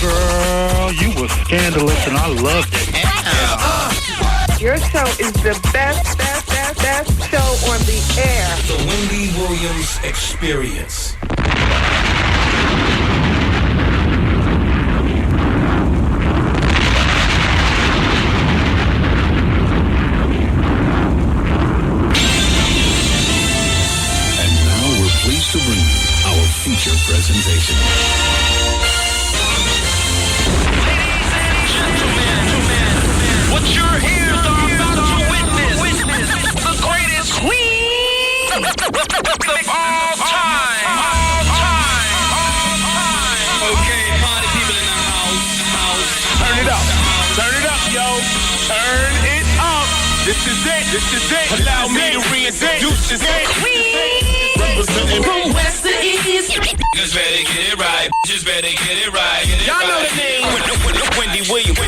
Girl, you were scandalous and I loved it. Your show is the best show on the air. The Wendy Williams Experience. And now we're pleased to bring you our feature presentation. What you're here are about to witness the greatest queen of all time. Okay, party people in the house. Turn it up, yo. Turn it up. This is it. Allow me to reintroduce this queen. Representing From west to east. Just better get it right. Y'all know the name. Wendy Williams.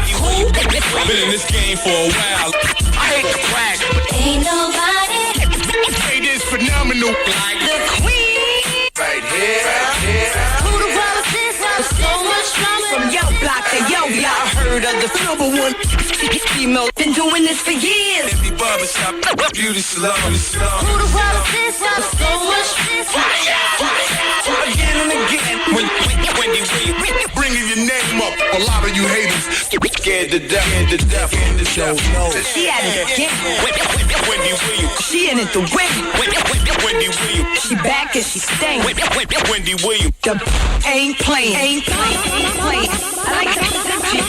Been in this game for a while. I hate to brag. Ain't nobody it is phenomenal. Like the queen. Right here. who the world is this with so much drama. From yo block to yo block, heard of the number one female. Been doing this for years. Every barbershop, beauty salon. Who the world is this with so much Again and again. Wendy Williams. Bringing your name up. A lot of you haters scared to death. She at it again. Wendy Williams. She in it to win. Wendy Williams. She back and she staying. Wendy Williams. The ain't playing. I like to present you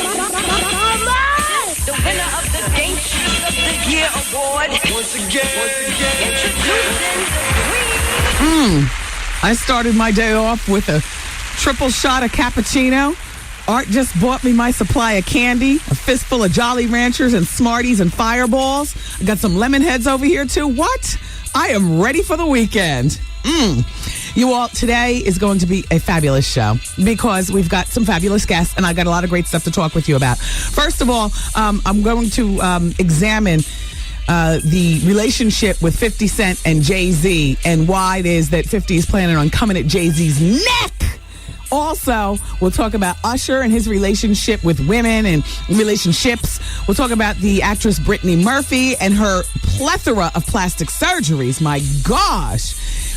the winner of the Game Shoot of the Year award. Once again. Introducing the queen. I started my day off with a triple shot of cappuccino. Art just bought me my supply of candy, a fistful of Jolly Ranchers and Smarties and Fireballs. I got some lemon heads over here too. What? I am ready for the weekend. You all, today is going to be a fabulous show because we've got some fabulous guests and I got a lot of great stuff to talk with you about. First of all, I'm going to examine the relationship with 50 Cent and Jay-Z and why it is that 50 is planning on coming at Jay-Z's neck. Also, we'll talk about Usher and his relationship with women and relationships. We'll talk about the actress Britney Murphy and her plethora of plastic surgeries. My gosh.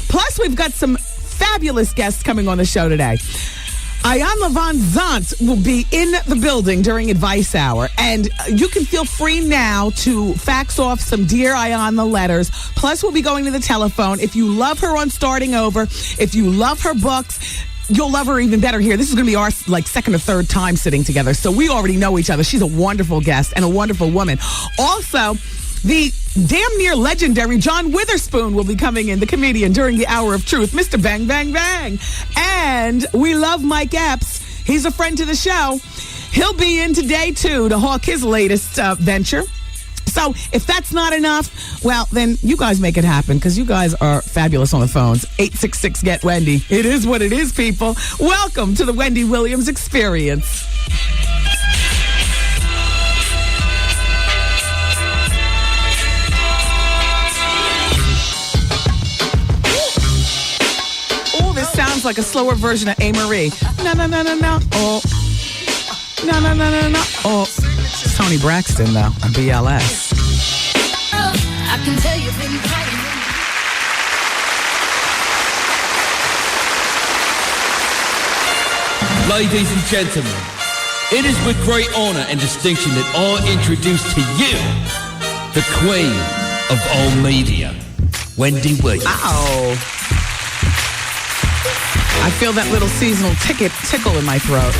Plus, we've got some fabulous guests coming on the show today. Iyanla Vanzant will be in the building during Advice Hour, and you can feel free now to fax off some Dear Iyanla letters. Plus, we'll be going to the telephone. If you love her on Starting Over, if you love her books, you'll love her even better here. This is going to be our second or third time sitting together, so we already know each other. She's a wonderful guest and a wonderful woman. Also, the damn near legendary John Witherspoon will be coming in, the comedian, during the Hour of Truth. Mr. Bang, Bang, Bang. And we love Mike Epps. He's a friend to the show. He'll be in today, too, to hawk his latest venture. So if that's not enough, well, then you guys make it happen because you guys are fabulous on the phones. 866-GET-WENDY. It is what it is, people. Welcome to the Wendy Williams Experience. Sounds like a slower version of A. Marie. No. Oh. No. Oh. It's Tony Braxton, though, on BLS. I can tell you've been fighting. Ladies and gentlemen, it is with great honor and distinction that I introduce to you the queen of all media, Wendy Williams. Ow. I feel that little seasonal tickle in my throat.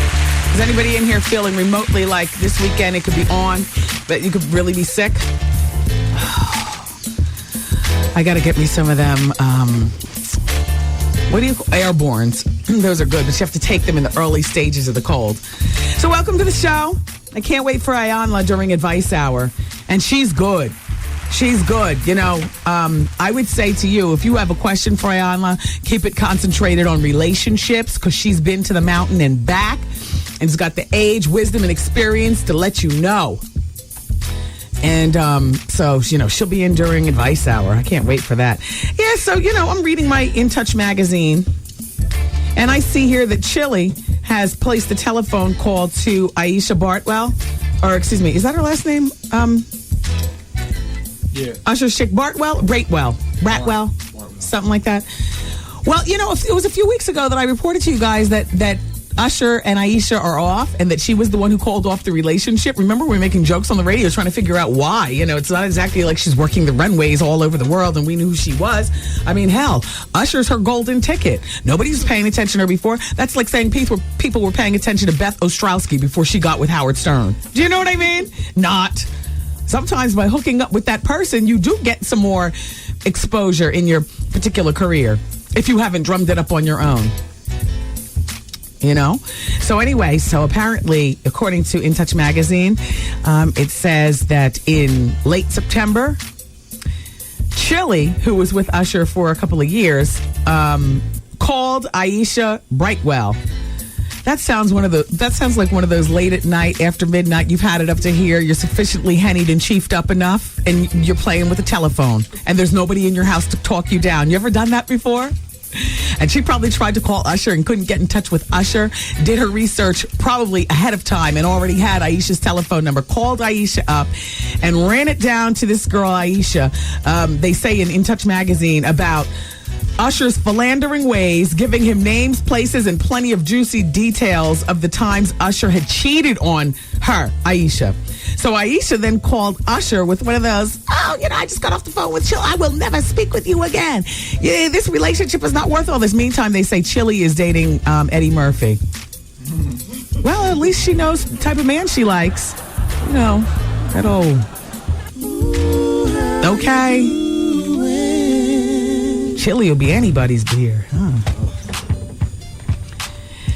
Is anybody in here feeling remotely like this weekend it could be on, but you could really be sick? I got to get me some of them, airbornes. Those are good, but you have to take them in the early stages of the cold. So welcome to the show. I can't wait for Iyanla during Advice Hour. And she's good. She's good. You know, I would say to you, if you have a question for Iyanla, keep it concentrated on relationships because she's been to the mountain and back and has got the age, wisdom, and experience to let you know. And so, you know, she'll be in during Advice Hour. I can't wait for that. Yeah, so, you know, I'm reading my In Touch magazine, and I see here that Chile has placed a telephone call to Aisha Bartwell, or excuse me, is that her last name? Yeah. Usher's chick, Bartwell? Ratwell? Something like that. Well, you know, it was a few weeks ago that I reported to you guys that Usher and Aisha are off, and that she was the one who called off the relationship. Remember, we were making jokes on the radio trying to figure out why. You know, it's not exactly like she's working the runways all over the world and we knew who she was. I mean, hell, Usher's her golden ticket. Nobody was paying attention to her before. That's like saying people were paying attention to Beth Ostrowski before she got with Howard Stern. Do you know what I mean? Not. Sometimes by hooking up with that person, you do get some more exposure in your particular career if you haven't drummed it up on your own. You know? So anyway, apparently, according to In Touch magazine, it says that in late September, Chile, who was with Usher for a couple of years, called Aisha Brightwell. That sounds like one of those late at night, after midnight, you've had it up to here, you're sufficiently hennied and chiefed up enough, and you're playing with a telephone, and there's nobody in your house to talk you down. You ever done that before? And she probably tried to call Usher and couldn't get in touch with Usher, did her research probably ahead of time and already had Aisha's telephone number, called Aisha up and ran it down to this girl, Aisha. They say in Touch magazine about Usher's philandering ways, giving him names, places, and plenty of juicy details of the times Usher had cheated on her, Aisha. So Aisha then called Usher with one of those, I just got off the phone with Chile. I will never speak with you again. Yeah, this relationship is not worth all this. Meantime, they say Chile is dating Eddie Murphy. Well, at least she knows the type of man she likes. You know, that old. Okay. Chile will be anybody's beer, huh?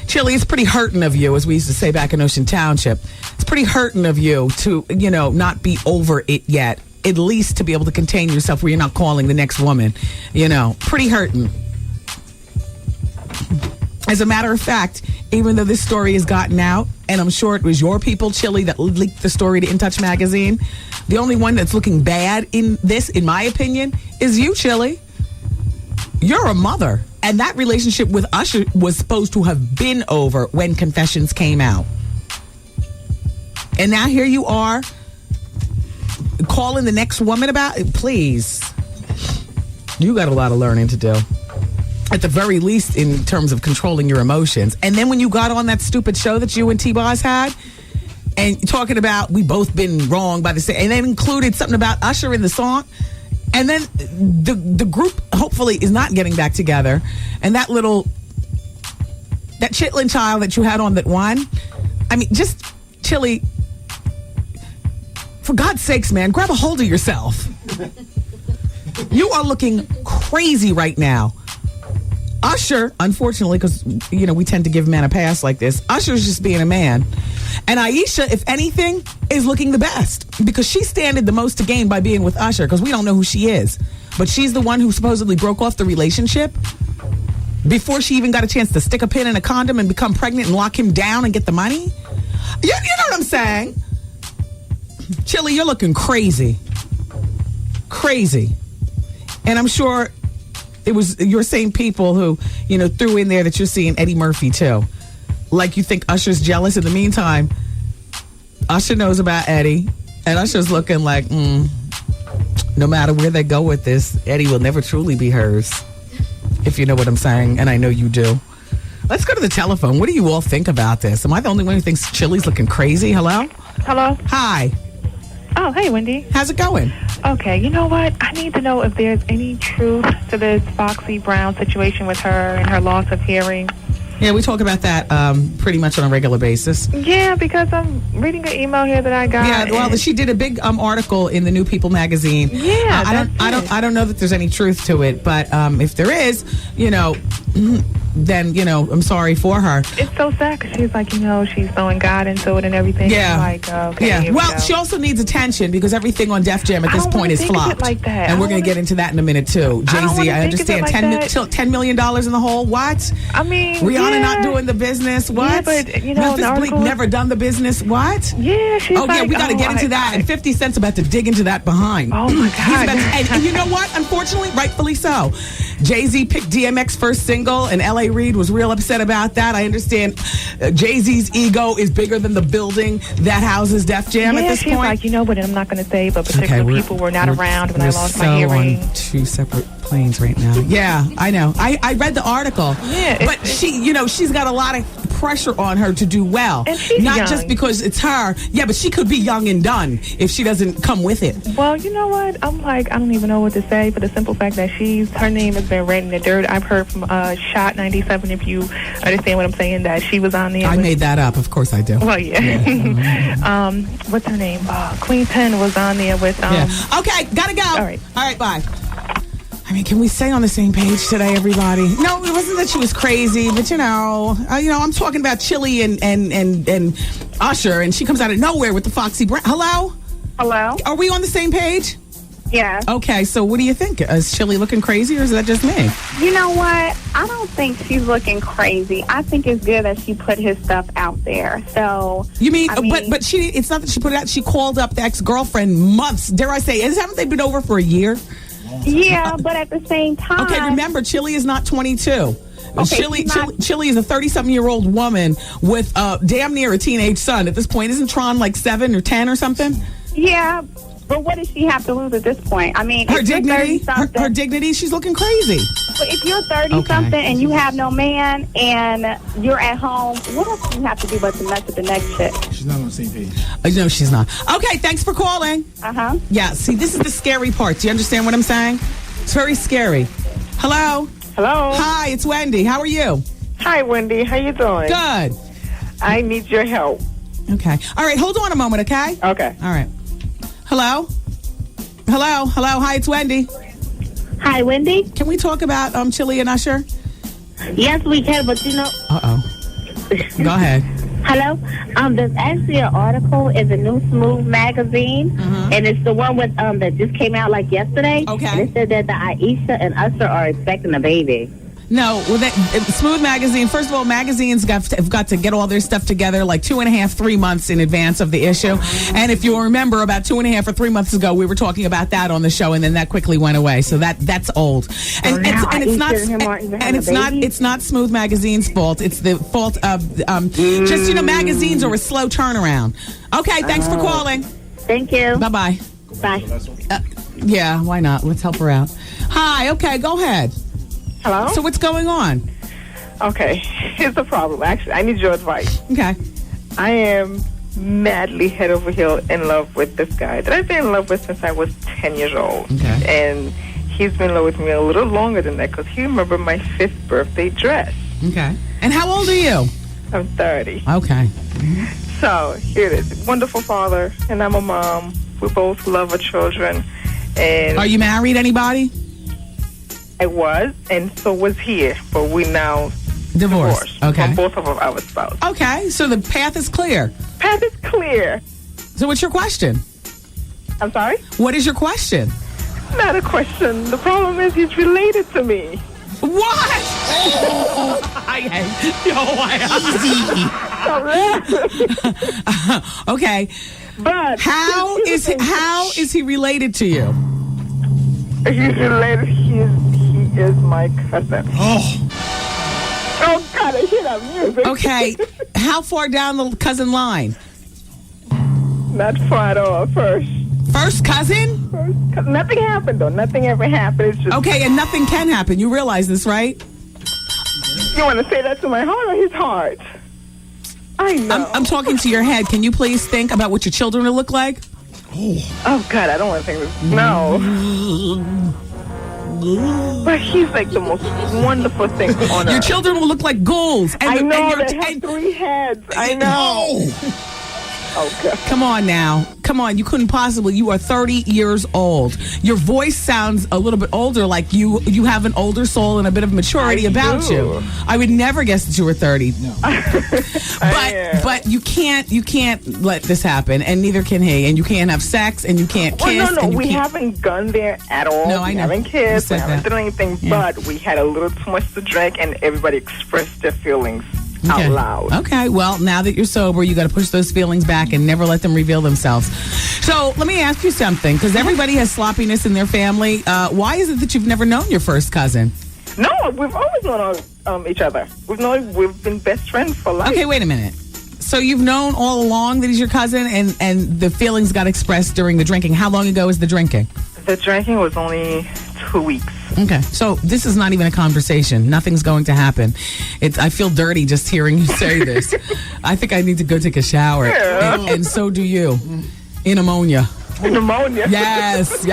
Chile, it's pretty hurting of you, as we used to say back in Ocean Township. It's pretty hurting of you to, not be over it yet. At least to be able to contain yourself where you're not calling the next woman. Pretty hurting. As a matter of fact, even though this story has gotten out, and I'm sure it was your people, Chile, that leaked the story to In Touch magazine, the only one that's looking bad in this, in my opinion, is you, Chile. You're a mother. And that relationship with Usher was supposed to have been over when Confessions came out. And now here you are calling the next woman about it. Please. You got a lot of learning to do. At the very least, in terms of controlling your emotions. And then when you got on that stupid show that you and T-Boz had, and talking about we both been wrong by the same, and then included something about Usher in the song. And then the group hopefully is not getting back together. And that chitlin child that you had on that won, I mean, just Chile, for God's sakes, man, grab a hold of yourself. You are looking crazy right now. Usher, unfortunately, because, we tend to give men a pass like this, Usher's just being a man. And Aisha, if anything, is looking the best because she standed the most to gain by being with Usher because we don't know who she is. But she's the one who supposedly broke off the relationship before she even got a chance to stick a pin in a condom and become pregnant and lock him down and get the money. You know what I'm saying? Chile, you're looking crazy. Crazy. And I'm sure it was your same people who, threw in there that you're seeing Eddie Murphy too. Like you think Usher's jealous. In the meantime, Usher knows about Eddie, and Usher's looking like, no matter where they go with this, Eddie will never truly be hers. If you know what I'm saying, and I know you do. Let's go to the telephone. What do you all think about this? Am I the only one who thinks Chile's looking crazy? Hello? Hello? Hi. Oh, hey, Wendy. How's it going? Okay, you know what? I need to know if there's any truth to this Foxy Brown situation with her and her loss of hearing. Yeah, we talk about that pretty much on a regular basis. Yeah, because I'm reading an email here that I got. Yeah, well, she did a big article in the New People magazine. Yeah, I don't know that there's any truth to it, but if there is, then I'm sorry for her. It's so sad because she's like, she's throwing God into it and everything. Yeah, like, okay, yeah. Well, she also needs attention because everything on Def Jam at this point is flopped. Like that. And we're going to get into that in a minute too. Jay-Z, I understand, like $10 million in the hole. What? I mean, Rihanna not doing the business. What? Yeah, but Memphis Bleak never done the business. What? Yeah, she's yeah, we got to get into that. And 50 Cent's about to dig into that behind. Oh my God. And you know what? Unfortunately, rightfully so. Jay-Z picked DMX first single, and L.A. Reid was real upset about that. I understand Jay-Z's ego is bigger than the building that houses Def Jam at this she's point. like, you know what, I'm not going to say, but particular people were not around when I lost my hearing. On two separate planes right now. Yeah, I know. I read the article. Yeah, but she's got a lot of pressure on her to do well. And she's not young. just because it's her. Yeah, but she could be young and done if she doesn't come with it. Well, you know what? I'm like, I don't even know what to say for the simple fact that her name has been read in the dirt. I've heard from Shot 97, if you understand what I'm saying, that she was on there. I made that up. Of course I do. Well, yeah. What's her name? Queen 10 was on there with... Okay, gotta go. All right, bye. I mean, can we stay on the same page today, everybody? No, it wasn't that she was crazy, but I'm talking about Chile and Usher, and she comes out of nowhere with the Foxy Brown. Hello? Are we on the same page? Yeah. Okay, so what do you think? Is Chile looking crazy, or is that just me? You know what? I don't think she's looking crazy. I think it's good that she put his stuff out there. So you mean, but she? It's not that she put it out. She called up the ex-girlfriend months. Dare I say? Haven't they been over for a year? Yeah, but at the same time... Okay, remember, Chile is not 22. Okay, Chile is a 30-something-year-old woman with damn near a teenage son. At this point, isn't Tron like 7 or 10 or something? Yeah, but what does she have to lose at this point? I mean, her dignity. Her dignity. She's looking crazy. But if you're 30-something and you have no man and you're at home, what else do you have to do but to mess with the next chick? She's not on the same page. No, she's not. Okay, thanks for calling. Uh-huh. Yeah, see, this is the scary part. Do you understand what I'm saying? It's very scary. Hello? Hello. Hi, it's Wendy. How are you? Hi, Wendy. How you doing? Good. I need your help. Okay. All right, hold on a moment, okay? Okay. All right. Hello? Hello? Hi, it's Wendy. Hi, Wendy. Can we talk about Chile and Usher? Yes, we can, but you know... Uh-oh. Go ahead. Hello? There's actually an article in the new Smooth magazine, and it's the one with that just came out like yesterday. Okay. And it said that the Aisha and Usher are expecting a baby. No, well, Smooth Magazine, first of all, magazines have got to get all their stuff together like 2.5, 3 months in advance of the issue. And if you'll remember, about 2.5 or 3 months ago, we were talking about that on the show, and then that quickly went away. So that's old. And it's not Smooth Magazine's fault. It's the fault of magazines are a slow turnaround. Okay, thanks for calling. Thank you. Bye-bye. Bye. Yeah, why not? Let's help her out. Hi, okay, go ahead. Hello? So what's going on? Okay, here's the problem. Actually, I need your advice. Okay. I am madly head over heels in love with this guy that I've been in love with since I was 10 years old. Okay. And he's been in love with me a little longer than that because he remembered my 5th birthday dress. Okay. And how old are you? I'm 30. Okay. So, here it is. Wonderful father, and I'm a mom. We both love our children. And are you married, anybody? I was, and so was he, but we now divorced. Okay. From both of our spouses. Okay, so the path is clear. Path is clear. So what's your question? I'm sorry? What is your question? Not a question. The problem is he's related to me. What? Okay. But how is he related to you? He's related. He is my cousin. Oh God, I hear that music. Okay. How far down the cousin line? Not far at all. First cousin? Nothing happened though. Nothing ever happened. It's just okay, and nothing can happen. You realize this, right? You want to say that to my heart or his heart? I know. I'm talking to your head. Can you please think about what your children will look like? Oh God, I don't want to think this. No. But he's like the most wonderful thing on earth. Your children will look like ghouls. I know, they have 3 heads. I know. Oh, God. Come on now. Come on. You couldn't possibly. You are 30 years old. Your voice sounds a little bit older, like you have an older soul and a bit of maturity about you. I would never guess that you were 30. No. But you can't let this happen, and neither can he. And you can't have sex, and you can't kiss. No. We haven't gone there at all. No, I know. We haven't kissed. We haven't done anything. Yeah. But we had a little too much to drink, and everybody expressed their feelings. Okay. Out loud. Okay, well, now that you're sober, you got to push those feelings back and never let them reveal themselves. So let me ask you something, because everybody has sloppiness in their family. Why is it that you've never known your first cousin? No, we've always known each other. We've been best friends for life. Okay, wait a minute. So you've known all along that he's your cousin, and the feelings got expressed during the drinking. How long ago was the drinking? The drinking was only 2 weeks. Okay, so this is not even a conversation. Nothing's going to happen. I feel dirty just hearing you say this. I think I need to go take a shower, and so do you. In ammonia. In ammonia? Yes.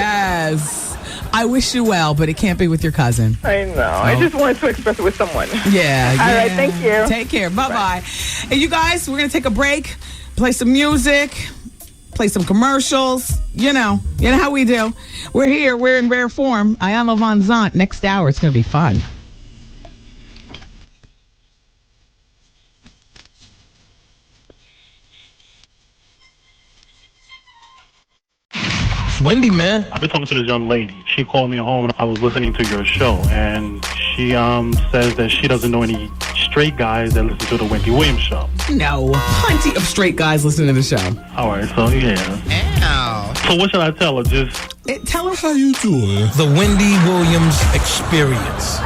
I wish you well, but it can't be with your cousin. I know. So. I just wanted to express it with someone. Yeah. All right, thank you. Take care. Bye-bye. And you guys, we're going to take a break, play some music, play some commercials. You know how we do. We're here. We're in rare form. Iyanla Vanzant. Next hour, it's going to be fun. Wendy, man. I've been talking to this young lady. She called me home and I was listening to your show, and she says that she doesn't know any straight guys that listen to the Wendy Williams show. No. Plenty of straight guys listen to the show. All right, so yeah. Ow. So what should I tell her? Tell her how you doing. The Wendy Williams Experience.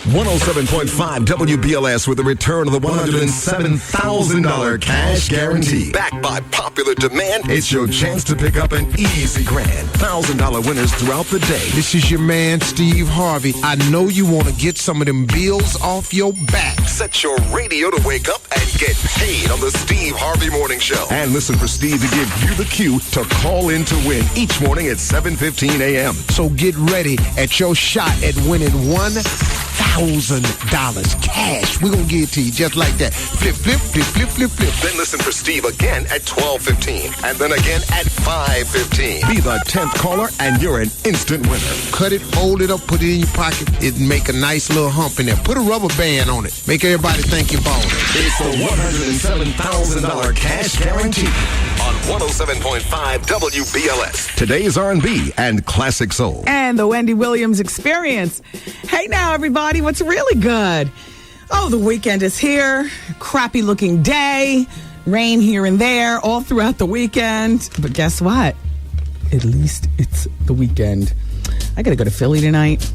107.5 WBLS with the return of the $107,000 cash guarantee. Backed by popular demand, it's your chance to pick up an easy grand. $1,000 winners throughout the day. This is your man, Steve Harvey. I know you want to get some of them bills off your back. Set your radio to wake up and get paid on the Steve Harvey Morning Show. And listen for Steve to give you the cue to call in to win each morning at 7:15 a.m. So get ready at your shot at winning $1,000 cash. We're going to give it to you just like that. Flip, flip, flip, flip, flip, flip. Then listen for Steve again at 12:15 and then again at 5:15. Be the 10th caller and you're an instant winner. Cut it, fold it up, put it in your pocket. It make a nice little hump in there. Put a rubber band on it. Make everybody think you're balling. It's the $107,000 cash guarantee on 107.5 WBLS. Today's R&B and classic soul. And the Wendy Williams Experience. Hey now, everybody, what's really good? Oh, the weekend is here. Crappy looking day. Rain here and there all throughout the weekend. But guess what? At least it's the weekend. I got to go to Philly tonight.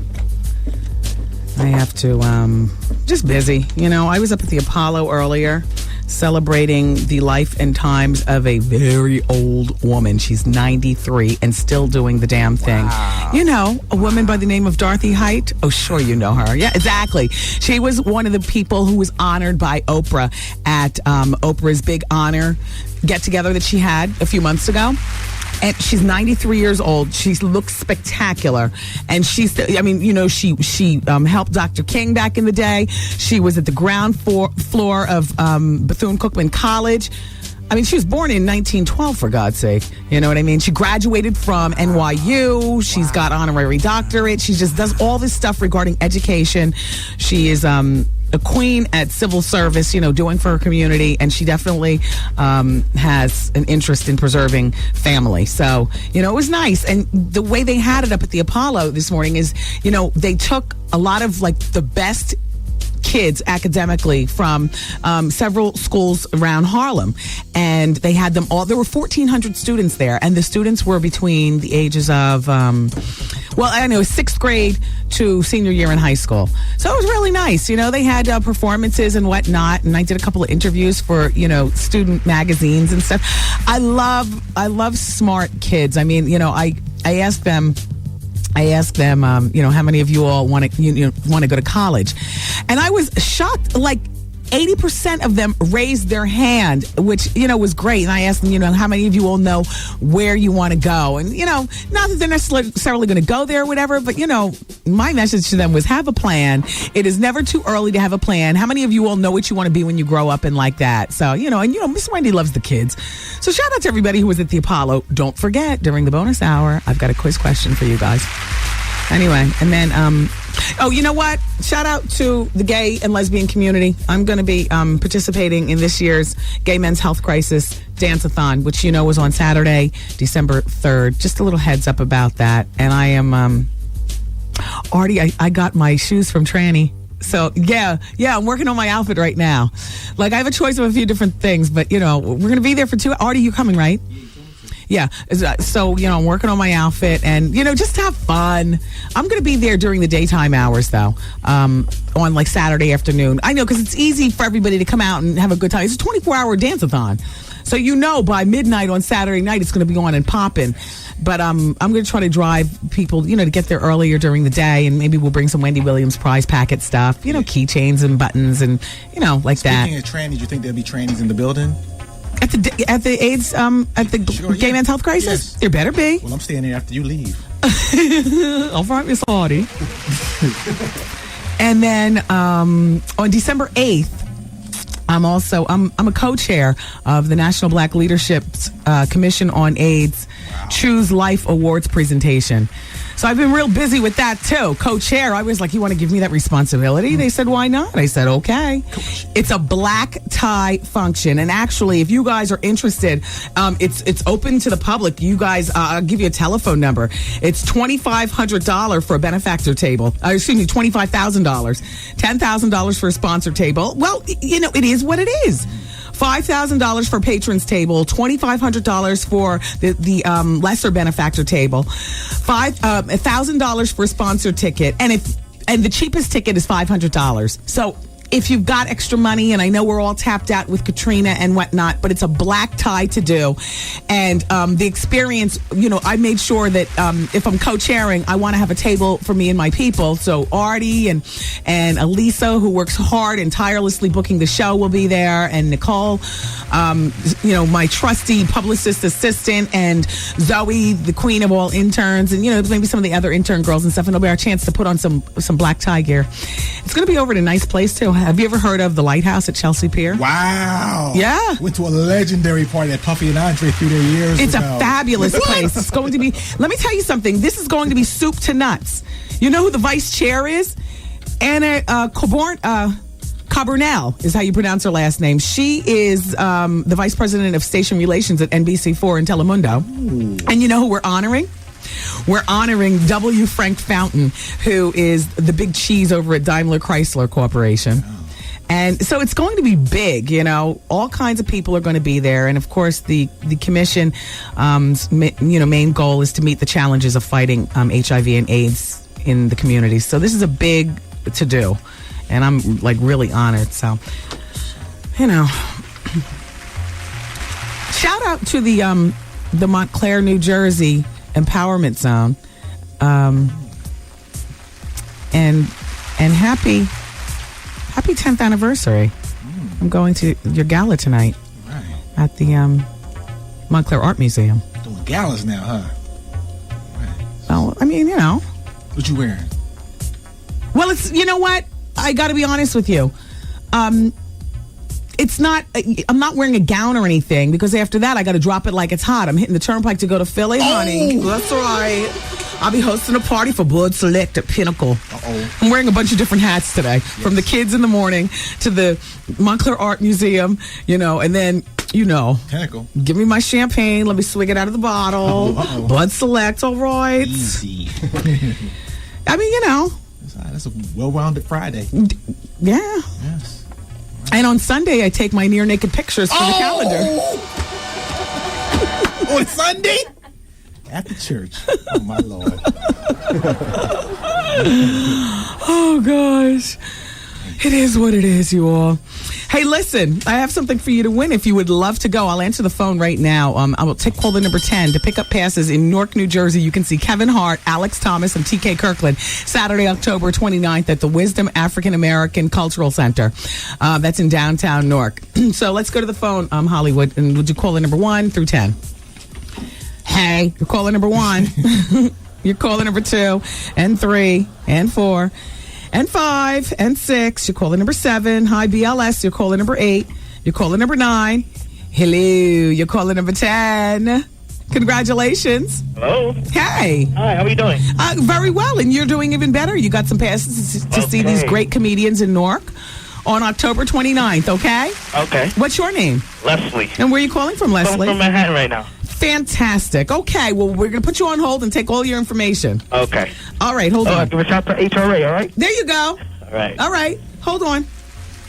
I have to, just busy. I was up at the Apollo earlier celebrating the life and times of a very old woman. She's 93 and still doing the damn thing. Wow. A woman by the name of Dorothy Height. Oh, sure you know her. Yeah, exactly. She was one of the people who was honored by Oprah at Oprah's big honor get-together that she had a few months ago. And she's 93 years old. She looks spectacular. And she helped Dr. King back in the day. She was at the ground floor of Bethune-Cookman College. I mean, she was born in 1912, for God's sake. You know what I mean? She graduated from NYU. She's got honorary doctorate. She just does all this stuff regarding education. She is a queen at civil service, doing for her community, and she definitely has an interest in preserving family. So, it was nice. And the way they had it up at the Apollo this morning is, they took a lot of the best kids academically from several schools around Harlem, and they had them all. There were 1,400 students there, and the students were between the ages of sixth grade to senior year in high school. So it was really nice. They had performances and whatnot, and I did a couple of interviews for student magazines and stuff. I love smart kids. I mean, I asked them, how many of you all want to go to college? And I was shocked, 80% of them raised their hand, which, was great. And I asked them, how many of you all know where you want to go? And, not that they're necessarily going to go there or whatever, but, my message to them was have a plan. It is never too early to have a plan. How many of you all know what you want to be when you grow up and like that? So, Miss Wendy loves the kids. So shout out to everybody who was at the Apollo. Don't forget, during the bonus hour, I've got a quiz question for you guys. Anyway, and then, you know what? Shout out to the gay and lesbian community. I'm going to be participating in this year's Gay Men's Health Crisis Dance-a-thon, which was on Saturday, December 3rd. Just a little heads up about that. And I am, Artie, I got my shoes from Tranny. So, yeah, I'm working on my outfit right now. I have a choice of a few different things, but, we're going to be there for 2 hours. Artie, you coming, right? Yeah. So, I'm working on my outfit and, just have fun. I'm going to be there during the daytime hours, though, on like Saturday afternoon. I know, because it's easy for everybody to come out and have a good time. It's a 24-hour dance-a-thon. So, by midnight on Saturday night, it's going to be on and popping. But I'm going to try to drive people, to get there earlier during the day, and maybe we'll bring some Wendy Williams prize packet stuff, keychains and buttons and, like that. Speaking of trannies, you think there'll be trannies in the building? At the AIDS, at the Gay Men's Health Crisis? Yes. There better be. Well, I'm staying there after you leave. All right, Miss Hardy. And then on December 8th, I'm a co-chair of the National Black Leadership Commission on AIDS Choose Life Awards presentation. So I've been real busy with that too. Co-chair, I was like, you want to give me that responsibility? They said, why not? I said, okay. It's a black tie function. And actually, if you guys are interested, it's open to the public. You guys, I'll give you a telephone number. It's $2,500 for a benefactor table. $25,000. $10,000 for a sponsor table. Well, it is what it is. $5,000 for patrons table, $2,500 for the lesser benefactor table, $1,000 for a sponsor ticket, and the cheapest ticket is $500. So if you've got extra money, and I know we're all tapped out with Katrina and whatnot, but it's a black tie to do. And the experience, I made sure that if I'm co-chairing, I want to have a table for me and my people. So Artie and Elisa, who works hard and tirelessly booking the show, will be there. And Nicole, my trusty publicist assistant, and Zoe, the queen of all interns, and, maybe some of the other intern girls and stuff. And it'll be our chance to put on some black tie gear. It's going to be over at a nice place, too. Have you ever heard of the Lighthouse at Chelsea Pier? Wow. Yeah. Went to a legendary party that Puffy and Andre threw their years It's ago. a fabulous place. It's going to be, let me tell you something. This is going to be soup to nuts. You know who the vice chair is? Anna Cabernell is how you pronounce her last name. She is the vice president of station relations at NBC4 and Telemundo. Ooh. And you know who we're honoring? We're honoring W. Frank Fountain, who is the big cheese over at Daimler Chrysler Corporation. Oh. And so it's going to be big, all kinds of people are going to be there. And of course, the commission, main goal is to meet the challenges of fighting HIV and AIDS in the community. So this is a big to do. And I'm really honored. So, shout out to the Montclair, New Jersey Empowerment Zone, and happy 10th anniversary. I'm going to your gala tonight at the Montclair Art Museum. Doing galas now, huh? Right. Well, I mean, what you wearing? Well, it's what. I got to be honest with you. It's not. I'm not wearing a gown or anything, because after that I got to drop it like it's hot. I'm hitting the turnpike to go to Philly, honey. That's right. I'll be hosting a party for Bud Select at Pinnacle. Uh-oh. I'm wearing a bunch of different hats today, from the kids in the morning to the Montclair Art Museum, and then, Pinnacle. Give me my champagne. Let me swig it out of the bottle. Uh-oh. Bud Select, all right. Easy. I mean, That's a well-rounded Friday. Yeah. Yes. And on Sunday, I take my near-naked pictures for the calendar. On Sunday? At the church. Oh, my Lord. Oh, gosh. It is what it is, you all. Hey, listen, I have something for you to win if you would love to go. I'll answer the phone right now. I will take caller number 10 to pick up passes in Newark, New Jersey. You can see Kevin Hart, Alex Thomas, and TK Kirkland Saturday, October 29th at the Wisdom African American Cultural Center. That's in downtown Newark. So let's go to the phone, Hollywood. And would you call in number 1 through 10? Hey, you're calling number 1. You're calling number 2 and 3 and 4. And 5 and 6. You're calling number 7. Hi, BLS. You're calling number 8. You're calling number 9. Hello. You're calling number 10. Congratulations. Hello. Hey. Hi, how are you doing? Very well, and you're doing even better. You got some passes to see these great comedians in Newark on October 29th, okay? Okay. What's your name? Leslie. And where are you calling from, Leslie? I'm from Manhattan right now. Fantastic. Okay, well, we're going to put you on hold and take all your information. Okay. All right, hold on. Give a shout to HRA, all right? There you go. All right. All right, hold on.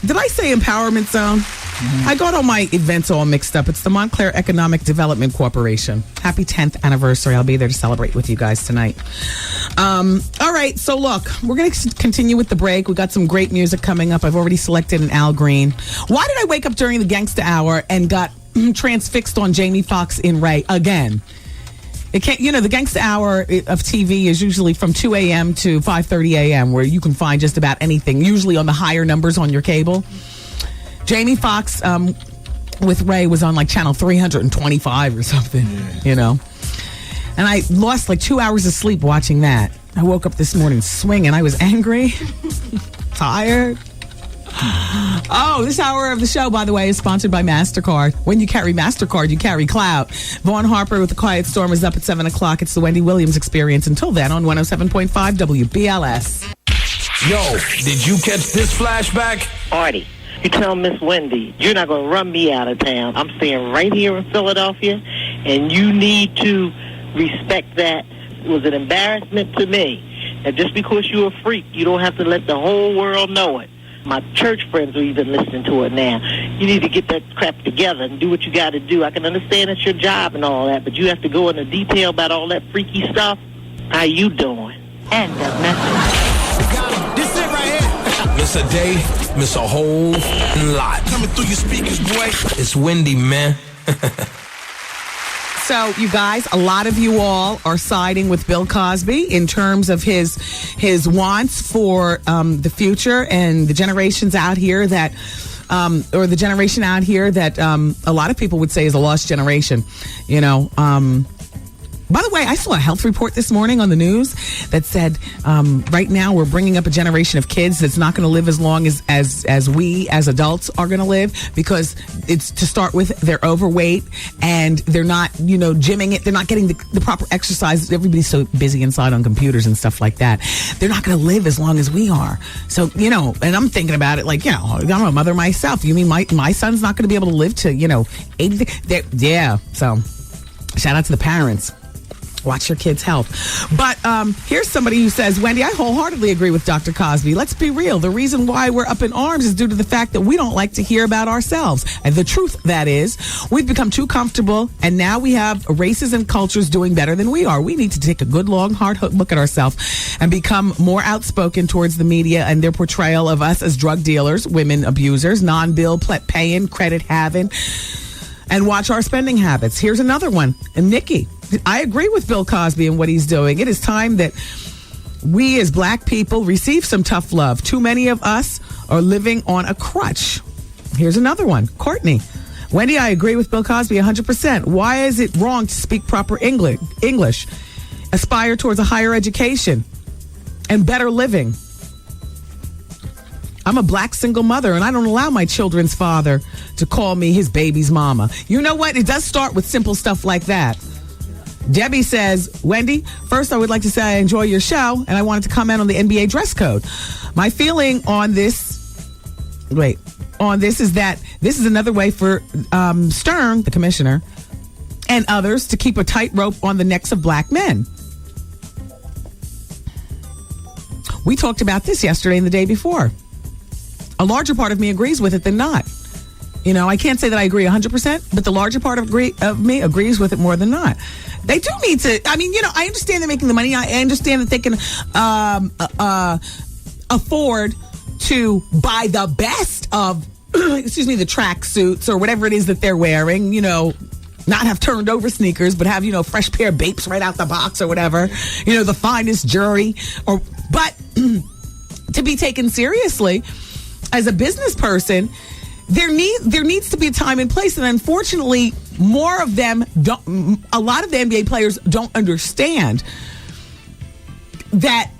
Did I say Empowerment Zone? I got all my events all mixed up. It's the Montclair Economic Development Corporation. Happy 10th anniversary. I'll be there to celebrate with you guys tonight. All right, so look, we're going to continue with the break. We got some great music coming up. I've already selected an Al Green. Why did I wake up during the Gangsta Hour and got transfixed on Jamie Foxx in Ray again? It can't, the Gangsta Hour of TV is usually from 2 a.m. to 5:30 a.m., where you can find just about anything, usually on the higher numbers on your cable. Jamie Foxx with Ray was on like channel 325 or something, And I lost like 2 hours of sleep watching that. I woke up this morning swinging. I was angry, tired. Oh, this hour of the show, by the way, is sponsored by MasterCard. When you carry MasterCard, you carry clout. Vaughn Harper with The Quiet Storm is up at 7 o'clock. It's the Wendy Williams Experience. Until then, on 107.5 WBLS. Yo, did you catch this flashback? Artie, you tell Miss Wendy, you're not going to run me out of town. I'm staying right here in Philadelphia, and you need to respect that. It was an embarrassment to me. And just because you're a freak, you don't have to let the whole world know it. My church friends are even listening to it now. You need to get that crap together and do what you got to do. I can understand it's your job and all that, but you have to go into detail about all that freaky stuff. How you doing? End of message. This it right here. Miss a day, miss a whole lot. Coming through your speakers, boy. It's Wendy, man. So, you guys, a lot of you all are siding with Bill Cosby in terms of his wants for the future and the generations out here that, or the generation out here that a lot of people would say is a lost generation. By the way, I saw a health report this morning on the news that said right now we're bringing up a generation of kids that's not going to live as long as we as adults are going to live, because it's, to start with, they're overweight and they're not, gymming it. They're not getting the proper exercise. Everybody's so busy inside on computers and stuff like that. They're not going to live as long as we are. So, and I'm thinking about it like, I'm a mother myself. You mean my son's not going to be able to live to, 80? Yeah. So shout out to the parents. Watch your kids' health. But here's somebody who says, Wendy, I wholeheartedly agree with Dr. Cosby. Let's be real. The reason why we're up in arms is due to the fact that we don't like to hear about ourselves. And the truth, that is, we've become too comfortable, and now we have races and cultures doing better than we are. We need to take a good, long, hard look at ourselves and become more outspoken towards the media and their portrayal of us as drug dealers, women abusers, non-bill paying, credit having, and watch our spending habits. Here's another one. And Nikki, I agree with Bill Cosby and what he's doing. It is time that we as black people receive some tough love. Too many of us are living on a crutch. Here's another one. Courtney. Wendy, I agree with Bill Cosby 100%. Why is it wrong to speak proper English? Aspire towards a higher education and better living. I'm a black single mother, and I don't allow my children's father to call me his baby's mama. You know what? It does start with simple stuff like that. Debbie says, Wendy, first I would like to say I enjoy your show, and I wanted to comment on the NBA dress code. My feeling on this is that this is another way for Stern, the commissioner, and others to keep a tight rope on the necks of black men. We talked about this yesterday and the day before. A larger part of me agrees with it than not. I can't say that I agree 100%, but the larger part of me agrees with it more than not. They do need to, I understand they're making the money. I understand that they can afford to buy the best of, the track suits or whatever it is that they're wearing, not have turned over sneakers, but have, fresh pair of Bapes right out the box or whatever, the finest jewelry. But to be taken seriously as a business person, there needs to be a time and place, and unfortunately, more of them don't. A lot of the NBA players don't understand that.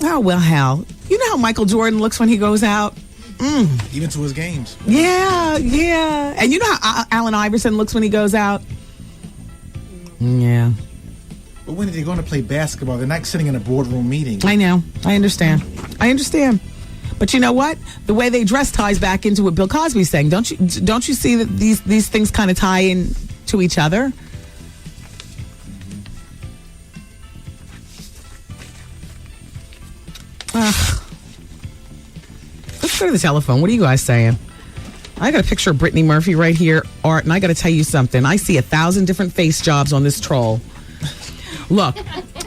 Oh well, hell, you know how Michael Jordan looks when he goes out. Even to his games. Yeah, and you know how Allen Iverson looks when he goes out. Yeah. But when are they going to play basketball? They're not sitting in a boardroom meeting. I know. I understand. But you know what? The way they dress ties back into what Bill Cosby's saying. Don't you see that these things kind of tie in to each other? Let's go to the telephone. What are you guys saying? I got a picture of Britney Murphy right here, Art, and I got to tell you something. I see 1,000 different face jobs on this troll. Look,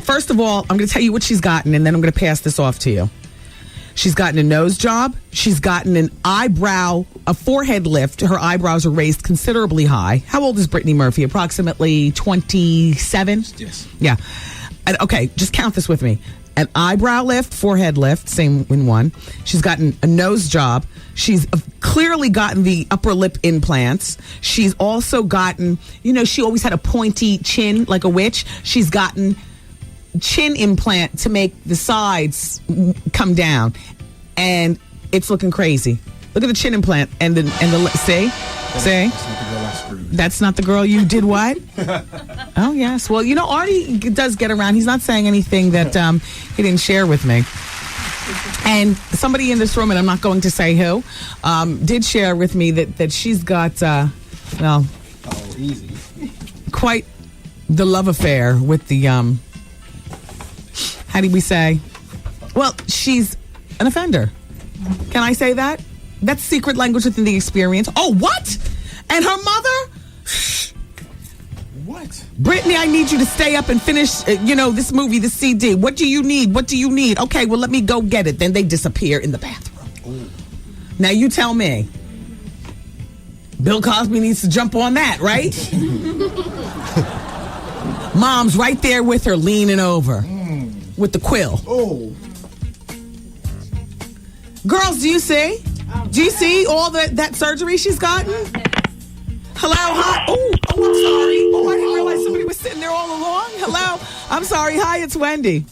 first of all, I'm going to tell you what she's gotten, and then I'm going to pass this off to you. She's gotten a nose job. She's gotten a forehead lift. Her eyebrows are raised considerably high. How old is Britney Murphy? Approximately 27? Yes. Yeah. Okay, just count this with me. An eyebrow lift, forehead lift, same in one. She's gotten a nose job. She's clearly gotten the upper lip implants. She's also gotten, she always had a pointy chin like a witch. She's gotten chin implant to make the sides come down. And it's looking crazy. Look at the chin implant and the see? That's not the girl you did what? Oh, yes. Well, Artie does get around. He's not saying anything that he didn't share with me. And somebody in this room, and I'm not going to say who, did share with me that she's got, easy. quite the love affair with the, how do we say? Well, she's an offender. Can I say that? That's secret language within the experience. Oh, what? And her mother? What? Britney, I need you to stay up and finish, this movie, the CD. What do you need? What do you need? Okay, well, let me go get it. Then they disappear in the bathroom. Ooh. Now, you tell me. Bill Cosby needs to jump on that, right? Mom's right there with her, leaning over with the quill. Oh. Girls, do you see? Do you see all that surgery she's gotten? Hello, hi. Oh, I'm sorry. Oh, I didn't realize somebody was sitting there all along. Hello. I'm sorry. Hi, it's Wendy.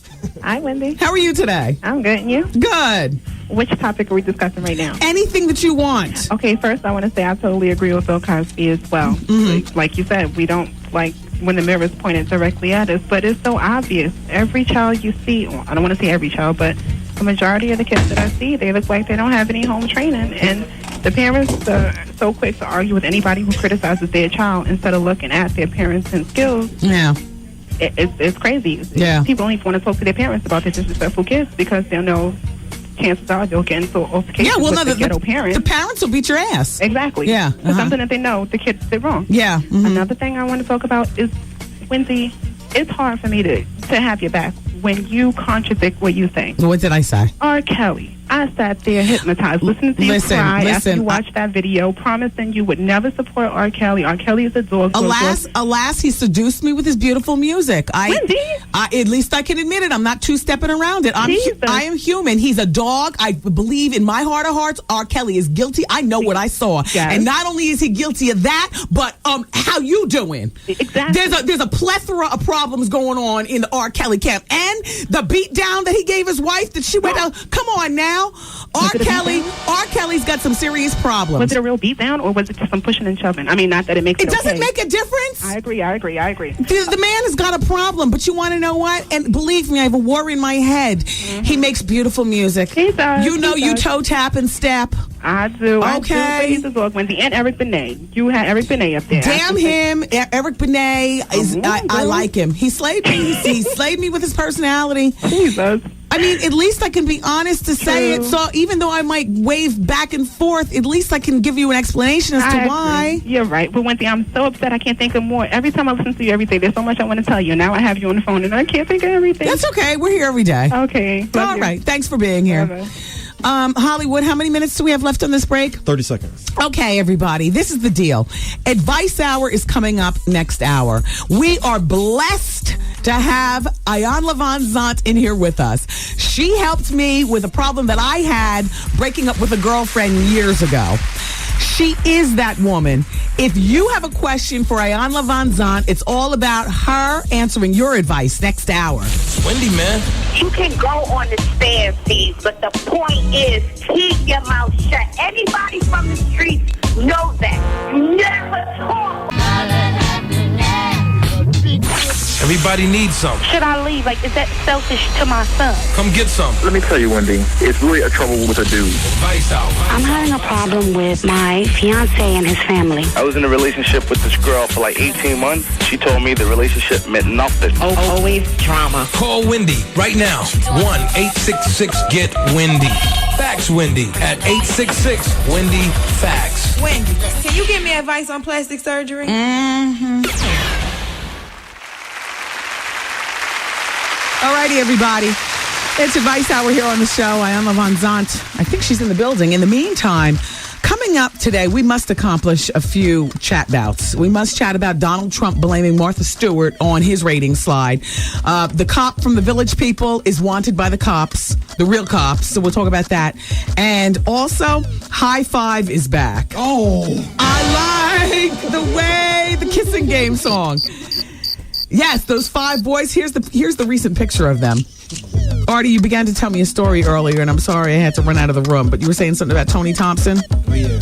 Hi, Wendy. How are you today? I'm good, and you? Good. Which topic are we discussing right now? Anything that you want. Okay, first I want to say I totally agree with Bill Cosby as well. Mm-hmm. Like you said, we don't like when the mirror's pointed directly at us, but it's so obvious. Every child you see, well, I don't want to say every child, but the majority of the kids that I see, they look like they don't have any home training, and the parents are so quick to argue with anybody who criticizes their child instead of looking at their parents and skills. Yeah. It's crazy. Yeah. People don't even want to talk to their parents about their disrespectful kids because they'll know chances are they'll get into altercations with the ghetto parents. The parents will beat your ass. Exactly. Yeah. It's something that they know the kids did wrong. Yeah. Mm-hmm. Another thing I want to talk about is, Wendy, it's hard for me to have your back when you contradict what you think. What did I say? R. Kelly. I sat there hypnotized, listening to you cry after you watched that video, promising you would never support R. Kelly. R. Kelly is a dog. Alas, he seduced me with his beautiful music. Wendy? At least I can admit it. I'm not two-stepping around it. I am human. He's a dog. I believe in my heart of hearts, R. Kelly is guilty. I know what I saw. Yes. And not only is he guilty of that, but how you doing? Exactly. There's a plethora of problems going on in the R. Kelly camp. And the beat down that he gave his wife that she went out. Come on now. R. Kelly's got some serious problems. Was it a real beat down or was it just some pushing and shoving? I mean, not that it makes it doesn't okay. make a difference. I agree. The man has got a problem, but you want to know what? And believe me, I have a war in my head. Mm-hmm. He makes beautiful music. He does. You toe tap and step. I do. Okay. He's a dog, Wendy. And Eric Benet. You had Eric Benet up there. Damn him. Eric Benet is. I like him. He slayed me. He slayed me with his personality. Jesus. I mean, at least I can be honest to say it. So even though I might wave back and forth, at least I can give you an explanation as to why. You're right. But Wendy, I'm so upset I can't think of more. Every time I listen to you every day, there's so much I want to tell you. Now I have you on the phone and I can't think of everything. That's okay. We're here every day. Okay. All right. Thanks for being here. Bye-bye. Hollywood, how many minutes do we have left on this break? 30 seconds. Okay, everybody, this is the deal. Advice Hour is coming up next hour. We are blessed to have Iyanla Vanzant in here with us. She helped me with a problem that I had breaking up with a girlfriend years ago. She is that woman. If you have a question for Iyanla Vanzant, it's all about her answering your advice next hour. Wendy, man. You can go on the stand, Steve, but the point is keep your mouth shut. Anybody from the streets knows that. Never talk. Everybody Everybody needs some. Should I leave? Like, is that selfish to my son? Come get some. Let me tell you, Wendy, it's really a trouble with a dude. Advice out. I'm having a problem with my fiance and his family. I was in a relationship with this girl for like 18 months. She told me the relationship meant nothing. Always drama. Call Wendy right now. 1-866-GET-WENDY. Fax Wendy at 866-WENDY-FAX. Wendy, can you give me advice on plastic surgery? All righty, everybody. It's Advice Hour here on the show. Iyanla Vanzant. I think she's in the building. In the meantime, coming up today, we must accomplish a few chat bouts. We must chat about Donald Trump blaming Martha Stewart on his ratings slide. The cop from the Village People is wanted by the cops, the real cops, so we'll talk about that. And also, High Five is back. Oh. I like the way the kissing game song. Yes, those 5 boys. Here's the recent picture of them. Artie, you began to tell me a story earlier, and I'm sorry I had to run out of the room, but you were saying something about Tony Thompson? Oh, yeah.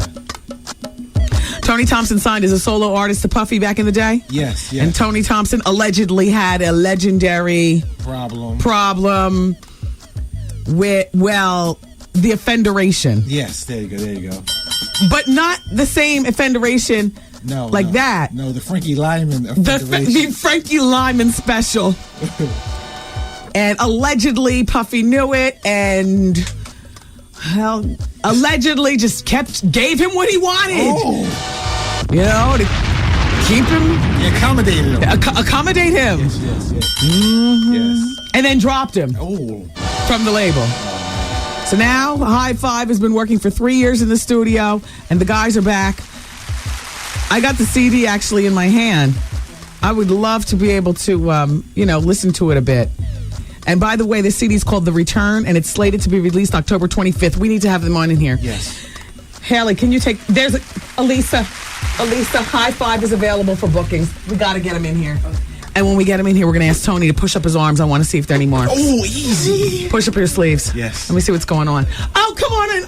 Tony Thompson signed as a solo artist to Puffy back in the day? Yes. And Tony Thompson allegedly had a legendary problem with, the offenderation. Yes, there you go. But not the same offenderation that. No, the Frankie Lyman the Frankie Lyman special. And allegedly Puffy knew it and allegedly just gave him what he wanted. Oh. You know, to keep him. Accommodate him. Accommodate him. Yes. Mm-hmm. Yes. And then dropped him from the label. So now High Five has been working for 3 years in the studio and the guys are back. I got the CD actually in my hand. I would love to be able to, listen to it a bit. And by the way, the CD is called The Return, and it's slated to be released October 25th. We need to have them on in here. Yes. Haley, can you take... There's Elisa, High Five is available for bookings. We got to get him in here. And when we get him in here, we're going to ask Tony to push up his arms. I want to see if there are any marks. Oh, easy. Push up your sleeves. Yes. Let me see what's going on. Oh, come on in.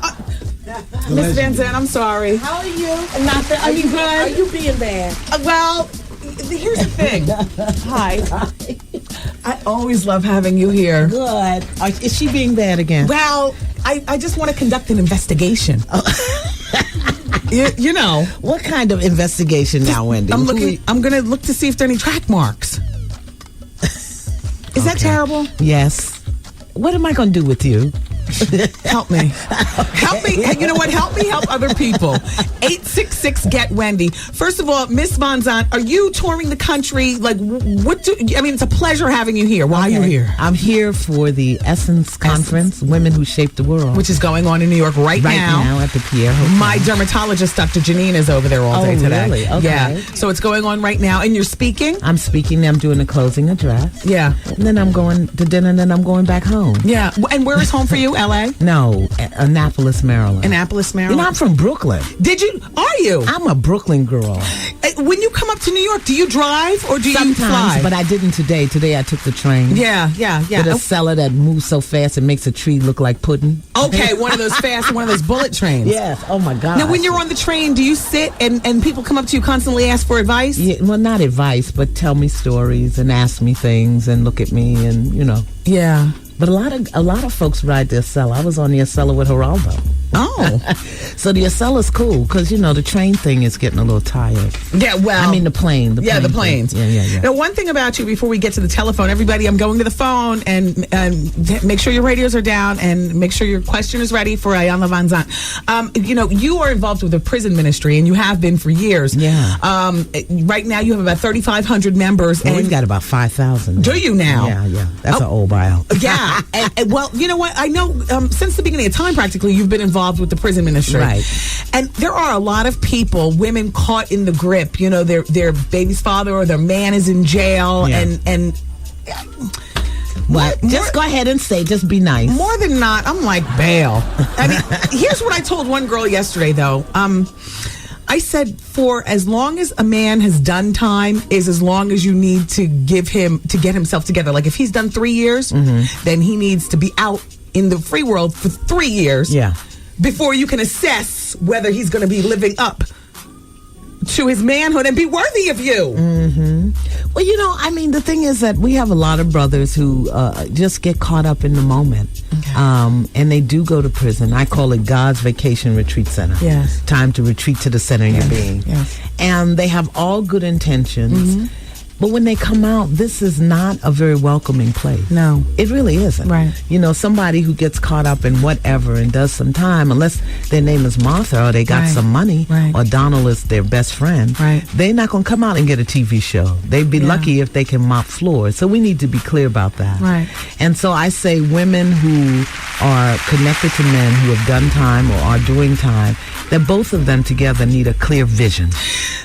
Miss Vanzant, I'm sorry. How are you? Nothing. Are you good? Are you being bad? Well, here's the thing. Hi. I always love having you here. Good. Is she being bad again? Well, I just want to conduct an investigation. You know. What kind of investigation now, Wendy? I'm going to look to see if there are any track marks. Is that terrible? Yes. What am I going to do with you? Help me. Help me. You know what? Help me help other people. 866-GET-WENDY. First of all, Miss Vanzant, are you touring the country? Like, it's a pleasure having you here. Why are you here? I'm here for the Essence Conference, Women Who Shaped the World. Which is going on in New York right now. Right now at the Pierre Hotel. My dermatologist, Dr. Janine, is over there all day today. Really? Okay. Yeah. So it's going on right now. And you're speaking? I'm speaking. I'm doing a closing address. Yeah. And then I'm going to dinner, and then I'm going back home. Yeah. And where is home for you? L.A.? No, Annapolis, Maryland. Annapolis, Maryland? You know, I'm from Brooklyn. Are you? I'm a Brooklyn girl. When you come up to New York, do you drive or do you fly? Sometimes, but I didn't today. Today I took the train. Yeah. With a seller that moves so fast it makes a tree look like pudding. Okay, one of those bullet trains. Yes, oh my God. Now, when you're on the train, do you sit and people come up to you constantly ask for advice? Yeah, well, not advice, but tell me stories and ask me things and look at me and, Yeah. But a lot of folks ride the Acela. I was on the Acela with Geraldo. Oh. So the Acela's cool because, the train thing is getting a little tired. Yeah, well. I mean, the plane. The planes. Yeah. Now, one thing about you before we get to the telephone, everybody, I'm going to the phone and make sure your radios are down and make sure your question is ready for Iyanla Vanzant. You are involved with the prison ministry and you have been for years. Yeah. Right now, you have about 3,500 members. Well, we've got about 5,000. Do you now? Yeah. That's an old bio. Yeah. And well, you know what? I know since the beginning of time, practically, you've been involved with the prison ministry. Right. And there are a lot of people, women caught in the grip. Their baby's father or their man is in jail. Yeah. And just go ahead and say, just be nice. More than not, I'm like, bail. I mean, here's what I told one girl yesterday, though. I said, for as long as a man has done time is as long as you need to give him to get himself together. Like if he's done 3 years, then he needs to be out in the free world for 3 years. Yeah. Before you can assess whether he's going to be living up to his manhood and be worthy of you. Well, I mean, the thing is that we have a lot of brothers who just get caught up in the moment. Okay. And they do go to prison. I call it God's vacation retreat center. Yes. Time to retreat to the center of your being. Yes. And they have all good intentions. But when they come out, this is not a very welcoming place. No. It really isn't. Right. Somebody who gets caught up in whatever and does some time, unless their name is Martha or they got some money or Donald is their best friend, they're not going to come out and get a TV show. They'd be lucky if they can mop floors. So we need to be clear about that. Right. And so I say women who are connected to men who have done time or are doing time, that both of them together need a clear vision.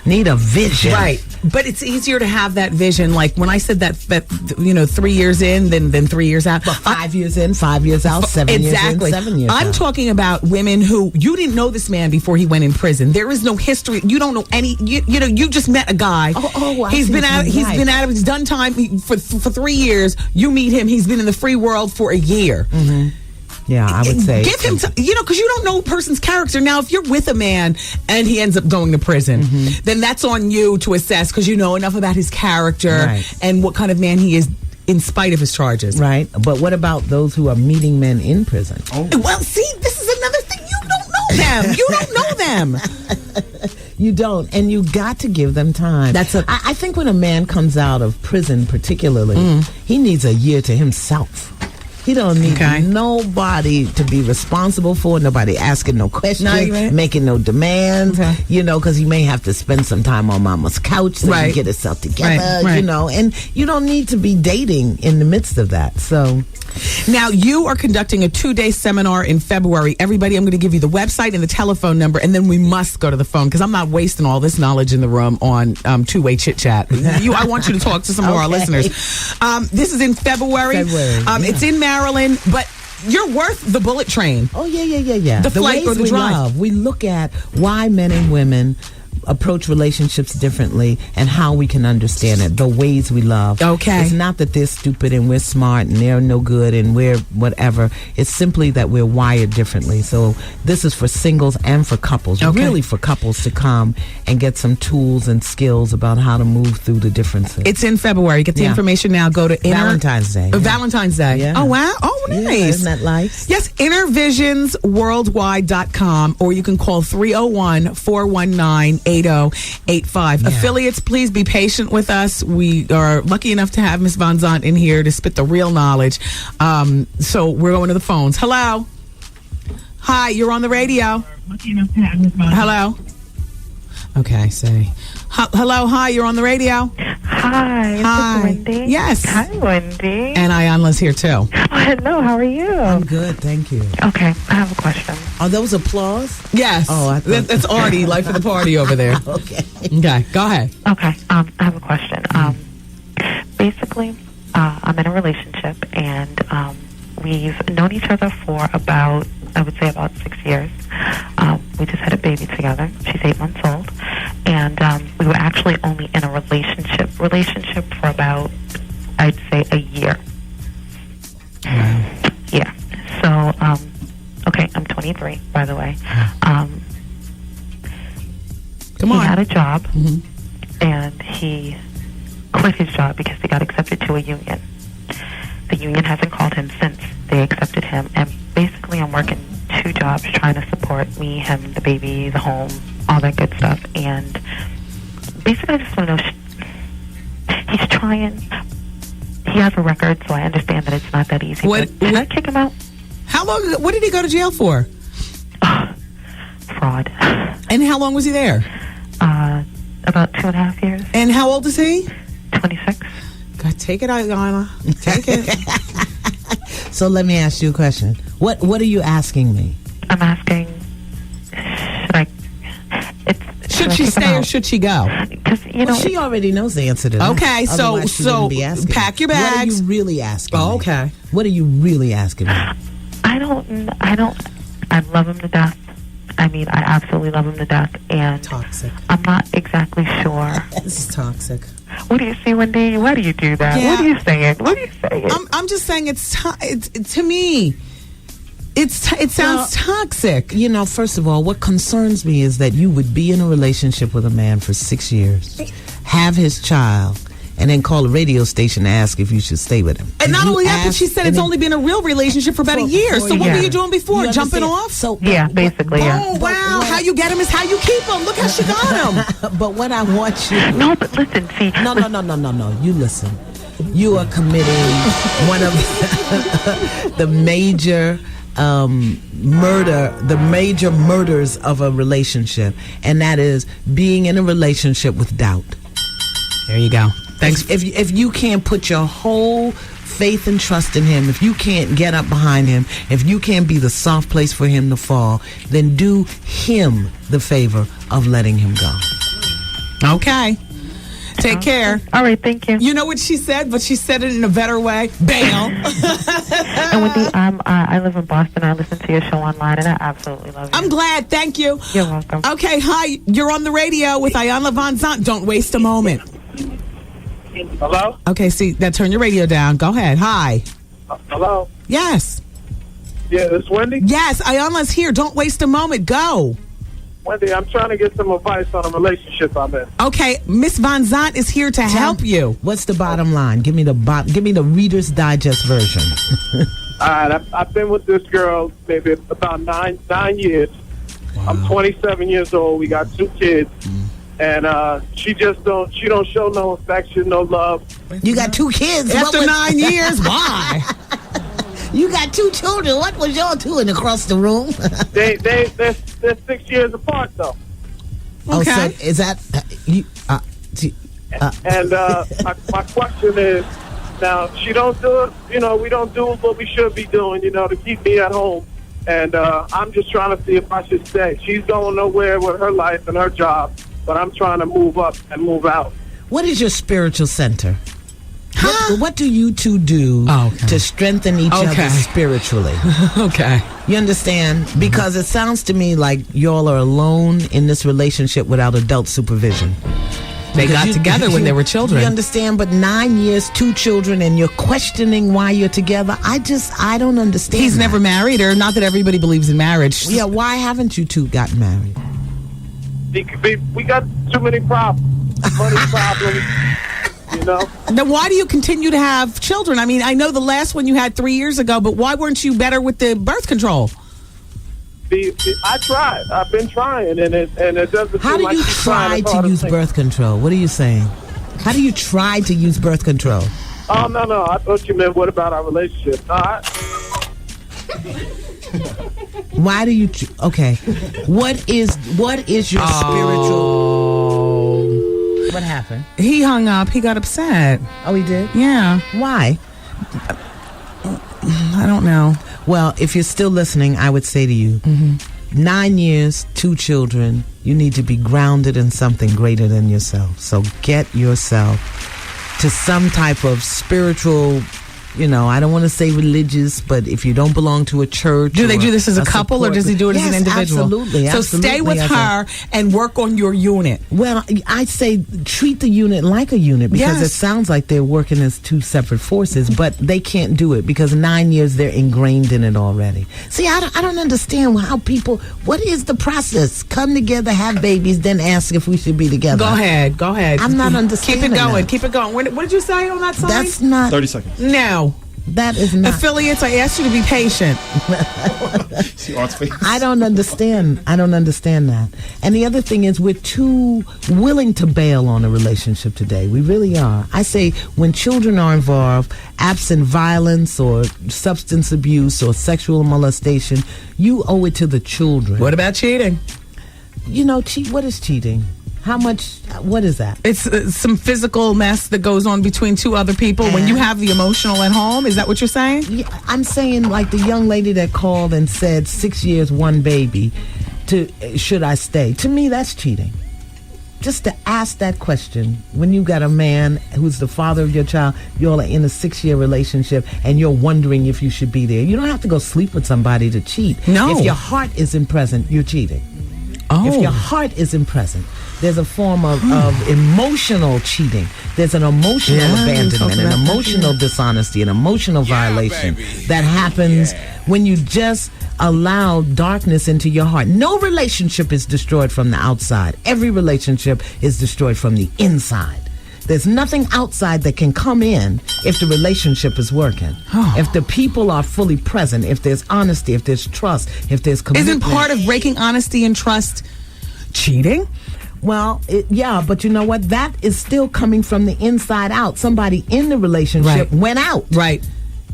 Need a vision. Right. But it's easier to have that vision. Like when I said that 3 years in, then 3 years out. But 5 years in, 5 years out, 7 years in, 7 years out. I'm talking about women who you didn't know this man before he went in prison. There is no history. You don't know any. You just met a guy. He's been out. He's done time for 3 years. You meet him. He's been in the free world for a year. Yeah, I would say. Give him, because you don't know a person's character. Now, if you're with a man and he ends up going to prison, then that's on you to assess because you know enough about his character and what kind of man he is in spite of his charges. Right. But what about those who are meeting men in prison? Well, see, this is another thing. You don't know them. You don't know them. You don't. And you got to give them time. I think when a man comes out of prison particularly, he needs a year to himself. He don't need nobody to be responsible for, nobody asking no questions, making no demands, because he may have to spend some time on mama's couch so he can get himself together, and you don't need to be dating in the midst of that. So now you are conducting a 2-day seminar in February. Everybody, I'm going to give you the website and the telephone number, and then we must go to the phone because I'm not wasting all this knowledge in the room on two-way chit-chat. I want you to talk to some of our listeners. This is in February. It's in Maryland, but you're worth the bullet train. Oh, yeah. The flight or the drive. We look at why men and women approach relationships differently and how we can understand it, the ways we love. Okay. It's not that they're stupid and we're smart and they're no good and we're whatever. It's simply that we're wired differently. So this is for singles and for couples, really for couples to come and get some tools and skills about how to move through the differences. It's in February. Get the information now. Go to Valentine's Day. Valentine's Day. Yeah. Oh, wow. Oh, nice. Yeah, isn't that nice? Yes, innervisionsworldwide.com, or you can call 301-419-8085. Affiliates, please be patient with us. We are lucky enough to have Miss Vanzant in here to spit the real knowledge. So we're going to the phones. Hello. Hi, you're on the radio. Lucky enough to have Miss Vanzant. Hello. Okay, say. Hello, hi, you're on the radio. Hi, is this Wendy? Yes. Hi, Wendy. And Iyanla's here too. Oh, hello, how are you? I'm good, thank you. Okay, I have a question. Are those applause? Yes. Oh, that's Artie, life of the party over there. Okay, go ahead. Okay, I have a question. Basically, I'm in a relationship, and we've known each other for about 6 years. We just had a baby together. She's 8 months old. And we were actually only in a relationship for about, I'd say, a year. Wow. Yeah. So, okay, I'm 23, by the way. He had a job, and he quit his job because he got accepted to a union. The union hasn't called him since they accepted him, and basically I'm working 2 jobs trying to support me, him, the baby, the home, all that good stuff. And basically I just want to know, he's trying, he has a record, so I understand that it's not that easy. Should I kick him out? How long, what did he go to jail for? Fraud. And how long was he there? About 2.5 years. And how old is he? 26. God, take it, Iyanla. Take it. So let me ask you a question. What are you asking me? I'm asking, should she stay or should she go? Because she already knows the answer to that. Okay, so pack your bags. What are you really asking? Oh, okay. Me? What are you really asking me? I love him to death. I mean, I absolutely love him to death, and toxic. I'm not exactly sure. This is toxic. What do you see, Wendy? Why do you do that? Yeah. What are you saying? I'm just saying to me. It sounds toxic. First of all, what concerns me is that you would be in a relationship with a man for 6 years, have his child, and then call a radio station to ask if you should stay with him. And not You only that, but she asked, said and it's then- only been a real relationship for about a year. So what were you doing before? You Jumping understand? off? So Yeah, basically, yeah. Oh, wow. How you get him is how you keep him. Look how she got him. But what I want you... No, but listen, see... No. You listen. You are committing one of the major murders of a relationship, and that is being in a relationship with doubt. There you go. Thanks. If you can't put your whole faith and trust in him, if you can't get up behind him, if you can't be the soft place for him to fall, then do him the favor of letting him go. Okay. Take care. All right, thank you. You know what she said, but she said it in a better way. Bam. And Wendy, I live in Boston. I listen to your show online, and I absolutely love it. I'm glad. Thank you. You're welcome. Okay, hi. You're on the radio with Iyanla Vanzant. Don't waste a moment. Hello? Okay, see, turn your radio down. Go ahead. Hi. Hello? Yes. Yeah, this Wendy? Yes, Iyanla's here. Don't waste a moment. Go. Wendy, I'm trying to get some advice on a relationship I'm in. Okay, Miss Vanzant is here to help you. What's the bottom line? Give me the Reader's Digest version. All right, I've been with this girl maybe about nine years. Wow. I'm 27 years old. We got 2 kids. And she don't show no affection, no love. You got 2 kids. After 9 years? Why? You got 2 children. What was y'all doing across the room? They're 6 years apart, though. Oh, so is that you? And my question is, now she don't do it. You know, we don't do what we should be doing. You know, to keep me at home. And I'm just trying to see if I should stay. She's going nowhere with her life and her job, but I'm trying to move up and move out. What is your spiritual center? What do you two do to strengthen each other spiritually? Okay. You understand? Because it sounds to me like y'all are alone in this relationship without adult supervision. They got together when they were children. You understand? But 9 years, 2 children, and you're questioning why you're together. I don't understand. He's never married her. Not that everybody believes in marriage. Yeah, why haven't you two gotten married? We got too many problems. Money problems. You know? Then why do you continue to have children? I mean, I know the last one you had 3 years ago, but why weren't you better with the birth control? I tried. I've been trying, and it doesn't. How do you try to use birth control? What are you saying? How do you try to use birth control? Oh no! I thought you meant what about our relationship? Why do you? Okay, what is your spiritual? What happened? He hung up. He got upset. Oh, he did? Yeah. Why? I don't know. Well, if you're still listening, I would say to you, 9 years, 2 children, you need to be grounded in something greater than yourself. So get yourself to some type of spiritual, I don't want to say religious, but if you don't belong to a church. Do they do this as a couple or does he do it as an individual? Absolutely. So stay with her and work on your unit. Well, I'd say treat the unit like a unit because it sounds like they're working as 2 separate forces, but they can't do it because 9 years they're ingrained in it already. See, I don't understand how people, what is the process? Come together, have babies, then ask if we should be together. Go ahead. I'm not understanding. Keep it going. That. Keep it going. What did you say on that sign? That's not 30 seconds. No. That is not. Affiliates, I asked you to be patient. I don't understand. I don't understand that. And the other thing is we're too willing to bail on a relationship today. We really are. I say when children are involved, absent violence or substance abuse or sexual molestation, you owe it to the children. What about cheating? What is cheating? How much? What is that? It's some physical mess that goes on between 2 other people when you have the emotional at home. Is that what you're saying? Yeah, I'm saying like the young lady that called and said 6 years, 1 baby. Should I stay? To me, that's cheating. Just to ask that question when you got a man who's the father of your child, y'all are in a 6-year relationship, and you're wondering if you should be there. You don't have to go sleep with somebody to cheat. No. If your heart isn't present, you're cheating. Oh. If your heart isn't present, there's a form of emotional cheating. There's an emotional abandonment, an emotional dishonesty, an emotional violation that happens when you just allow darkness into your heart. No relationship is destroyed from the outside. Every relationship is destroyed from the inside. There's nothing outside that can come in if the relationship is working. If the people are fully present, if there's honesty, if there's trust, if there's commitment. Isn't part of breaking honesty and trust cheating? Well, yeah, but you know what? That is still coming from the inside out. Somebody in the relationship went out. Right.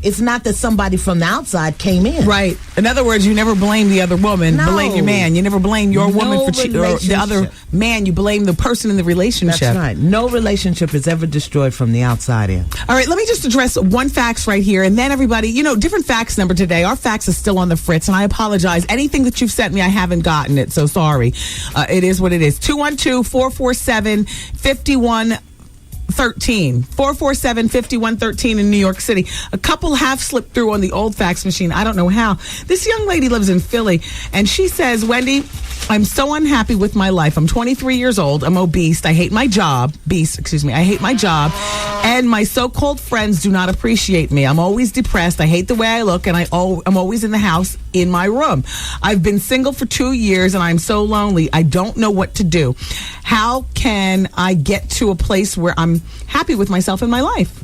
It's not that somebody from the outside came in. Right. In other words, you never blame the other woman. No. Blame your man. You never blame your woman for cheating. Or the other man, you blame the person in the relationship. That's right. No relationship is ever destroyed from the outside in. All right, let me just address one fax right here. And then everybody, different fax number today. Our fax is still on the fritz. And I apologize. Anything that you've sent me, I haven't gotten it. So sorry. It is what it is. 212-447-5113. 447-5113 in New York City. A couple have slipped through on the old fax machine. I don't know how. This young lady lives in Philly, and she says, Wendy, I'm so unhappy with my life. I'm 23 years old. I'm obese. I hate my job. I hate my job. And my so-called friends do not appreciate me. I'm always depressed. I hate the way I look, and I'm always in the house in my room. I've been single for 2 years, and I'm so lonely. I don't know what to do. How can I get to a place where I'm happy with myself in my life?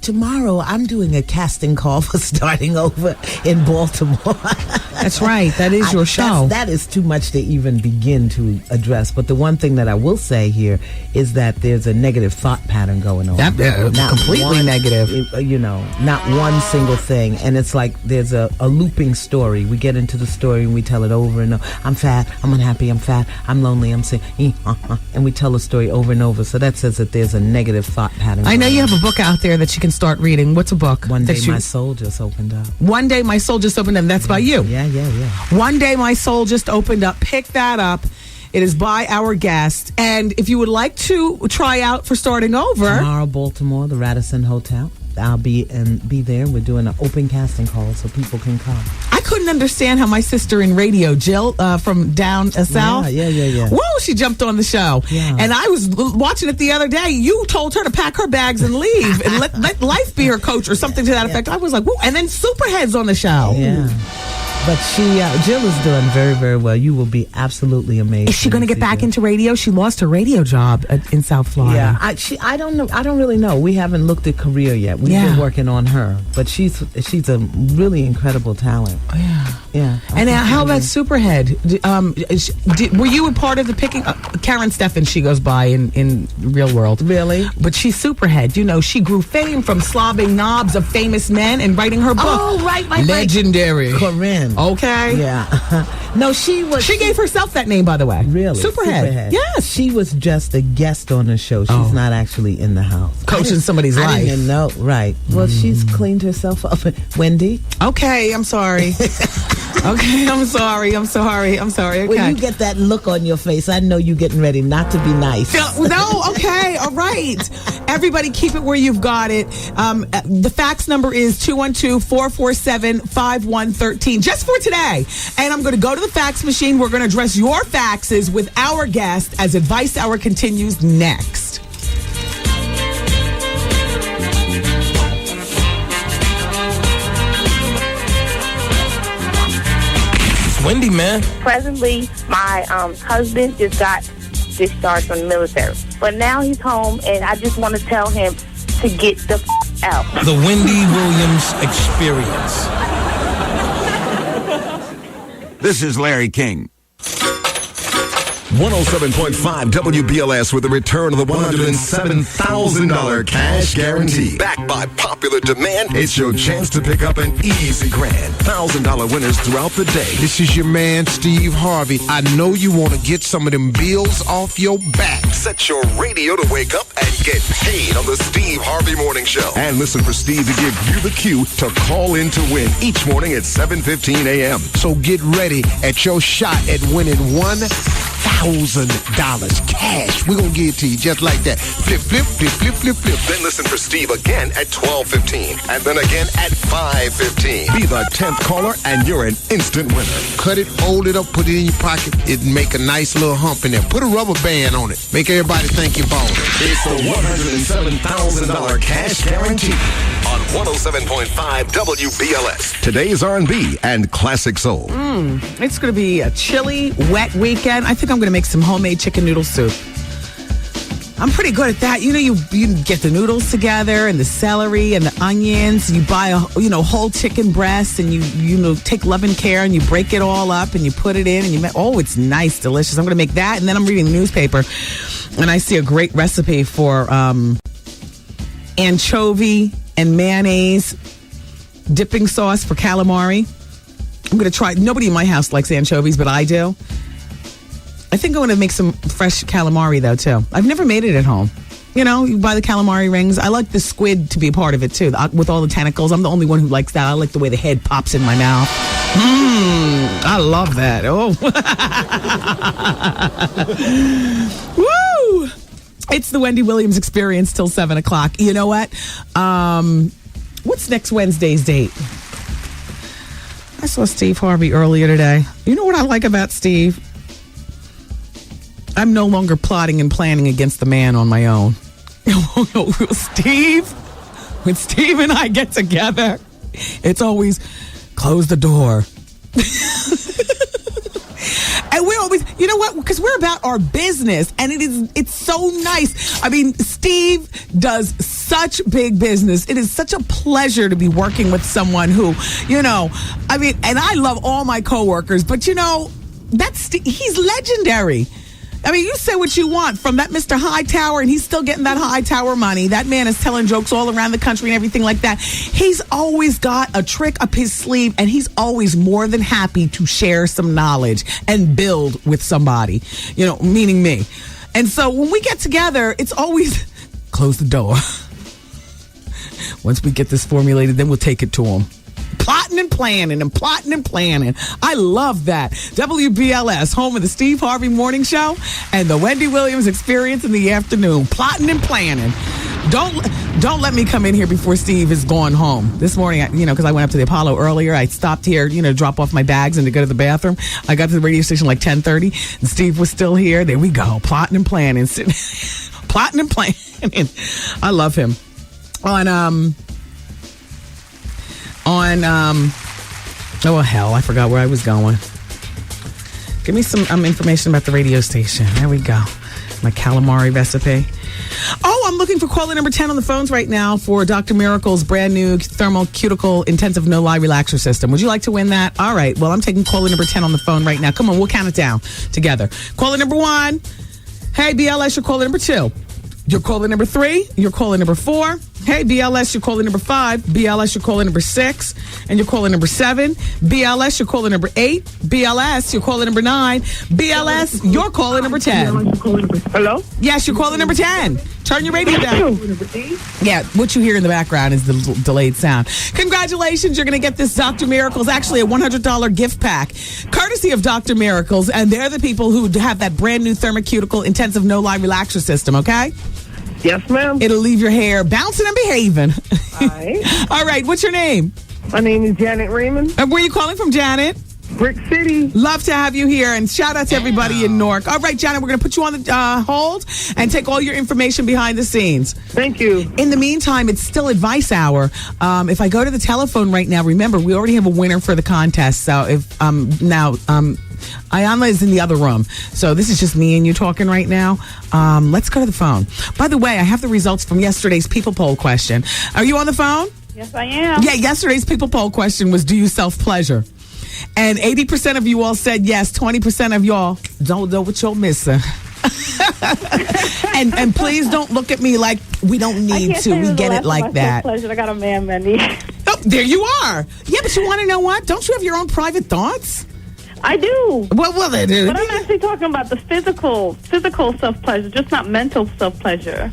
Tomorrow, I'm doing a casting call for starting over in Baltimore. That's right. That is your show. That is too much to even begin to address. But the one thing that I will say here is that there's a negative thought pattern going on. Completely negative. Not one single thing. And it's like there's a looping story. We get into the story and we tell it over and over. I'm fat. I'm unhappy. I'm fat. I'm lonely. I'm sick. And we tell the story over and over. So that says that there's a negative thought pattern. I know you have a book out there that you can start reading. What's a book? One Day My Soul Just Opened Up. One Day My Soul Just Opened Up. That's by you. Yeah. One Day My Soul Just Opened Up. Pick that up. It is by our guest. And if you would like to try out for starting over. Tomorrow, Baltimore, the Radisson Hotel. I'll be there. We're doing an open casting call so people can come. I couldn't understand how my sister in radio, Jill, from down south. Yeah. Whoa, she jumped on the show. Yeah. And I was watching it the other day. You told her to pack her bags and leave and let life be her coach or something to that effect. I was like, whoa. And then Superhead's on the show. Yeah. But Jill is doing very, very well. You will be absolutely amazed. Is she going to get back into radio? She lost her radio job in South Florida. Yeah, I don't know. I don't really know. We haven't looked at career yet. We've been working on her, but she's a really incredible talent. Yeah. And now, how about Superhead? Were you a part of the picking? Karen Steffen, she goes by in real world. Really? But she's Superhead. She grew fame from slobbing knobs of famous men and writing her book. Oh, right. Legendary. Corinne. Okay. Yeah. No, she gave herself that name, by the way. Really? Superhead. Yes. She was just a guest on the show. She's not actually in the house. Coaching somebody's life. I didn't know. Right. Well, she's cleaned herself up. Wendy? Okay, I'm sorry. Okay, I'm sorry. Okay. When you get that look on your face, I know you're getting ready not to be nice. No, okay, all right. Everybody keep it where you've got it. The fax number is 212-447-5113. Just for today. And I'm going to go to the fax machine. We're going to address your faxes with our guest as Advice Hour continues next. Wendy, man. Presently, my husband just got discharged from the military. But now he's home, and I just want to tell him to get the out. The Wendy Williams Experience. This is Larry King. 107.5 WBLS with a return of the $107,000 cash guarantee. Backed by popular demand, it's your chance to pick up an easy grand. $1,000 winners throughout the day. This is your man, Steve Harvey. I know you want to get some of them bills off your back. Set your radio to wake up and get paid on the Steve Harvey Morning Show. And listen for Steve to give you the cue to call in to win each morning at 7:15 a.m. So get ready at your shot at winning $1,000 cash. We're going to give it to you just like that. Flip, flip, flip, flip, flip, flip. Then listen for Steve again at 12:15 and then again at 5:15. Be the 10th caller and you're an instant winner. Cut it, fold it up, put it in your pocket. It make a nice little hump in there. Put a rubber band on it. Make everybody think you're balling. It's the $107,000 cash guarantee on 107.5 WBLS. Today's R&B and classic soul. It's going to be a chilly, wet weekend. I think I'm going to make some homemade chicken noodle soup. I'm pretty good at that. You know, you get the noodles together and the celery and the onions. You buy a whole chicken breast and you take love and care and you break it all up and you put it in and it's nice, delicious. I'm going to make that, and then I'm reading the newspaper and I see a great recipe for anchovy and mayonnaise dipping sauce for calamari. I'm going to try. Nobody in my house likes anchovies, but I do. I think I'm going to make some fresh calamari, though, too. I've never made it at home. You know, you buy the calamari rings. I like the squid to be a part of it, too, with all the tentacles. I'm the only one who likes that. I like the way the head pops in my mouth. I love that. Oh. Woo! It's the Wendy Williams Experience till 7 o'clock. You know what? What's next Wednesday's date? I saw Steve Harvey earlier today. You know what I like about Steve? I'm no longer plotting and planning against the man on my own. When Steve and I get together, it's always close the door. And we're always, you know what? Because we're about our business, and it's so nice. I mean, Steve does such big business. It is such a pleasure to be working with someone who, and I love all my coworkers, but he's legendary. I mean, you say what you want from that Mr. Hightower, and he's still getting that Hightower money. That man is telling jokes all around the country and everything like that. He's always got a trick up his sleeve, and he's always more than happy to share some knowledge and build with somebody, meaning me. And so when we get together, it's always close the door. Once we get this formulated, then we'll take it to him. Plotting and planning and plotting and planning. I love that. WBLS, home of the Steve Harvey Morning Show and the Wendy Williams Experience in the afternoon. Plotting and planning. Don't let me come in here before Steve is gone home. This morning, because I went up to the Apollo earlier, I stopped here, drop off my bags and to go to the bathroom. I got to the radio station like 10:30, and Steve was still here. There we go. Plotting and planning. Plotting and planning. I love him. I forgot where I was going. Give me some information about the radio station. There we go. My calamari recipe. Oh, I'm looking for caller number 10 on the phones right now for Dr. Miracle's brand new thermal cuticle intensive no-lie relaxer system. Would you like to win that? All right. Well, I'm taking caller number 10 on the phone right now. Come on, we'll count it down together. Caller number 1. Hey, BLS, you're caller number 2. You're caller number 3. You're caller number 4. Hey, BLS, you're caller number 5. BLS, you're caller number 6. And you're caller number 7. BLS, you're caller number 8. BLS, you're caller number 9. BLS, you're caller number 10. Hello? Yes, you're caller number 10. Turn your radio down. Yeah, what you hear in the background is the delayed sound. Congratulations, you're going to get this Dr. Miracles, actually a $100 gift pack, courtesy of Dr. Miracles, and they're the people who have that brand new Thermocuticle Intensive No-Lie Relaxer System, okay? Yes, ma'am. It'll leave your hair bouncing and behaving. All right. All right, what's your name? My name is Janet Raymond. Where are you calling from, Janet? Brick City. Love to have you here, and shout out to everybody in Newark. All right, Janet, we're going to put you on the hold and take all your information behind the scenes. Thank you. In the meantime, it's still advice hour. If I go to the telephone right now, remember, we already have a winner for the contest. So if Iyanla is in the other room. So this is just me and you talking right now. Let's go to the phone. By the way, I have the results from yesterday's People Poll question. Are you on the phone? Yes, I am. Yeah, yesterday's People Poll question was, do you self-pleasure? And 80% of you all said yes. 20% of y'all don't know what you're missing. and please don't look at me like we don't need to. We get it like that. Pleasure. I got a man, Wendy. Oh, there you are. Yeah, but you want to know what? Don't you have your own private thoughts? I do. Well, they do. But I'm actually talking about the physical self-pleasure, just not mental self-pleasure.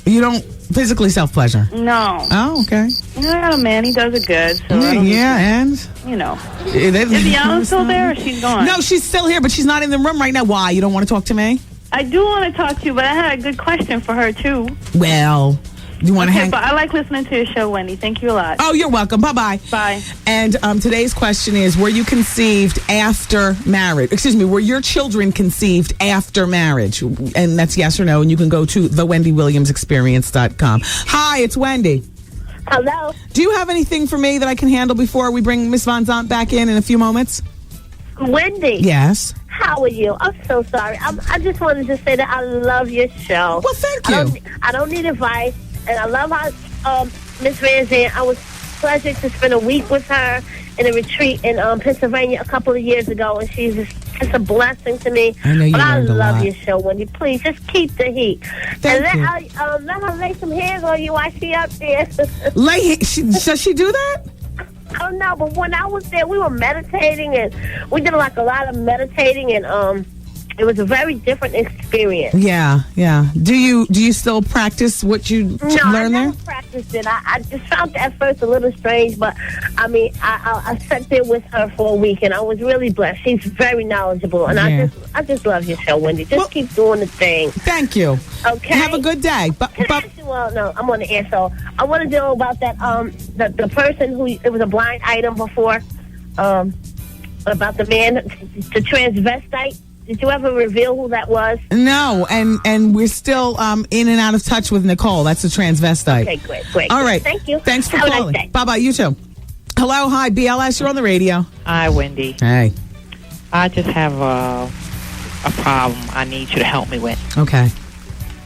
You don't physically self-pleasure? No. Oh, okay. I got a man. He does it good. So and? Is Iyanla still there or she's gone? No, she's still here, but she's not in the room right now. Why? You don't want to talk to me? I do want to talk to you, but I had a good question for her, too. Well, you want to hang? But I like listening to your show, Wendy. Thank you a lot. Oh, you're welcome. Bye-bye. Bye. And today's question is, were you conceived after marriage? Excuse me, were your children conceived after marriage? And that's yes or no, and you can go to thewendywilliamsexperience.com. Hi, it's Wendy. Hello. Do you have anything for me that I can handle before we bring Miss Vanzant back in a few moments? Wendy. Yes. How are you? I'm so sorry. I just wanted to say that I love your show. Well, thank you. I don't need advice, and I love how Miss Vanzant. I was pleasure to spend a week with her in a retreat in Pennsylvania a couple of years ago, and she's just a blessing to me. I know you learned a lot. I love your show, Wendy. Please just keep the heat. Thank and you. Let her lay some hands on you while she up there. Does she do that? Oh no, but when I was there, we were meditating, and we did like a lot of meditating, and it was a very different experience. Yeah. Do you still practice what you learned there? No, I never practiced it. I just found it at first a little strange, but I mean, I sat there with her for a week, and I was really blessed. She's very knowledgeable, and I just love your show, Wendy. Just keep doing the thing. Thank you. Okay. Have a good day. Well, no, I'm on the air, so I want to know about that. The person who it was a blind item before. About the man, the transvestite. Did you ever reveal who that was? No, and we're still in and out of touch with Nicole. That's the transvestite. Okay, great. All right. Thank you. Thanks for Have a calling. nice day. Bye-bye. You too. Hello. Hi. BLS. You're on the radio. Hi, Wendy. Hey. I just have a problem I need you to help me with. Okay.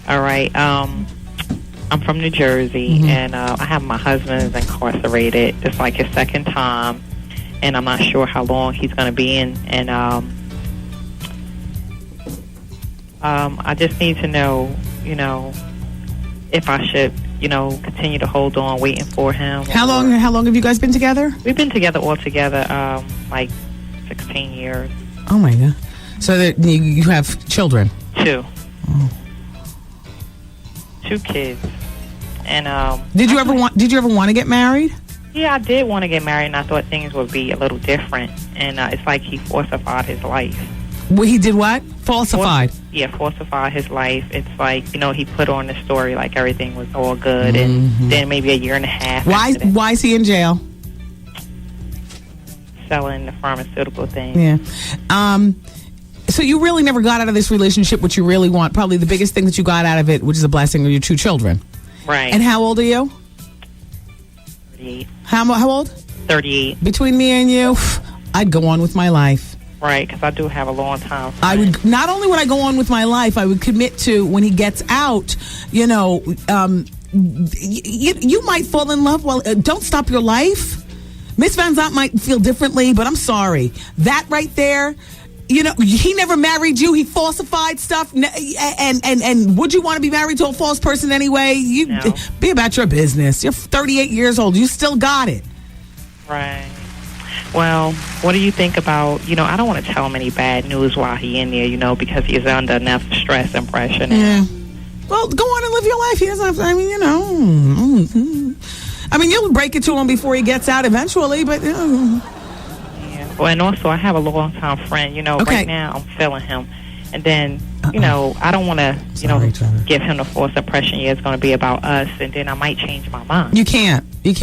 All right. I'm from New Jersey, and I have my husband is incarcerated. It's like his second time, and I'm not sure how long he's going to be in. And I just need to know, if I should, continue to hold on, waiting for him. How long have you guys been together? We've been together altogether, like 16 years. Oh my God! So that you have children? 2. Oh. 2 kids. And did you ever want to get married? Yeah, I did want to get married, and I thought things would be a little different. And it's like he falsified his life. Well, he did what? Falsified? Falsified his life. It's like, he put on the story like everything was all good, and then maybe a year and a half. Why is he in jail? Selling the pharmaceutical thing. Yeah. So you really never got out of this relationship what you really want. Probably the biggest thing that you got out of it, which is a blessing, are your 2 children. Right. And how old are you? 38. How old? 38. Between me and you, I'd go on with my life. Right, because I do have a long time. I would not only would I go on with my life, I would commit to when he gets out. You might fall in love. Well, don't stop your life. Miss Vanzant might feel differently, but I'm sorry. That right there. He never married you. He falsified stuff. And would you want to be married to a false person anyway? Be about your business. You're 38 years old. You still got it. Right. Well, what do you think about, I don't want to tell him any bad news while he's in there, because he's under enough stress and pressure now. Yeah. Well, go on and live your life. He doesn't have to, you'll break it to him before he gets out eventually, but... Well, and also, I have a long-time friend. Right now, I'm feeling him. And then, I don't want to, give him the false impression it's going to be about us, and then I might change my mind. You can't. You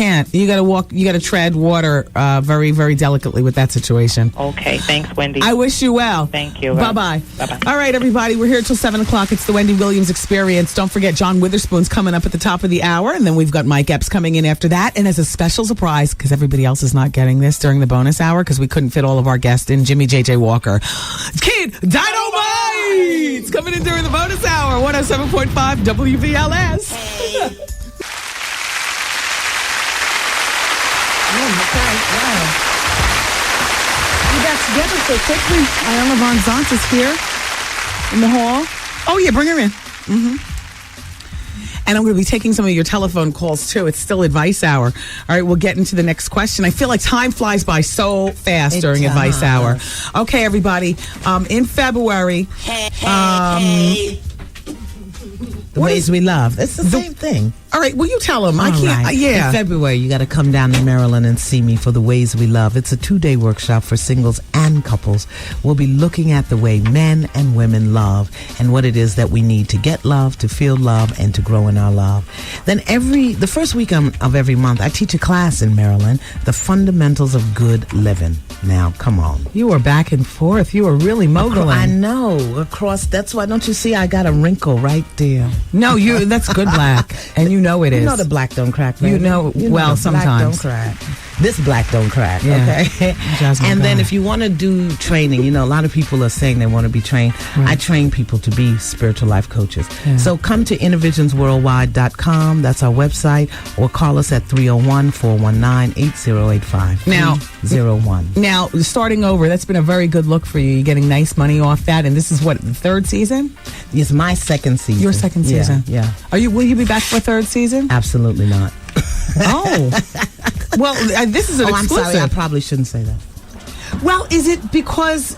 got to tread water very, very delicately with that situation. Okay. Thanks, Wendy. I wish you well. Thank you. Bye-bye. Bye-bye. All right, everybody. We're here till 7 o'clock. It's the Wendy Williams Experience. Don't forget, John Witherspoon's coming up at the top of the hour, and then we've got Mike Epps coming in after that. And as a special surprise, because everybody else is not getting this during the bonus hour, because we couldn't fit all of our guests in, Jimmie J.J. Walker. Kid Dynamite! Coming in during the bonus hour, 107.5 WVLS. Wow. We got together so quickly. Iyanla Vanzant is here in the hall. Oh, yeah, bring her in. And I'm going to be taking some of your telephone calls, too. It's still Advice Hour. All right, we'll get into the next question. I feel like time flies by so fast during Advice Hour. Okay, everybody. In February... The ways we love. It's the same thing. All right, will you tell them? I can't. Right. Yeah. In February, you got to come down to Maryland and see me for The Ways We Love. It's a 2-day workshop for singles and couples. We'll be looking at the way men and women love and what it is that we need to get love, to feel love, and to grow in our love. Then the first week of every month, I teach a class in Maryland, The Fundamentals of Good Living. Now, come on. You were back and forth. You were really moguling. I know. Across. That's why, don't you see I got a wrinkle right there? No, that's good black. And you know it is. You know the black don't crack, right? Well, sometimes. Black don't crack. This black don't crack, okay? And then if you want to do training, a lot of people are saying they want to be trained. Right. I train people to be spiritual life coaches. Yeah. So come to intervisionsworldwide.com. That's our website. Or call us at 301-419-8085. Now, starting over, that's been a very good look for you. You're getting nice money off that. And this is what, the third season? It's my second season. Your second season? Yeah. Will you be back for a third season? Absolutely not. Oh. Well, this is an exclusive. I'm sorry. I probably shouldn't say that. Well, is it because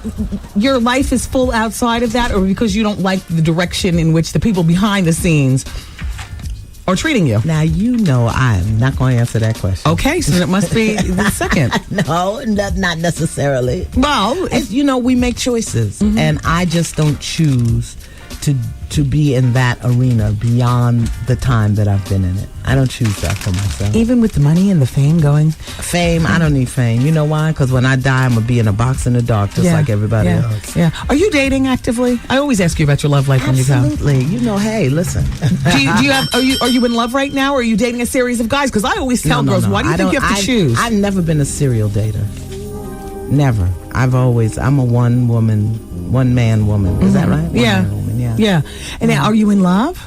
your life is full outside of that, or because you don't like the direction in which the people behind the scenes are treating you? Now, I am not going to answer that question. Okay, so it must be the second. No, not necessarily. Well, we make choices, and I just don't choose to be in that arena beyond the time that I've been in it. I don't choose that for myself. Even with the money and the fame going? Fame, I don't need fame. You know why? Because when I die, I'm going to be in a box in the dark, just like everybody else. Yeah. Are you dating actively? I always ask you about your love life when you come. Absolutely. Hey, listen. Do you have? Are you in love right now, or are you dating a series of guys? Because I always tell girls, why do you think you have to choose? I've never been a serial dater. Never. I'm a one man woman. Is that right? Yeah. Yeah. And now, are you in love?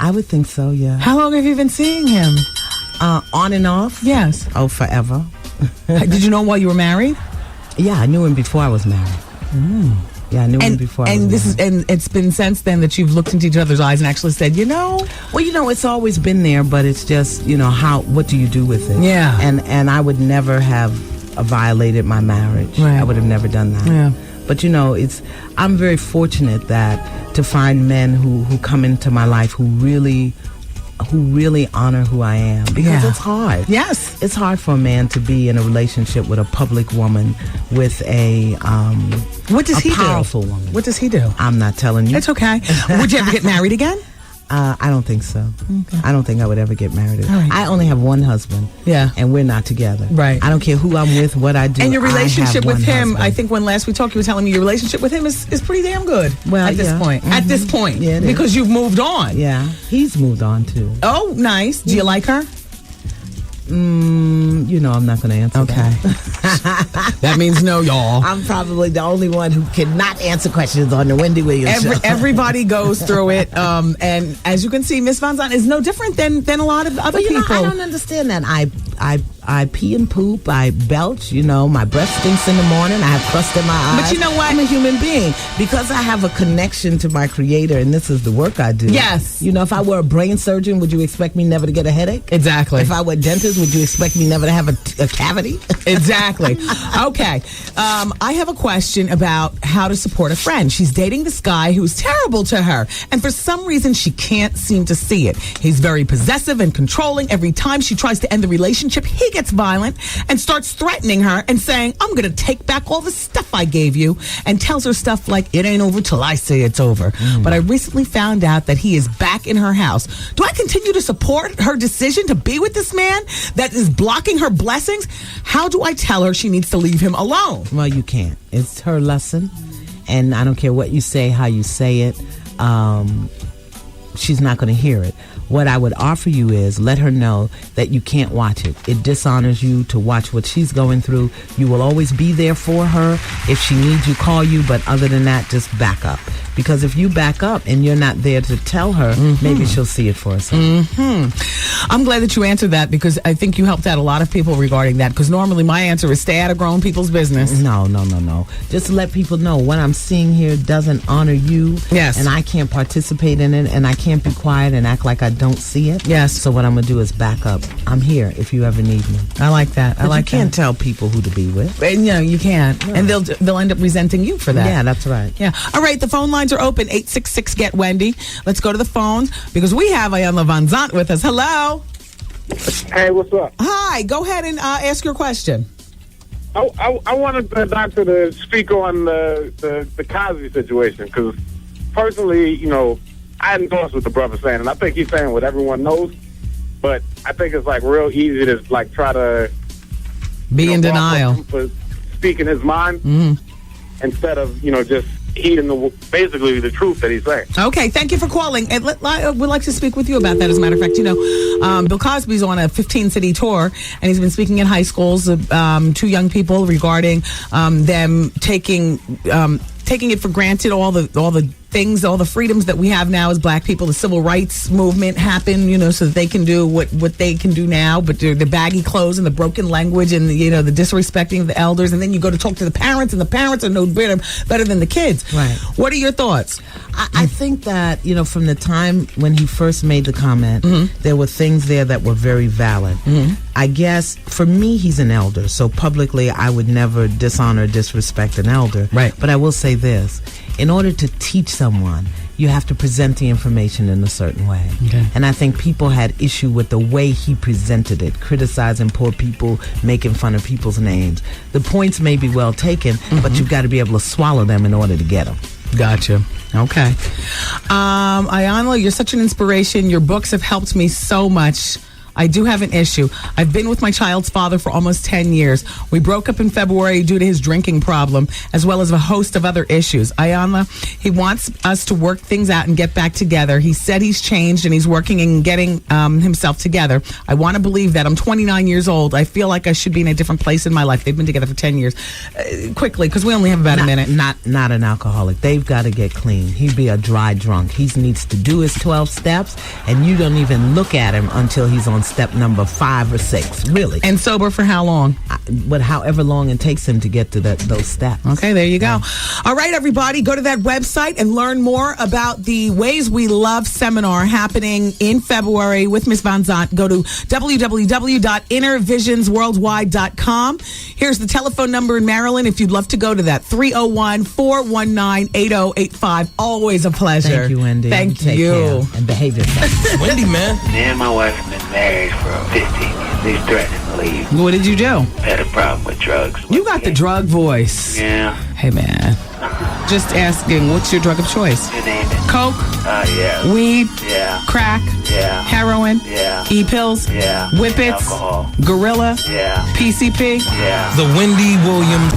I would think so, yeah. How long have you been seeing him? On and off? Yes. Oh, forever. Did you know him while you were married? Yeah, I knew him before I was married. Yeah, I knew him before I was married. And it's been since then that you've looked into each other's eyes and actually said, Well, it's always been there, but it's just, what do you do with it? Yeah. And I would never have violated my marriage. Right. I would have never done that. Yeah. But I'm very fortunate to find men who come into my life who really honor who I am, because it's hard. Yes, it's hard for a man to be in a relationship with a public woman, with a powerful woman. What does he do? I'm not telling you. It's okay. Would you ever get married again? I don't think so. Okay. I don't think I would ever get married. Right. I only have one husband. Yeah. And we're not together. Right. I don't care who I'm with, what I do. And your relationship with him, husband. I think when last we talked, you were telling me your relationship with him is pretty damn good. Well, at this point. At this point. Yeah, because you've moved on. Yeah. He's moved on too. Oh, nice. Do you like her? I'm not going to answer that. That means no, y'all. I'm probably the only one who cannot answer questions on the Wendy Williams show. Everybody goes through it. And as you can see, Miss Vanzant is no different than a lot of other people. I don't understand that. I pee and poop. I belch. My breath stinks in the morning. I have crust in my eyes. But you know what? I'm a human being. Because I have a connection to my creator, and this is the work I do. Yes. If I were a brain surgeon, would you expect me never to get a headache? Exactly. If I were a dentist, would you expect me never to have a cavity? Exactly. Okay. I have a question about how to support a friend. She's dating this guy who's terrible to her, and for some reason she can't seem to see it. He's very possessive and controlling. Every time she tries to end the relationship, he gets violent and starts threatening her and saying, I'm going to take back all the stuff I gave you, and tells her stuff like, it ain't over till I say it's over. But I recently found out that he is back in her house. Do I continue to support her decision to be with this man that is blocking her blessings? How do I tell her she needs to leave him alone? Well, you can't. It's her lesson, and I don't care what you say, how you say it. She's not going to hear it. What I would offer you is let her know that you can't watch it. It dishonors you to watch what she's going through. You will always be there for her. If she needs you, call you. But other than that, just back up. Because if you back up and you're not there to tell her, maybe she'll see it for herself. I'm glad that you answered that, because I think you helped out a lot of people regarding that. Because normally my answer is stay out of grown people's business. No. Just let people know what I'm seeing here doesn't honor you. Yes. And I can't participate in it, and I can't be quiet and act like I don't see it. Yes. So what I'm going to do is back up. I'm here if you ever need me. I like that. You can't tell people who to be with. And, you can't. Yeah. And they'll end up resenting you for that. Yeah, that's right. Yeah. All right, the phone lines are open. 866-GET-WENDY. Let's go to the phones, because we have Iyanla Vanzant with us. Hello. Hey, what's up? Hi. Go ahead and ask your question. I wanted the doctor to speak on the Cosby situation, because personally, I endorse what the brother's saying, and I think he's saying what everyone knows, but I think it's real easy to try to be in denial for speaking his mind. instead of, just heeding basically the truth that he's saying. Okay, thank you for calling. And we'd like to speak with you about that. As a matter of fact, Bill Cosby's on a 15-city tour, and he's been speaking in high schools to young people regarding them taking it for granted, all the things, all the freedoms that we have now as black people. The civil rights movement happened, so that they can do what they can do now, but the baggy clothes and the broken language and the disrespecting of the elders. And then you go to talk to the parents, and the parents are no better than the kids. Right. What are your thoughts? I think that, from the time when he first made the comment, there were things there that were very valid. I guess, for me, he's an elder, so publicly I would never dishonor, disrespect an elder. Right. But I will say this. In order to teach someone, you have to present the information in a certain way. Okay. And I think people had issue with the way he presented it, criticizing poor people, making fun of people's names. The points may be well taken, but you've got to be able to swallow them in order to get them. Gotcha. Okay. Iyanla, you're such an inspiration. Your books have helped me so much. I do have an issue. I've been with my child's father for almost 10 years. We broke up in February due to his drinking problem, as well as a host of other issues. Iyanla, he wants us to work things out and get back together. He said he's changed and he's working and getting himself together. I want to believe that. I'm 29 years old. I feel like I should be in a different place in my life. They've been together for 10 years. Quickly, because we only have about a minute. Not an alcoholic. They've got to get clean. He'd be a dry drunk. He needs to do his 12 steps, and you don't even look at him until he's on step number 5 or 6, really. And sober for how long? But however long it takes him to get to those steps. Okay, there you go. All right, everybody, go to that website and learn more about the Ways We Love seminar happening in February with Miss Vanzant. Go to www.innervisionsworldwide.com. Here's the telephone number in Maryland if you'd love to go to that, 301-419-8085. Always a pleasure. Thank you, Wendy. Thank Take you. care and behave yourself. Wendy, man. Me and my wife have been married for 15 years. They threatened to leave. What did you do? Had a problem with drugs. You got the drug voice. Yeah. Hey, man. Just asking, what's your drug of choice? You name it. Coke? Yeah. Weed? Yeah. Crack? Yeah. Heroin? Yeah. E-pills? Yeah. Whippets? Alcohol. Gorilla? Yeah. PCP? Yeah. The Wendy Williams.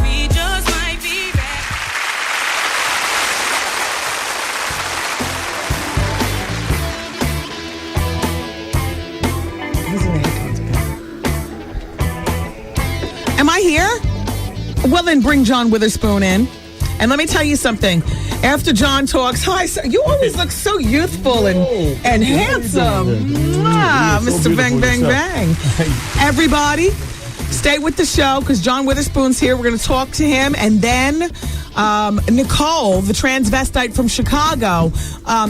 Am I here? Well, then bring John Witherspoon in. And let me tell you something. After John talks, hi, sir, you always look so youthful and handsome. Mwah, Mr. Bang, Bang, Bang. Everybody, stay with the show because John Witherspoon's here. We're going to talk to him. And then Nicole, the transvestite from Chicago,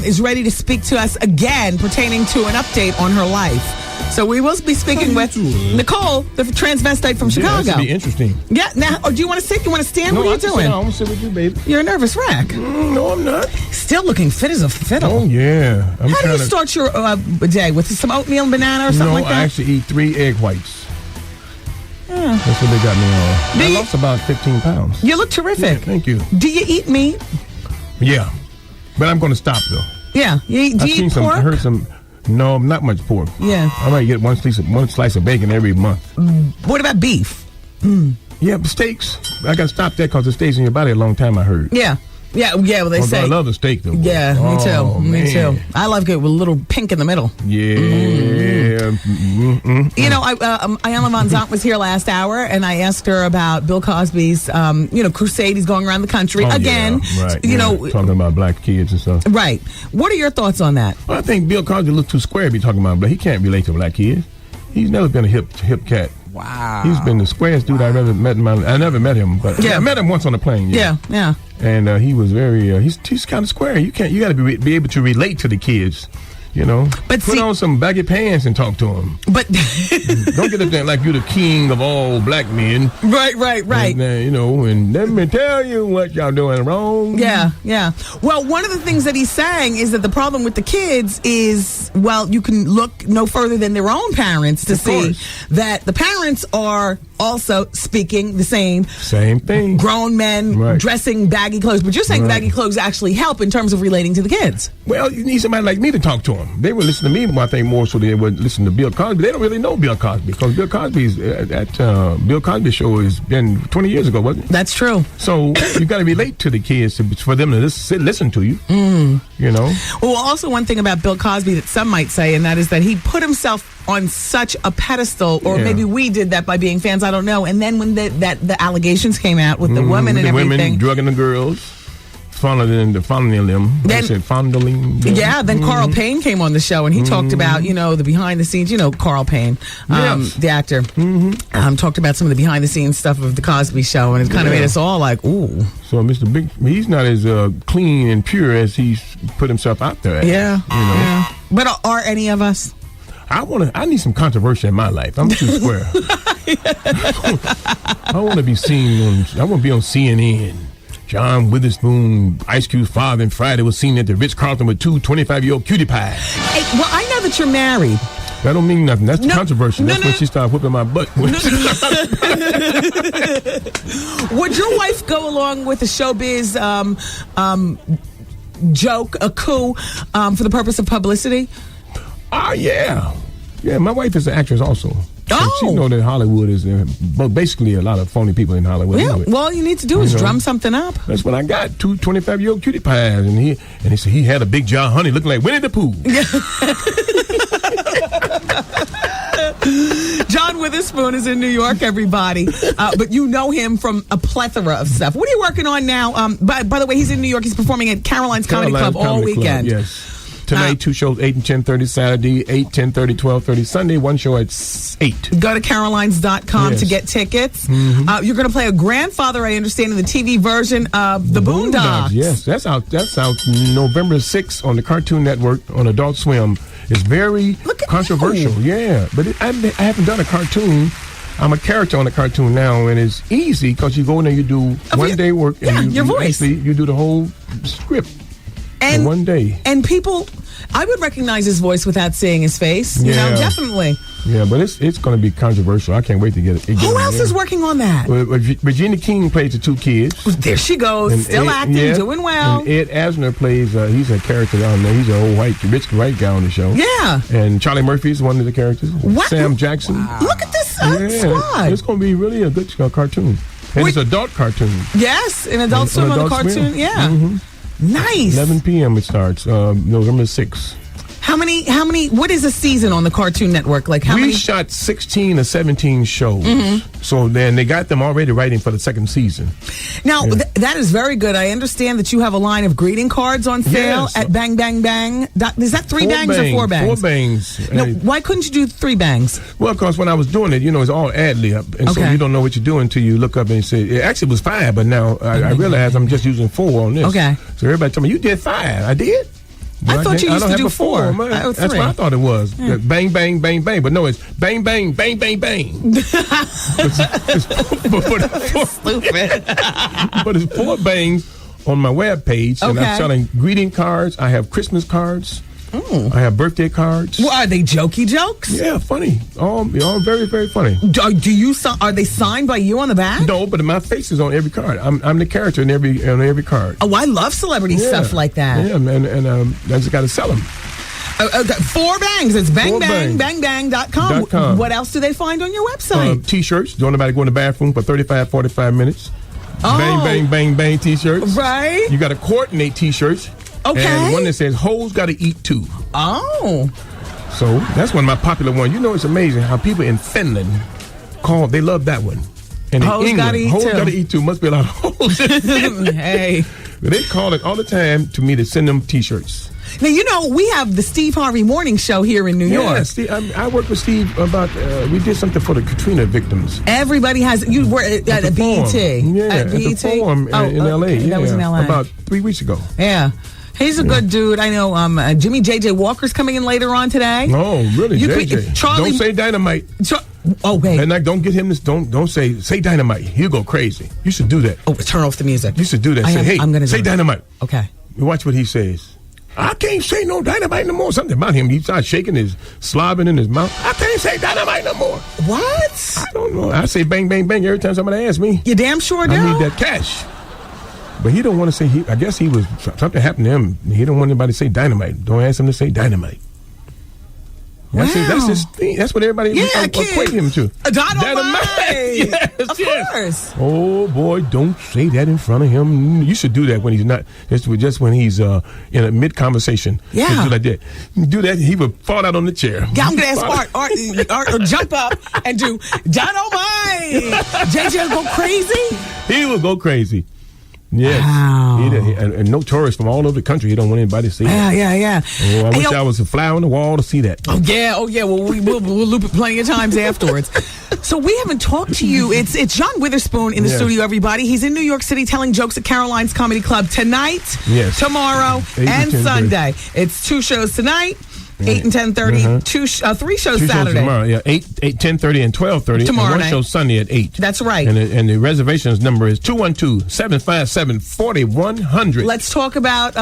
is ready to speak to us again pertaining to an update on her life. So we will be speaking with Nicole, the transvestite from Chicago. That should be interesting. Yeah. Now, do you want to sit? You want to stand? No, What are you I can doing? sit down. I'm going to sit with you, baby. You're a nervous wreck. No, I'm not. Still looking fit as a fiddle. Oh, yeah. How do you start your day? With some oatmeal and banana or something like that? No, I actually eat 3 egg whites. Yeah. That's what they got me on. I lost about 15 pounds. You look terrific. Yeah, thank you. Do you eat meat? Yeah. But I'm going to stop, though. Yeah. Do you eat pork? I heard some. No, not much pork. Yeah. I might get one slice of bacon every month. What about beef? Yeah, but steaks. I got to stop that because it stays in your body a long time, I heard. Yeah. Yeah, well, they say. I love the steak, though. Yeah, me too. Oh, Me man. too. I like it with a little pink in the middle. Yeah. You know, Iyanla Vanzant was here last hour, and I asked her about Bill Cosby's, crusade. He's going around the country again. Yeah, right. You know, talking about black kids and stuff. Right. What are your thoughts on that? Well, I think Bill Cosby looks too square to be talking about black. He can't relate to black kids. He's never been a hip cat. Wow. He's been the squarest dude I've ever met in my life. I never met him, but I met him once on a plane. Yeah. And he was very. He's kind of square. You got to be able to relate to the kids. You know, but put on some baggy pants and talk to them. But don't get up there like you're the king of all black men. Right. And, and let me tell you what y'all doing wrong. Yeah. Well, one of the things that he's saying is that the problem with the kids is, well, you can look no further than their own parents to see that the parents are also speaking the same thing. Grown men dressing baggy clothes. But you're saying baggy clothes actually help in terms of relating to the kids. Well, you need somebody like me to talk to them. They would listen to me, I think, more so they would listen to Bill Cosby. They don't really know Bill Cosby because Bill Cosby's Bill Cosby show has been 20 years ago, wasn't it? That's true. So you got to relate to the kids for them to listen to you. You know. Well, also one thing about Bill Cosby that some might say, and that is that he put himself on such a pedestal, or maybe we did that by being fans. I don't know. And then when the allegations came out with the women and everything, women drugging the girls, fondling them. Then Carl Payne came on the show and he talked about the behind the scenes. Carl Payne, the actor, talked about some of the behind the scenes stuff of the Cosby Show, and it kind of made us all like, ooh. So Mr. Big, he's not as clean and pure as he's put himself out there as, Yeah. But are any of us? I need some controversy in my life. I'm too square. I want to be seen I want to be on CNN. John Witherspoon, Ice Cube's father, and Friday was seen at the Ritz-Carlton with 2 25-year-old cutie pies. Hey, well, I know that you're married. That don't mean nothing. That's controversial. That's when she started whipping my butt. Would your wife go along with a showbiz joke, a coup, for the purpose of publicity? Yeah. Yeah, my wife is an actress also. Oh. She knows that Hollywood is basically a lot of phony people in Hollywood. Yeah, anyway. well, all you need to do is drum something up. That's what I got. 2 25-year-old cutie pies. And he said he had a big jar of honey looking like Winnie the Pooh. John Witherspoon is in New York, everybody. But you know him from a plethora of stuff. What are you working on now? By the way, he's in New York. He's performing at Caroline's Comedy Club all weekend. Yes. Tonight, 2 shows, 8 and 10:30 Saturday, 8, 10:30, 12:30 Sunday, 1 show at 8. Go to carolines.com to get tickets. You're going to play a grandfather, I understand, in the TV version of The Boondocks. Yes, that's out November 6th on the Cartoon Network on Adult Swim. It's very controversial. Yeah, but I haven't done a cartoon. I'm a character on a cartoon now, and it's easy because you go in there, you do one day work, and your voice. You do the whole script. In one day. And people, I would recognize his voice without seeing his face. You know, definitely. Yeah, but it's going to be controversial. I can't wait to get it. Who else is working on that? Regina King plays the 2 kids. There she goes, still acting, doing well. And Ed Asner plays, he's a character down there. He's an old rich white guy on the show. Yeah. And Charlie Murphy is one of the characters. What? Sam Jackson. Wow. Look at this squad. It's going to be really a good cartoon. And it's an adult cartoon. Yes, an Adult Swim on the cartoon. Swim. Yeah. Mm-hmm. Nice. 11 p.m. it starts, November 6th. How many, what is a season on the Cartoon Network? Like how many? We shot 16 or 17 shows. So then they got them already writing for the second season. Now, that is very good. I understand that you have a line of greeting cards on sale at Bang Bang Bang. Is that 3 bangs or 4 bangs? 4 bangs. No, why couldn't you do 3 bangs? Well, because when I was doing it, it's all ad-lib. And so you don't know what you're doing until you look up and say, it actually was 5, but now I realize I'm just using 4 on this. Okay. So everybody told me, you did 5. I did? I thought you used to do 4. That's what I thought it was. Bang, bang, bang, bang. But no, it's bang, bang, bang, bang, bang. Stupid. But it's 4 bangs on my webpage. And I'm selling greeting cards. I have Christmas cards. I have birthday cards. Well, are they jokey jokes? Yeah, funny. All very, very funny. Are they signed by you on the back? No, but my face is on every card. I'm the character on every card. Oh, I love celebrity stuff like that. Yeah, and I just got to sell them. 4 bangs. It's bangbang.com. What else do they find on your website? T-shirts. Don't nobody go in the bathroom for 35, 45 minutes. Oh. Bang, bang, bang, bang T-shirts. Right. You got to coordinate T-shirts. Okay. And one that says, hoes got to eat too. Oh. So that's one of my popular ones. It's amazing how people in Finland they love that one. And hoes in England, hoes got to eat too. Must be a lot of hoes. Hey. They call it all the time to me to send them T-shirts. Now, we have the Steve Harvey Morning Show here in New York. Steve, I worked with Steve about, we did something for the Katrina victims. Everybody you were at a BET. Yeah, at the Forum in L.A. That was in L.A. About 3 weeks ago. Yeah. He's a good dude. I know Jimmie J.J. Walker's coming in later on today. Oh, really? J.J. Don't say dynamite. Wait. And don't get him this. Don't say dynamite. He'll go crazy. You should do that. Oh, turn off the music. You should do that. I'm gonna say dynamite. Okay. Watch what he says. I can't say no dynamite no more. Something about him. He started shaking his slobbing in his mouth. I can't say dynamite no more. What? I don't know. I say bang, bang, bang every time somebody asks me. You damn sure do. I need that cash. But he don't want to say, I guess he was, something happened to him. He don't want anybody to say dynamite. Don't ask him to say dynamite. Wow. That's his thing. That's what everybody equate him to. Dynamite. Yes, of course. Oh boy, don't say that in front of him. You should do that when he's not. Just when he's in a mid conversation. Yeah. Do like that. Do that. He would fall out on the chair. Yeah, I'm gonna ask Art jump up and do dynamite. JJ will go crazy. He will go crazy. Yes. Wow. And no tourists from all over the country. He don't want anybody to see that. Yeah. Oh, I wish I was a fly on the wall to see that. Oh yeah. Well, we'll loop it plenty of times afterwards. So we haven't talked to you. It's John Witherspoon in the studio, everybody. He's in New York City telling jokes at Caroline's Comedy Club tonight, tomorrow, and Sunday. It's 2 shows tonight. 8 and 10:30. 3 shows Saturday. Tomorrow, 8, 10:30, and 12:30. Tomorrow and night. 1 show Sunday at 8. That's right. And the reservations number is 212-757-4100. Let's talk about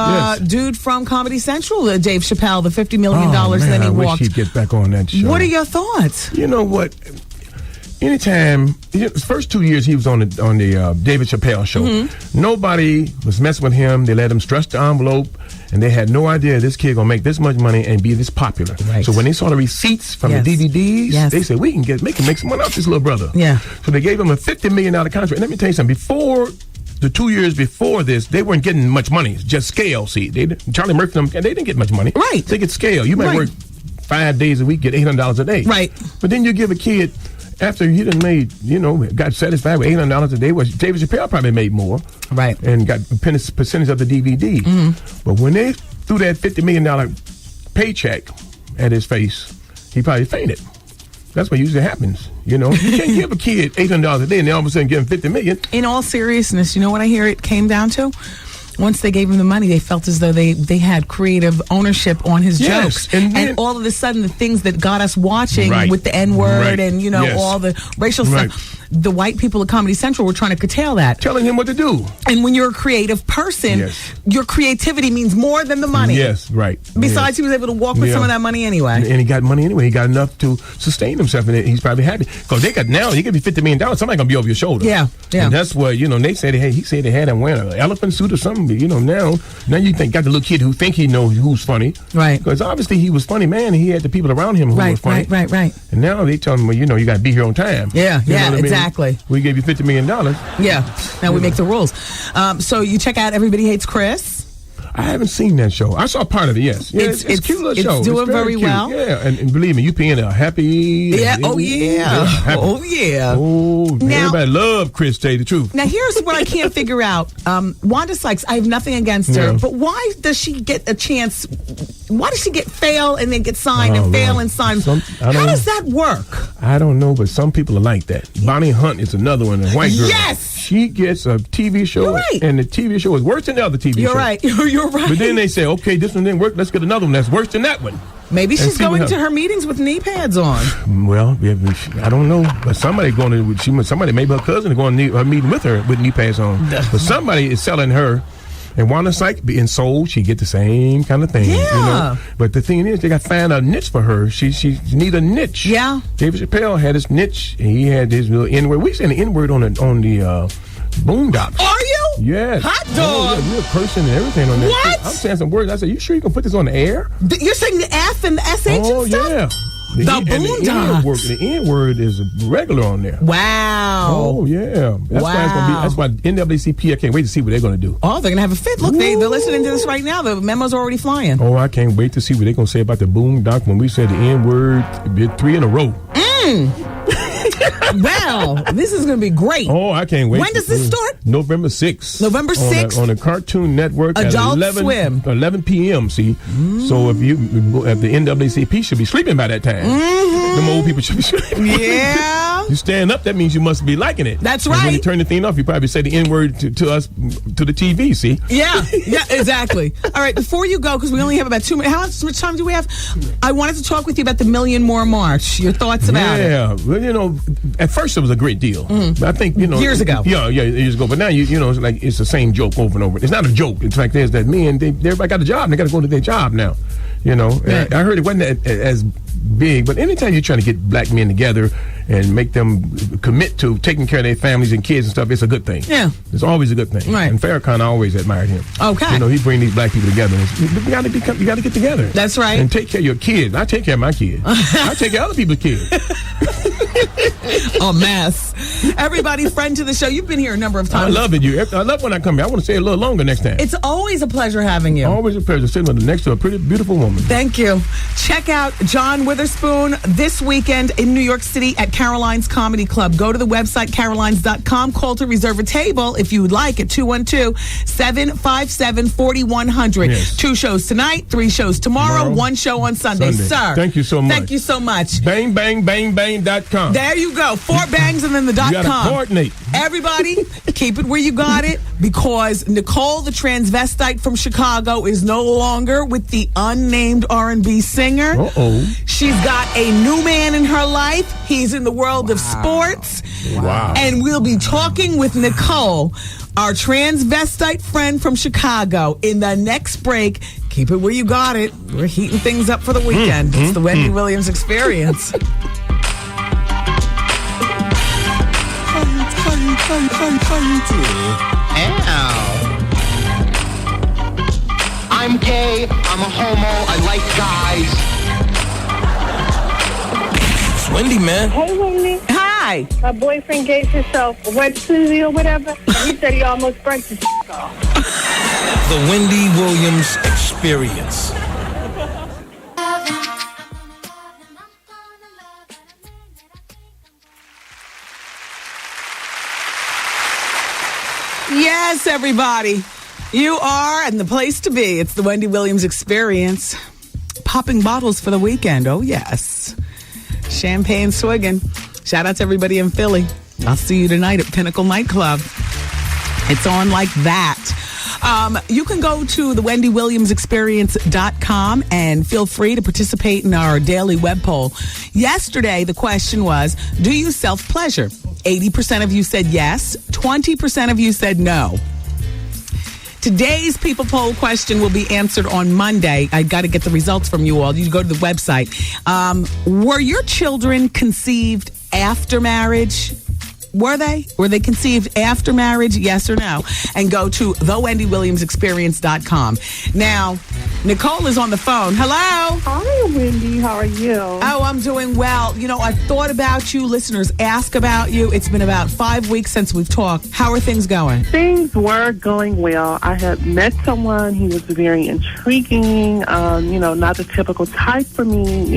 dude from Comedy Central, Dave Chappelle, the $50 million man, that he walked. I wish he'd get back on that show. What are your thoughts? You know what? Anytime, the first 2 years he was on the David Chappelle show, nobody was messing with him. They let him stretch the envelope, and they had no idea this kid gonna make this much money and be this popular. Right. So when they saw the receipts from the DVDs, they said we can make some money off this little brother. Yeah. So they gave him a $50 million contract. And let me tell you something. Before the 2 years before this, they weren't getting much money. Just scale. See, Charlie Murphy and them, they didn't get much money. Right. They get scale. You might work 5 days a week, get $800 a day. Right. But then you give a kid. After he done made, got satisfied with $800 a day, David Chappelle probably made more. Right. And got a percentage of the DVD. But when they threw that $50 million paycheck at his face, he probably fainted. That's what usually happens. You can't give a kid $800 a day and then all of a sudden give him $50 million. In all seriousness, you know what I hear it came down to? Once they gave him the money, they felt as though they had creative ownership on his jokes. And all of a sudden, the things that got us watching with the N-word and, all the racial stuff, the white people at Comedy Central were trying to curtail that. Telling him what to do. And when you're a creative person, your creativity means more than the money. Yes, right. Besides, he was able to walk with some of that money anyway. And he got money anyway. He got enough to sustain himself, and he's probably happy. Because they got now, you give me $50 million, somebody going to be over your shoulder. Yeah. And that's what, they said, he said they had him wearing an elephant suit or something. Now you got the little kid who think he knows who's funny. Right. Because obviously he was funny, man. He had the people around him who were funny. Right. And now they tell him, well, you got to be here on time. Yeah, exactly. I mean? We gave you $50 million. Yeah. Now we make the rules. So you check out Everybody Hates Chris. I haven't seen that show. I saw part of it, yes. Yeah, it's a cute little show. It's doing very cute. well. Yeah, and believe me, you being a happy... Yeah, oh yeah. Oh, now, everybody love Chris, tell you the truth. Now, here's what I can't figure out. Wanda Sykes, I have nothing against her, but why does she get a chance? Why does she fail and then get signed and fail and sign? How does that work? I don't know, but some people are like that. Bonnie Hunt is another one, a white girl. Yes! She gets a TV show, and the TV show is worse than the other TV show. You're right. You're right. But then they say, okay, this one didn't work. Let's get another one that's worse than that one. Maybe she's going to her meetings with knee pads on. Well, I don't know. But somebody maybe her cousin is going to a meeting with her with knee pads on. But somebody is selling her. And Wanda Sykes being sold, she get the same kind of thing. Yeah. But the thing is, they got to find a niche for her. She need a niche. Yeah. David Chappelle had his niche. And he had his little N-word. We saying the N-word on the Boondocks. Are you? Yes. Hot dog. Yeah, real person and everything on there. What? I'm saying some words. I said, you sure you can put this on the air? You're saying the F and the SH and stuff? Oh, yeah. The Boondocks. The N-word is regular on there. Wow. Oh, yeah. That's why NAACP, I can't wait to see what they're going to do. Oh, they're going to have a fit. Look, they're listening to this right now. The memo's already flying. Oh, I can't wait to see what they're going to say about the Boondocks when we said the N-word 3 in a row. Well, this is going to be great. Oh, I can't wait. When does this start? November 6th. November 6th? On the Cartoon Network Adult at Swim. 11 p.m., see? So if the NAACP should be sleeping by that time. Them old people should be sleeping. Yeah. You stand up, that means you must be liking it. That's and right. When you turn the thing off, you probably say the N-word to us, to the TV, see? Yeah, exactly. All right, before you go, because we only have about 2 minutes. How much time do we have? I wanted to talk with you about the Million More March. Your thoughts about it? Yeah, well, at first it was a great deal. But I think, Years ago. Yeah, years ago. But now, it's like it's the same joke over and over. It's not a joke. The fact is that everybody got a job and they got to go to their job now. And I heard it wasn't as big, but anytime you're trying to get black men together and make them commit to taking care of their families and kids and stuff, it's a good thing. Yeah. It's always a good thing. Right. And Farrakhan, I always admired him. Okay. He bring these black people together. You got to get together. That's right. And take care of your kids. I take care of my kids. I take care of other people's kids. A mess. Everybody, friend to the show. You've been here a number of times. I love it. I love when I come here. I want to stay a little longer next time. It's always a pleasure having you. Always a pleasure sitting next to a pretty beautiful woman. Thank you. Check out John Witherspoon this weekend in New York City at Caroline's Comedy Club. Go to the website carolines.com. Call to reserve a table if you would like at 212-757-4100. Yes. 2 shows tonight, 3 shows tomorrow, 1 show on Sunday. Sir. Thank you so much. Thank you so much. Bang.com. There you go. 4 bangs and then the .com. You gotta coordinate. Everybody, keep it where you got it, because Nicole, the transvestite from Chicago, is no longer with the unnamed R&B singer. Uh-oh. She's got a new man in her life. He's in the world of sports. Wow. And we'll be talking with Nicole, our transvestite friend from Chicago, in the next break. Keep it where you got it. We're heating things up for the weekend. It's the Wendy Williams Experience. I'm gay, I'm a homo, I like guys. It's Wendy, man. Hey, Wendy. Hi. My boyfriend gave himself a wet pussy or whatever. He said he almost burnt his off. The Wendy Williams Experience. Yes, everybody. You are in the place to be. It's the Wendy Williams Experience. Popping bottles for the weekend. Oh, yes. Champagne swigging. Shout out to everybody in Philly. I'll see you tonight at Pinnacle Nightclub. It's on like that. You can go to the WendyWilliamsExperience.com and feel free to participate in our daily web poll. Yesterday, the question was, do you self-pleasure? 80% of you said yes. 20% of you said no. Today's people poll question will be answered on Monday. I got to get the results from you all. You go to the website. Were your children conceived after marriage? Were they? Were they conceived after marriage? Yes or no? And go to thewendywilliamsexperience.com. Now, Nicole is on the phone. Hello. Hi, Wendy. How are you? Oh, I'm doing well. I've thought about you. Listeners ask about you. It's been about 5 weeks since we've talked. How are things going? Things were going well. I had met someone. He was very intriguing, not the typical type for me,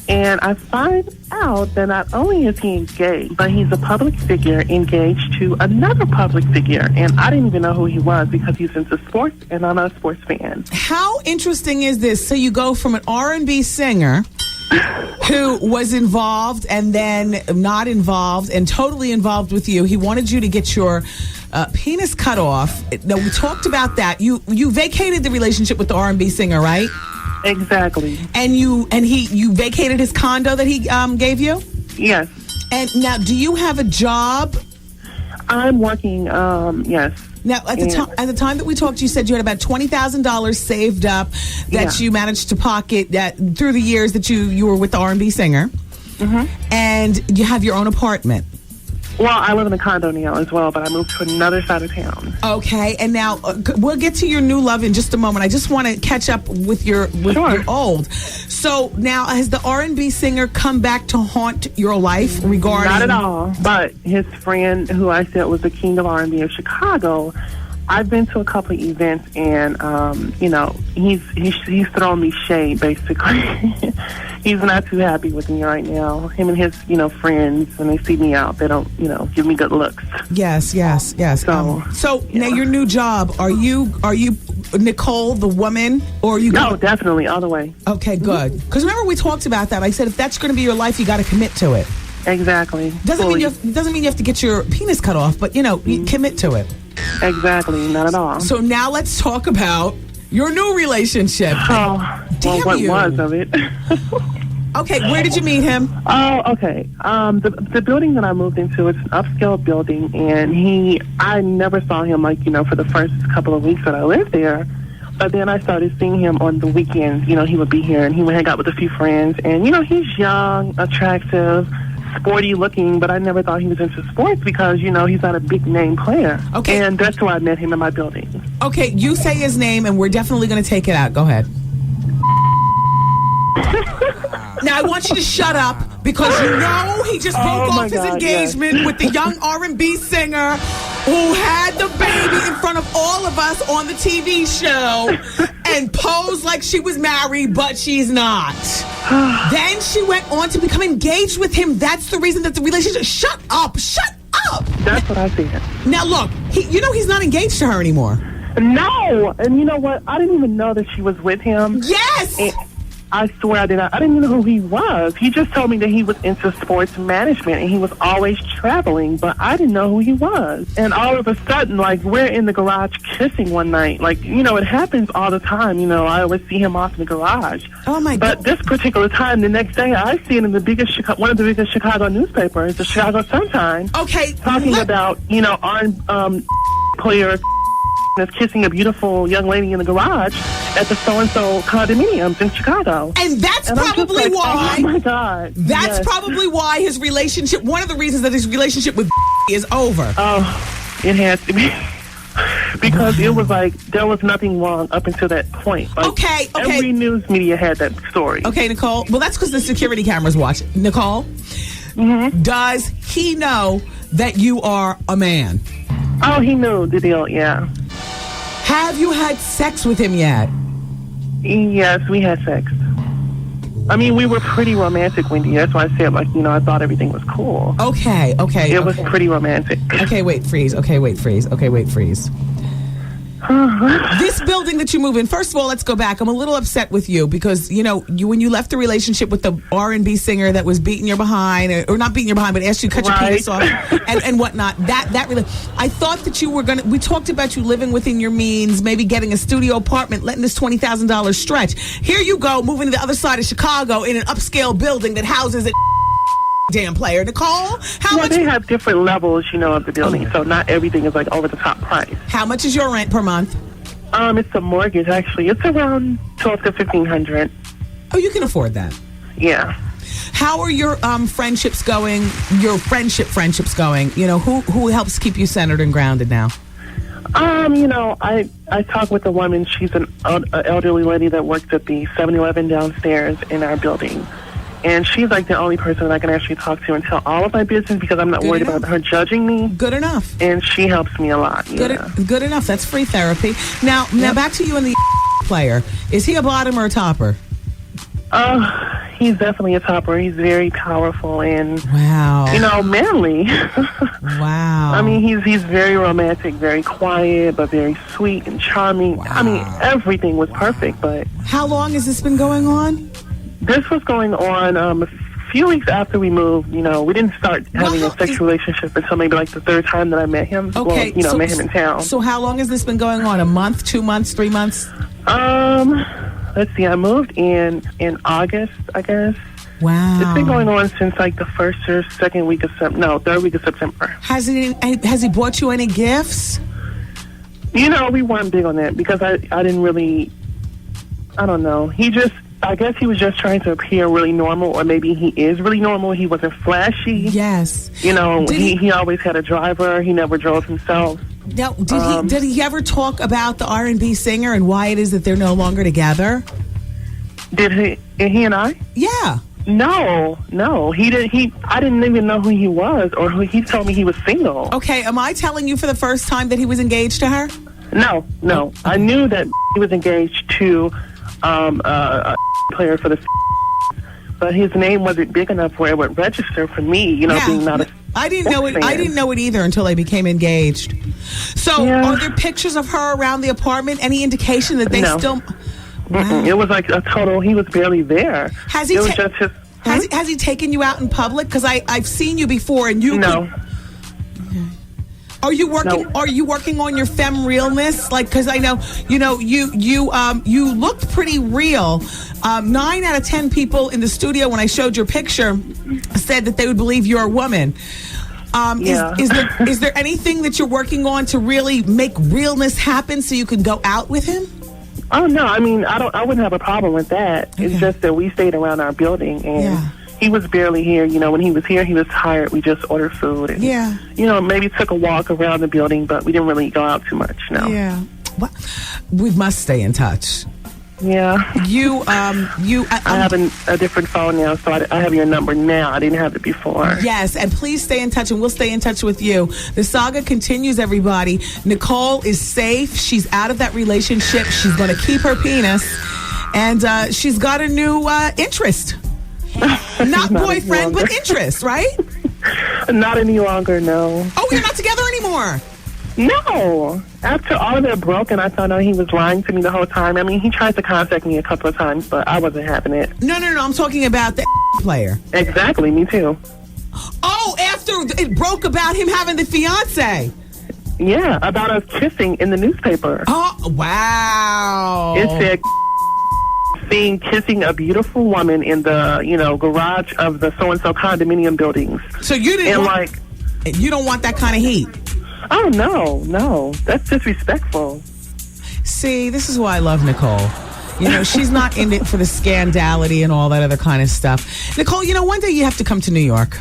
And I find out that not only is he engaged, but he's a public figure engaged to another public figure. And I didn't even know who he was because he's into sports, and I'm not a sports fan. How interesting is this? So you go from an R&B singer who was involved and then not involved and totally involved with you. He wanted you to get your penis cut off. Now, we talked about that. You vacated the relationship with the R&B singer, right? Exactly. And you vacated his condo that he gave you? Yes. And now, do you have a job? I'm working, yes. Now, at the time that we talked, you said you had about $20,000 saved up that you managed to pocket through the years that you were with the R&B singer. Mm-hmm. And you have your own apartment. Well, I live in a condo now as well, but I moved to another side of town. Okay, and now we'll get to your new love in just a moment. I just want to catch up with your old. So now, has the R&B singer come back to haunt your life regarding? Not at all. But his friend, who I said was the king of R&B of Chicago, I've been to a couple of events, and he's thrown me shade basically. He's not too happy with me right now. Him and his friends, when they see me out, they don't give me good looks. Yes. So now your new job, are you Nicole the woman, or are you? No, definitely all the way. Okay, good. Because remember we talked about that. I said if that's going to be your life, you got to commit to it. Exactly. Doesn't mean you have to get your penis cut off, but you commit to it. Exactly, not at all. So now let's talk about your new relationship. Oh, Damn what you. was of it? Okay, where did you meet him? Oh, okay. The building that I moved into, it's an upscale building, and I never saw him, like, for the first couple of weeks that I lived there. But then I started seeing him on the weekends. He would be here, and he would hang out with a few friends. And, he's young, attractive, sporty looking, but I never thought he was into sports because, he's not a big name player. Okay. And that's why I met him in my building. Okay, you say his name, and we're definitely going to take it out. Go ahead. Now, I want you to shut up because he just broke off his engagement with the young R&B singer who had the baby in front of all of us on the TV show and posed like she was married, but she's not. Then she went on to become engaged with him. That's the reason that the relationship... Shut up! That's what I said. Now, look, he's not engaged to her anymore. No! And you know what? I didn't even know that she was with him. Yes! And I swear I didn't even know who he was. He just told me that he was into sports management and he was always traveling, but I didn't know who he was. And all of a sudden, like, we're in the garage kissing one night. Like, it happens all the time. I always see him off in the garage. Oh, my God. But this particular time, the next day, I see it in one of the biggest Chicago newspapers, the Chicago Sun-Times. Okay. Talking about, our player is kissing a beautiful young lady in the garage at the so-and-so condominiums in Chicago. And that's probably why... Oh, my God. That's probably why his relationship... One of the reasons that his relationship with is over. Oh, it has to be. Because it was like, there was nothing wrong up until that point. Like, okay. Every news media had that story. Okay, Nicole. Well, that's because the security cameras watch. Nicole, does he know that you are a man? Oh, he knew the deal, yeah. Have you had sex with him yet? Yes, we had sex. I mean, we were pretty romantic, Wendy. That's why I said, like, I thought everything was cool. Okay. It was pretty romantic. Okay, wait, freeze. This building that you move in, first of all, let's go back. I'm a little upset with you because, when you left the relationship with the R&B singer that was beating your behind, or not beating your behind, but asked you to cut your penis off and whatnot, that really, I thought that you were we talked about you living within your means, maybe getting a studio apartment, letting this $20,000 stretch. Here you go, moving to the other side of Chicago in an upscale building that houses a damn player. Nicole, how much? They have different levels, of the building, so not everything is like over the top price. How much is your rent per month? It's a mortgage, actually. It's around $1,200 to $1,500. Oh, you can afford that. Yeah. How are your friendships going? Your friendships going? Who helps keep you centered and grounded now? I talk with a woman. She's an elderly lady that works at the 7-Eleven downstairs in our building. And she's like the only person that I can actually talk to and tell all of my business because I'm not worried about her judging me. Good enough. And she helps me a lot. Good enough. That's free therapy. Now back to you and the player. Is he a bottom or a topper? He's definitely a topper. He's very powerful and manly. Wow. I mean, he's very romantic, very quiet, but very sweet and charming. Wow. I mean, everything was perfect. But how long has this been going on? This was going on a few weeks after we moved. We didn't start having a sexual relationship until maybe like the third time that I met him. Okay. Well, met him in town. So how long has this been going on? A month, 2 months, 3 months? Let's see. I moved in August, I guess. Wow. It's been going on since like the first or third week of September. Has he bought you any gifts? We weren't big on that because I didn't really, I don't know. I guess he was just trying to appear really normal, or maybe he is really normal. He wasn't flashy. Yes. He always had a driver. He never drove himself. Now, did he ever talk about the R&B singer and why it is that they're no longer together? Did he and I? Yeah. No, he didn't. I didn't even know who he was, or he told me he was single. Okay, am I telling you for the first time that he was engaged to her? No. Okay. I knew that he was engaged to a player for the, but his name wasn't big enough where it would register for me. Being not a. I didn't know it. I didn't know it either until they became engaged. So, are there pictures of her around the apartment? Any indication that they still? Wow. It was like a total. He was barely there. Has he? It was just his. Has he taken you out in public? Because I've seen you before, and you. No. Are you working? No. Are you working on your femme realness? Like, because I know, you looked pretty real. 9 out of 10 people in the studio when I showed your picture said that they would believe you're a woman. Is there anything that you're working on to really make realness happen so you can go out with him? Oh no, I mean I wouldn't have a problem with that. Okay. It's just that we stayed around our building and he was barely here. You know, when he was here, he was tired. We just ordered food and maybe took a walk around the building, but we didn't really go out too much. No. Yeah. Well, we must stay in touch. Yeah. I have a different phone now, so I have your number now. I didn't have it before. Yes, and please stay in touch, and we'll stay in touch with you. The saga continues, everybody. Nicole is safe. She's out of that relationship. She's going to keep her penis, and she's got a new interest. Not boyfriend, but interest, right? Not any longer, no. Oh, you're not together anymore? No. After all of that broke and I found out he was lying to me the whole time. I mean, he tried to contact me a couple of times, but I wasn't having it. No. I'm talking about the player. Exactly, me too. Oh, after it broke about him having the fiance. Yeah, about us kissing in the newspaper. Oh, wow. It said seen kissing a beautiful woman in the, garage of the so-and-so condominium buildings. So you didn't you don't want that kind of heat? Oh, no. That's disrespectful. See, this is why I love Nicole. She's not in it for the scandality and all that other kind of stuff. Nicole, one day you have to come to New York.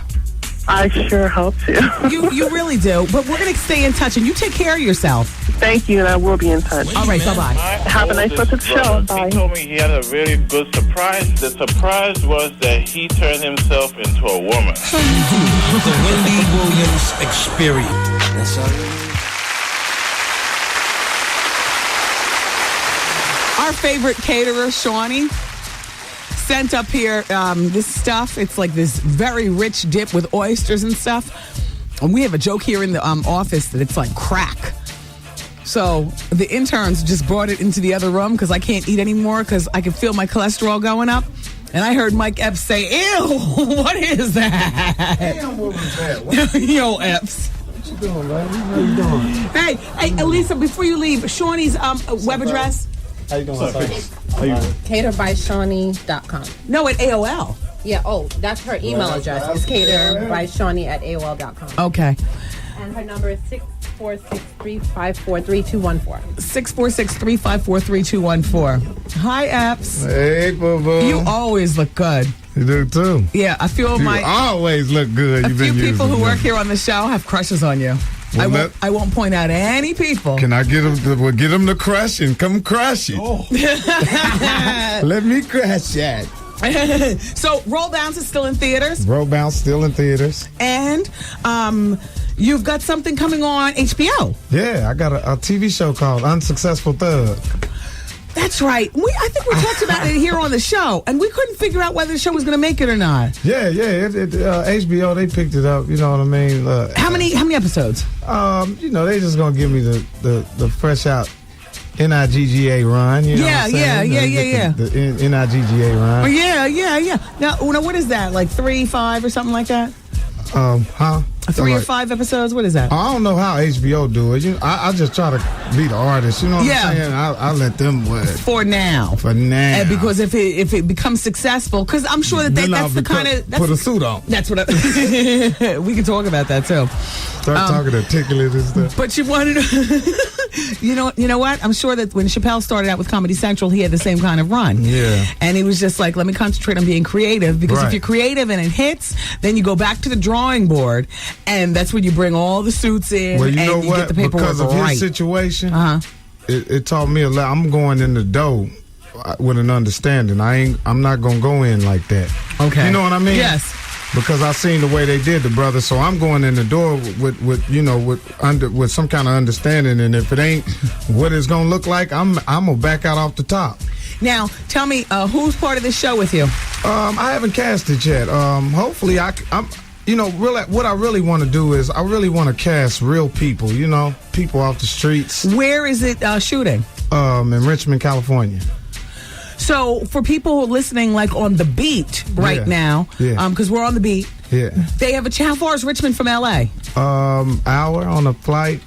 I sure hope to. You really do. But we're going to stay in touch, and you take care of yourself. Thank you, and I will be in touch. All right, bye-bye. Have a nice rest of the show. Bye. He told me he had a really good surprise. The surprise was that he turned himself into a woman. The Wendy Williams Experience. That's all. Our favorite caterer, Shawnee, sent up here this stuff. It's like this very rich dip with oysters and stuff. And we have a joke here in the office that it's like crack. So the interns just brought it into the other room because I can't eat anymore because I can feel my cholesterol going up. And I heard Mike Epps say, ew, what is that? Damn, what was that? Yo, Epps. What you doing, man? How you doing? Hey, Elisa, before you leave, Shawnee's web address? How you doing? CaterbyShawnee.com. No, at AOL. Yeah, that's her email address. It's caterbyShawnee@AOL.com. Okay. And her number is 646-354-3214. 646-354-3214. Hi, Epps. Hey, boo-boo. You always look good. You do, too. Yeah, I feel you always look good. A few people who work here on the show have crushes on you. Well, I won't point out any people. Can I get them to crush and come crush it? Oh. Let me crush that. So, Roll Bounce is still in theaters. Roll Bounce still in theaters. And you've got something coming on HBO. Yeah, I got a TV show called Unsuccessful Thug. That's right. I think we talked about it here on the show, and we couldn't figure out whether the show was going to make it or not. Yeah. HBO, they picked it up. You know what I mean? How many episodes? They just going to give me the fresh out NIGGA run. You know yeah. The NIGGA run. Oh, yeah. Now, what is that? Like 3, 5, or something like that? 3 or 5 episodes? What is that? I don't know how HBO do it. I just try to be the artist. You know what I'm saying? I let them for now. And because if it becomes successful, because I'm sure that's the kind of put a suit on. That's what we can talk about that too. Start talking articulate and stuff. But you wanted to, you know what? I'm sure that when Chappelle started out with Comedy Central, he had the same kind of run. Yeah. And he was just like, let me concentrate on being creative, because if you're creative and it hits, then you go back to the drawing board. And that's when you bring all the suits in. Well, you know what? Get the paperwork because of his situation, it taught me a lot. I'm going in the door with an understanding. I'm not gonna go in like that. Okay. You know what I mean? Yes. Because I seen the way they did the brother, so I'm going in the door with some kind of understanding. And if it ain't what it's gonna look like, I'm gonna back out off the top. Now, tell me, who's part of this show with you? I haven't cast it yet. Hopefully, I'm. What I really want to do is I really want to cast real people, people off the streets. Where is it shooting? In Richmond, California. So for people who are listening, like on the beat right now, because we're on the beat, Yeah. They have how far is Richmond from L.A.? Hour on a flight.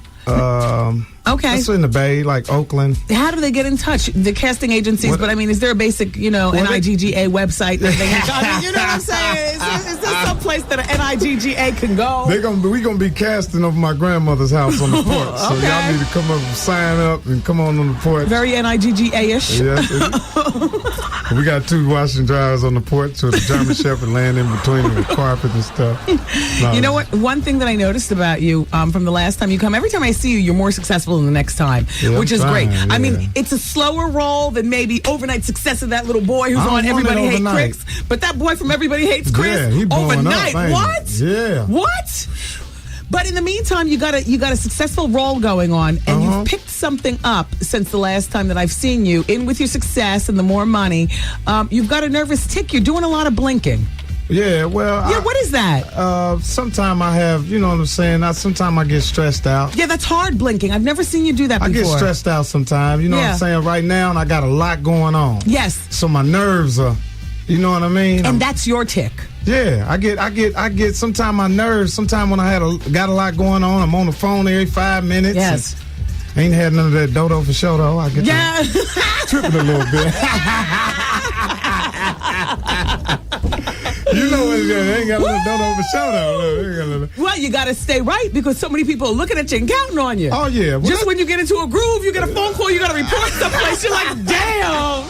Okay. That's in the Bay, like Oakland. How do they get in touch? The casting agencies, but I mean, is there a basic, NIGGA website that they can I mean, you know what I'm saying? Is there some place that an NIGGA can go? We're gonna be casting over my grandmother's house on the porch. So y'all need to come up and sign up and come on the porch. Very NIGGA-ish. Yes. We got 2 washing dryers on the porch with a German Shepherd laying in between the carpet and stuff. No. You know what? One thing that I noticed about you from the last time you come, every time I see you, you're more successful than the next time, which is great. Yeah. I mean, it's a slower roll than maybe Overnight Success of that little boy who's on Everybody Hates Chris. But that boy from Everybody Hates Chris, he overnight. Up, what? Yeah. What? But in the meantime, you got a successful role going on, and you've picked something up since the last time that I've seen you. In with your success and the more money, you've got a nervous tick. You're doing a lot of blinking. Yeah, well... Yeah, what is that? Sometimes I have, you know what I'm saying? Sometimes I get stressed out. Yeah, that's hard blinking. I've never seen you do that before. I get stressed out sometimes, you know what I'm saying? Right now, and I got a lot going on. Yes. So my nerves are, you know what I mean? And that's your tick. Yeah, I get, sometimes my nerves, sometimes when I got a lot going on, I'm on the phone every 5 minutes. Yes. Ain't had none of that dodo for show, though. I get tripping a little bit. You know what it is. They ain't got a little dodo for show, though. Well, you got to stay right because so many people are looking at you and counting on you. Oh, yeah. Well, just when you get into a groove, you get a phone call, you got to report someplace. You're like, damn.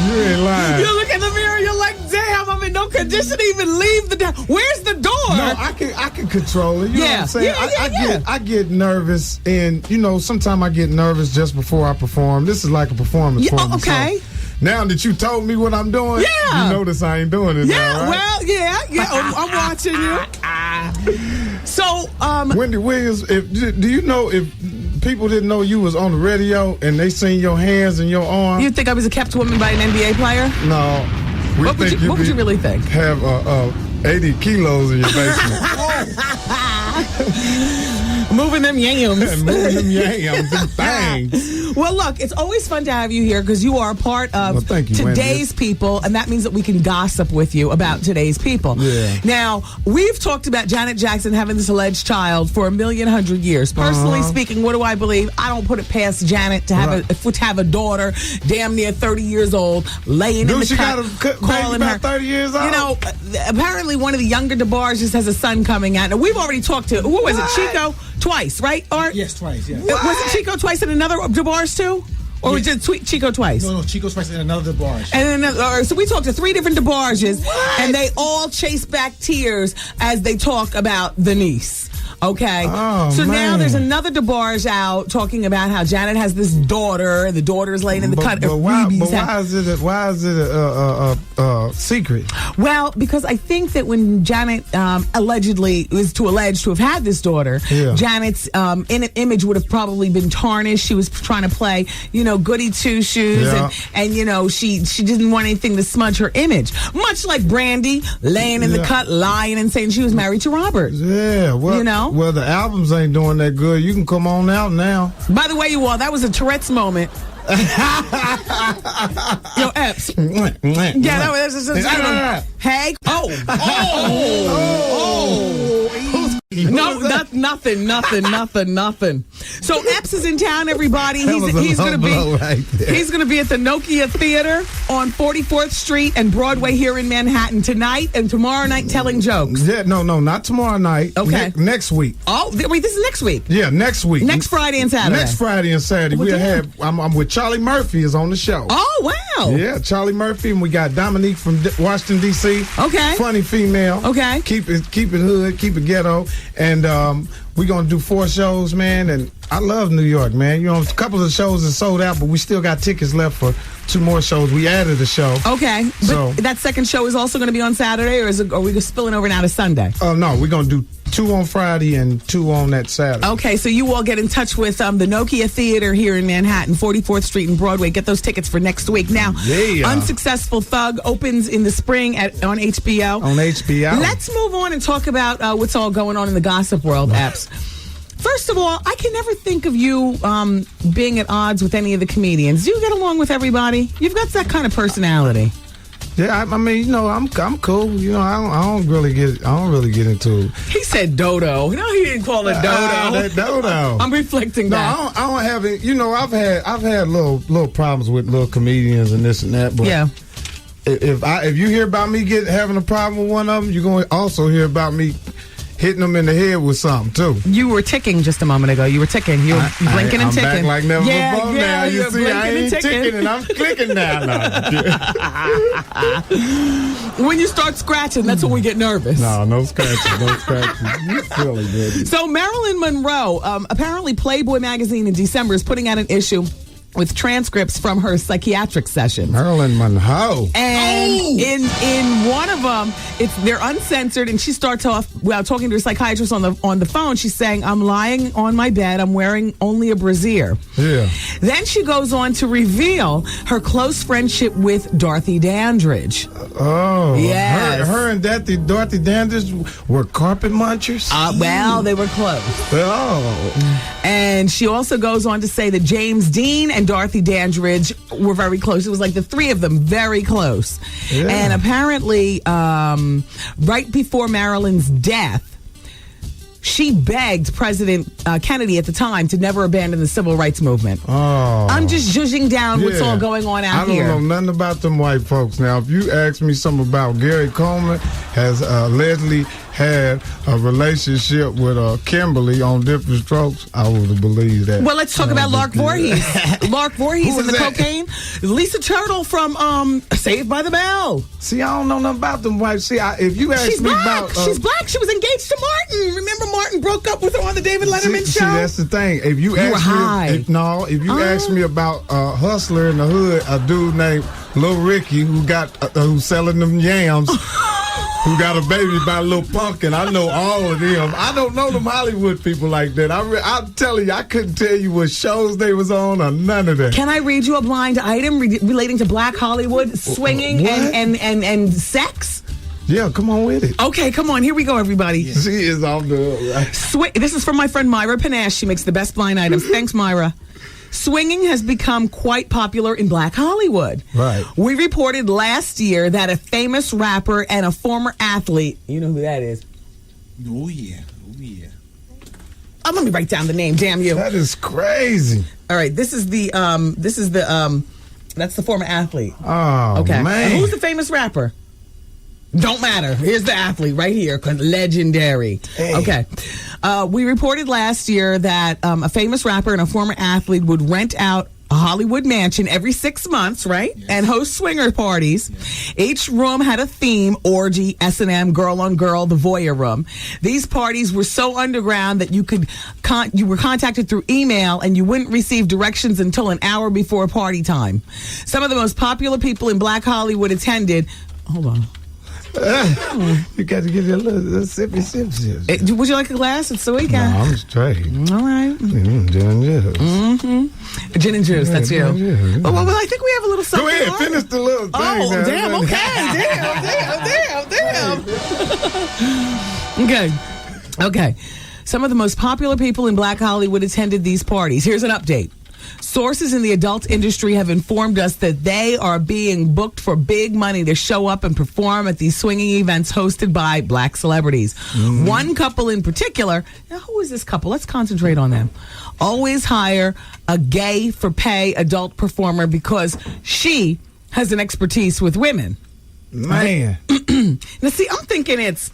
You ain't lying. You look in the mirror, you're like, damn, I'm in no condition to even leave the door. Where's the door? No, I can control it. You know what I'm saying? I get nervous, and, you know, sometimes I get nervous just before I perform. This is like a performance for me. Okay. So now that you told me what I'm doing, you notice I ain't doing it now, right? Well, yeah, I'm watching you. So, Wendy Williams, do you know if people didn't know you was on the radio and they seen your hands and your arms? You think I was a kept woman by an NBA player? No. What would you really think? Have 80 kilos in your basement. Moving them yams. Moving them yams and things. Well, look, it's always fun to have you here because you are a part of today's people, and that means that we can gossip with you about today's people. Yeah. Now, we've talked about Janet Jackson having this alleged child for 1,100,000 years. Personally speaking, what do I believe? I don't put it past Janet to have a daughter damn near 30 years old laying in the cut, calling her 30 years old. You know, apparently one of the younger DeBars just has a son coming out. Now, we've already talked to, who was it, Chico? Twice, right, Art? Yes, twice, yes. Was it Chico twice and another DeBars too? Or was it Chico twice? No, Chico twice and another DeBarge. And then, so we talked to 3 different DeBarges, and they all chase back tears as they talk about the niece. Okay, so now there's another DeBarge out talking about how Janet has this daughter, and the daughter is laying in the cut. But why is it a secret? Well, because I think that when Janet allegedly is alleged to have had this daughter, Janet's image would have probably been tarnished. She was trying to play, goody two shoes, and she didn't want anything to smudge her image. Much like Brandy laying in the cut, lying and saying she was married to Robert. Yeah, well, well, the albums ain't doing that good. You can come on out now. By the way, you all, that was a Tourette's moment. Yo, Epps. Yeah, that was hey. No, nothing. So Epps is in town, everybody. He's going to be at the Nokia Theater on 44th Street and Broadway here in Manhattan tonight and tomorrow night telling jokes. Yeah, no, not tomorrow night. Okay. Next week. Oh, wait, this is next week. Yeah, next week. Next Friday and Saturday. Next Friday and Saturday. I'm with Charlie Murphy is on the show. Oh, wow. Yeah, Charlie Murphy, and we got Dominique from Washington, D.C. Okay. Funny female. Okay. Keep it hood, keep it ghetto. And we're going to do 4 shows, man. And I love New York, man. A couple of shows are sold out, but we still got tickets left for 2 more shows. We added a show. Okay. But that second show is also going to be on Saturday, or are we just spilling over now to Sunday? Oh, no. We're going to do 2 on Friday and 2 on that Saturday. Okay, so you all get in touch with the Nokia Theater here in Manhattan, 44th Street and Broadway. Get those tickets for next week. Now, Unsuccessful Thug opens in the spring on HBO. On HBO. Let's move on and talk about what's all going on in the gossip world, Epps. First of all, I can never think of you being at odds with any of the comedians. Do you get along with everybody? You've got that kind of personality. Yeah, I mean, you know, I'm cool. You know, I don't really get into it. He said dodo. No, he didn't call it dodo. That dodo. I'm reflecting that. No, I don't have it. You know, I've had little problems with little comedians and this and that. But yeah. If you hear about me having a problem with one of them, you're going to also hear about me hitting them in the head with something too. You were ticking just a moment ago. You were ticking. You were blinking and ticking. I'm back like never before now. You see, I ain't ticking and I'm clicking now. When you start scratching, that's when we get nervous. No scratching. You silly, baby. So Marilyn Monroe, apparently Playboy magazine in December is putting out an issue with transcripts from her psychiatric sessions. Marilyn Monroe. And in one of them, they're uncensored, and she starts off talking to her psychiatrist on the phone. She's saying, "I'm lying on my bed. I'm wearing only a brassiere." Yeah. Then she goes on to reveal her close friendship with Dorothy Dandridge. Oh, yes. Her and Dorothy Dandridge were carpet munchers. Well, they were close. Oh. And she also goes on to say that James Dean and Dorothy Dandridge were very close. It was like the three of them very close. Yeah. And apparently, right before Marilyn's death, she begged President Kennedy at the time to never abandon the civil rights movement. Oh. I'm just judging down what's all going on out here. I don't know nothing about them white folks. Now, if you ask me something about Gary Coleman has allegedly had a relationship with Kimberly on Different Strokes, I would believe that. Well, let's talk about Lark Voorhees. Lark Voorhees and the cocaine. Lisa Turtle from Saved by the Bell. See, I don't know nothing about them white. See, if you ask me about... She's black. She was engaged to Martin. Remember Martin broke up with her on the David Letterman show? See, that's the thing. If you ask me about Hustler in the Hood, a dude named Lil Ricky who's selling them yams, who got a baby by Lil Pumpkin. I know all of them. I don't know them Hollywood people like that. I'm telling you, I couldn't tell you what shows they was on or none of that. Can I read you a blind item relating to Black Hollywood, swinging and sex? Yeah, come on with it. Okay, come on. Here we go, everybody. Yeah. She is off the... This is from my friend Myra Panache. She makes the best blind items. Thanks, Myra. Swinging has become quite popular in Black Hollywood. Right. We reported last year that a famous rapper and a former athlete, you know who that is? Oh, yeah. Let me write down the name, damn you. That is crazy. All right, that's the former athlete. Oh, okay. man. And who's the famous rapper? Don't matter. Here's the athlete right here. Legendary. Hey. Okay. We reported last year that a famous rapper and a former athlete would rent out a Hollywood mansion every 6 months, right? Yes. And host swinger parties. Yes. Each room had a theme: orgy, S&M, girl on girl, the voyeur room. These parties were so underground that you were contacted through email and you wouldn't receive directions until an hour before party time. Some of the most popular people in Black Hollywood attended. Hold on. You got to give you a little sippy sip. Would you like a glass? It's the weekend. No, I'm straight. All right. Gin and juice. Mm-hmm. Gin and juice, that's you. Well, I think we have a little something. Go ahead, finish the little thing. Oh, now. Damn, okay. Damn. Okay. Some of the most popular people in Black Hollywood attended these parties. Here's an update. Sources in the adult industry have informed us that they are being booked for big money to show up and perform at these swinging events hosted by black celebrities. Mm-hmm. One couple in particular, now who is this couple? Let's concentrate on them. Always hire a gay for pay adult performer because she has an expertise with women. Man. Now see, I'm thinking it's...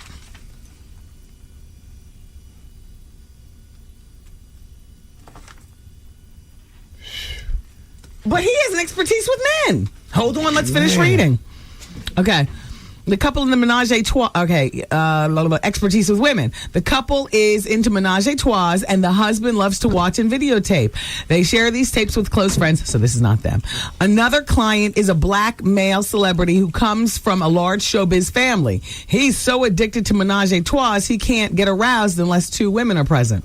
But he has an expertise with men. Hold on, let's finish reading. Okay. The couple in the menage a trois. Okay, expertise with women. The couple is into menage a trois, and the husband loves to watch and videotape. They share these tapes with close friends, so this is not them. Another client is a black male celebrity who comes from a large showbiz family. He's so addicted to menage a trois, he can't get aroused unless two women are present.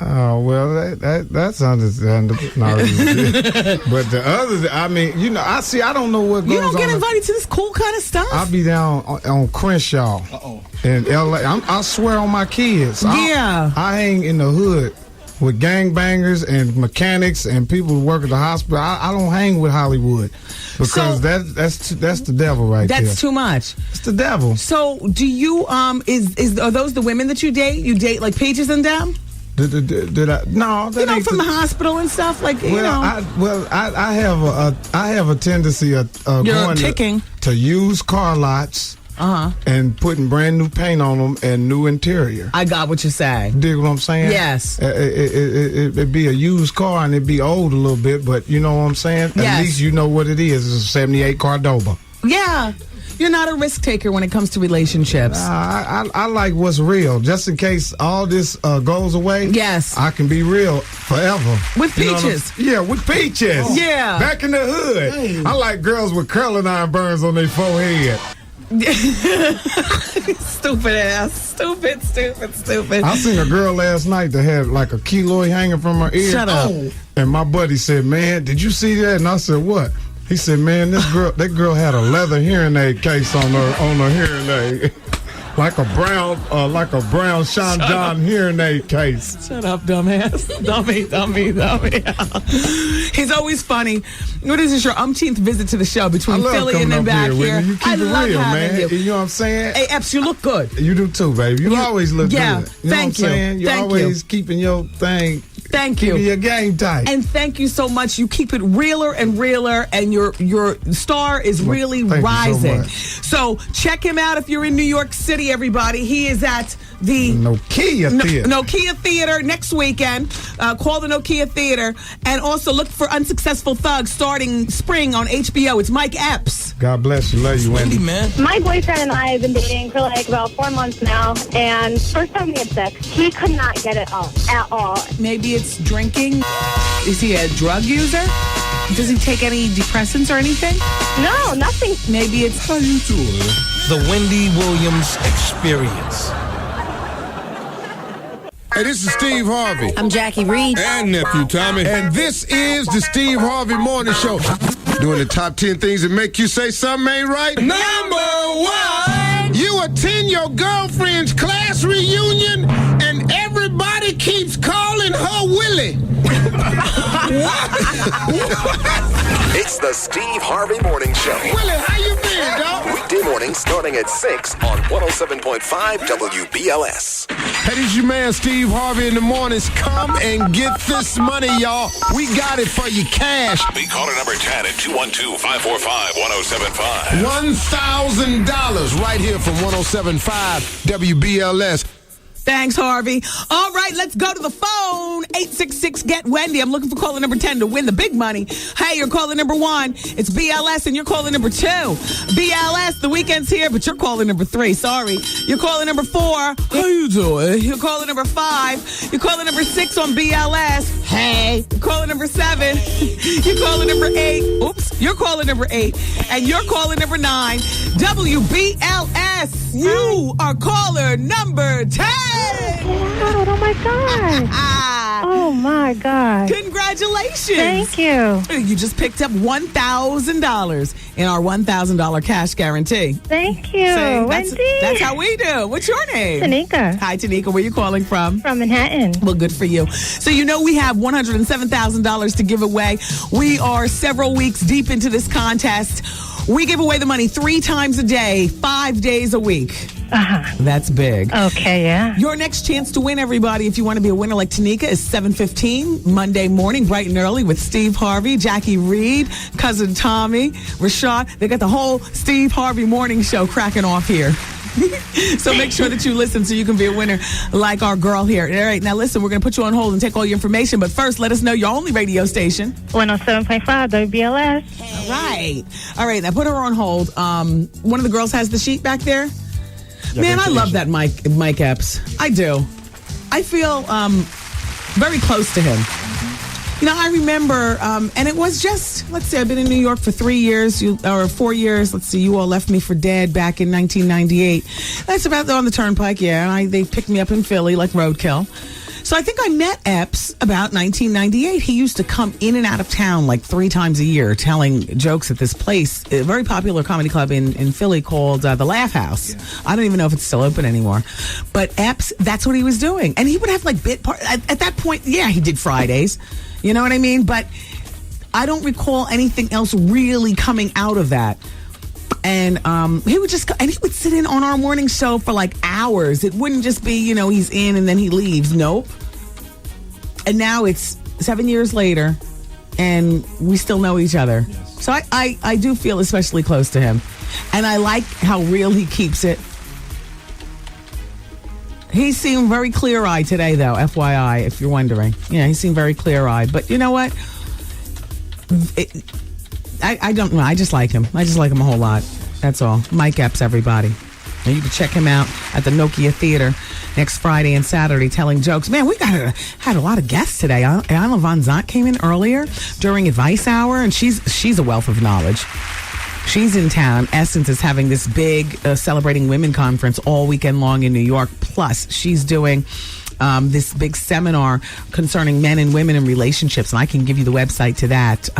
Oh, well, that's understandable. No, but the others, I mean, I don't know what goes on. You don't get invited to this cool kind of stuff? I'll be down on Crenshaw in L.A. I swear on my kids. Yeah. I hang in the hood with gangbangers and mechanics and people who work at the hospital. I don't hang with Hollywood because that's the devil right there. That's too much. It's the devil. So do you are those the women that you date? You date like Peaches and them? Did I? No, that ain't from the hospital and stuff like. I have a tendency of going to used car lots. And putting brand new paint on them and new interior. I got what you're saying. Dig what I'm saying? Yes. It'd be a used car and it'd be old a little bit, but you know what I'm saying? Yes. At least you know what it is. It's a 78 Cordoba. Yeah. You're not a risk taker when it comes to relationships. I like what's real. Just in case all this goes away. Yes. I can be real forever. With Peaches. Yeah, with Peaches. Oh. Yeah. Back in the hood. Hey. I like girls with curling iron burns on their forehead. Stupid ass. Stupid. I seen a girl last night that had like a keloid hanging from her ear. Shut up. And my buddy said, "Man, did you see that?" And I said, "What?" He said, "Man, that girl had a leather hearing aid case on her hearing aid." Like a brown Sean John hearing aid case. Shut up, dumbass. Dummy. He's always funny. What is this, your umpteenth visit to the show between Philly and then back here? You keep it real, man. You know what I'm saying? Hey, Epps, you look good. You do too, baby. You always look good. You know thank what I'm saying? You're always keeping your thing. Thank you. Keeping your game tight. And thank you so much. You keep it realer and realer, and your star is really rising. So check him out if you're in New York City, everybody. He is at the Nokia Theater. Nokia Theater next weekend. Call the Nokia Theater. And also look for Unsuccessful Thugs starting spring on HBO. It's Mike Epps. God bless you. Love you, Wendy. Man. My boyfriend and I have been dating for like about 4 months now. And first time we had sex, he could not get it up at all. Maybe it's drinking. Is he a drug user? Does he take any depressants or anything? No, nothing. Maybe it's... How you doing? The Wendy Williams Experience. Hey, this is Steve Harvey. I'm Jackie Reed. And Nephew Tommy. And this is the Steve Harvey Morning Show. Doing the top 10 things that make you say something ain't right. Number 1. You attend your girlfriend's class reunion and everybody keeps calling her Willie. It's the Steve Harvey Morning Show. Willie, how you been, dog? Weekday mornings starting at 6 on 107.5 WBLS. Hey, this is your man Steve Harvey in the mornings. Come and get this money, y'all. We got it for you cash. Be caller number 10 at 212-545-1075. $1,000 right here from 107.5 WBLS. Thanks, Harvey. All right, let's go to the phone. 866-GET-WENDY. I'm looking for caller number 10 to win the big money. Hey, you're caller number 1. It's BLS, and you're caller number 2. BLS, the weekend's here, but you're caller number 3. Sorry. You're caller number 4. How you doing? You're caller number 5. You're caller number 6 on BLS. Hey. You're caller number 7. You're caller number 8. Oops. You're caller number 8. And you're caller number 9. WBLS, you are caller number 10. Oh my God. Oh my God. Congratulations. Thank you. You just picked up $1,000 in our $1,000 cash guarantee. Thank you, Wendy. That's how we do. What's your name? Tanika. Hi, Tanika. Where are you calling from? From Manhattan. Well, good for you. So you know we have $107,000 to give away. We are several weeks deep into this contest. We give away the money 3 times a day, 5 days a week. That's big. Okay, yeah. Your next chance to win, everybody, if you want to be a winner like Tanika, is 7:15 Monday morning, bright and early, with Steve Harvey, Jackie Reed, Cousin Tommy, Rashad. They got the whole Steve Harvey morning show cracking off here. So make sure that you listen so you can be a winner like our girl here. All right, now listen, we're going to put you on hold and take all your information. But first, let us know your only radio station. 107.5 WBLS. All right, now put her on hold. One of the girls has the sheet back there. Man, I love that Mike Epps. I do. I feel very close to him. You know, I remember, and it was just, let's say I've been in New York for 3 years, or 4 years. Let's see, you all left me for dead back in 1998. That's about on the turnpike, yeah. They picked me up in Philly like roadkill. So I think I met Epps about 1998. He used to come in and out of town like 3 times a year telling jokes at this place, a very popular comedy club in Philly called the Laugh House. Yeah. I don't even know if it's still open anymore. But Epps, that's what he was doing. And he would have like bit part at that point. Yeah, he did Fridays. You know what I mean? But I don't recall anything else really coming out of that. And he would sit in on our morning show for like hours. It wouldn't just be, he's in and then he leaves. Nope. And now it's 7 years later and we still know each other. Yes. So I do feel especially close to him. And I like how real he keeps it. He seemed very clear-eyed today, though, FYI, if you're wondering. Yeah, he seemed very clear-eyed. But you know what? I don't know. I just like him. I just like him a whole lot. That's all. Mike Epps, everybody. And you can check him out at the Nokia Theater next Friday and Saturday telling jokes. Man, we had a lot of guests today. Iyanla Vanzant came in earlier during Advice Hour, and she's a wealth of knowledge. She's in town. Essence is having this big Celebrating Women conference all weekend long in New York. Plus, she's doing this big seminar concerning men and women and relationships, and I can give you the website to that.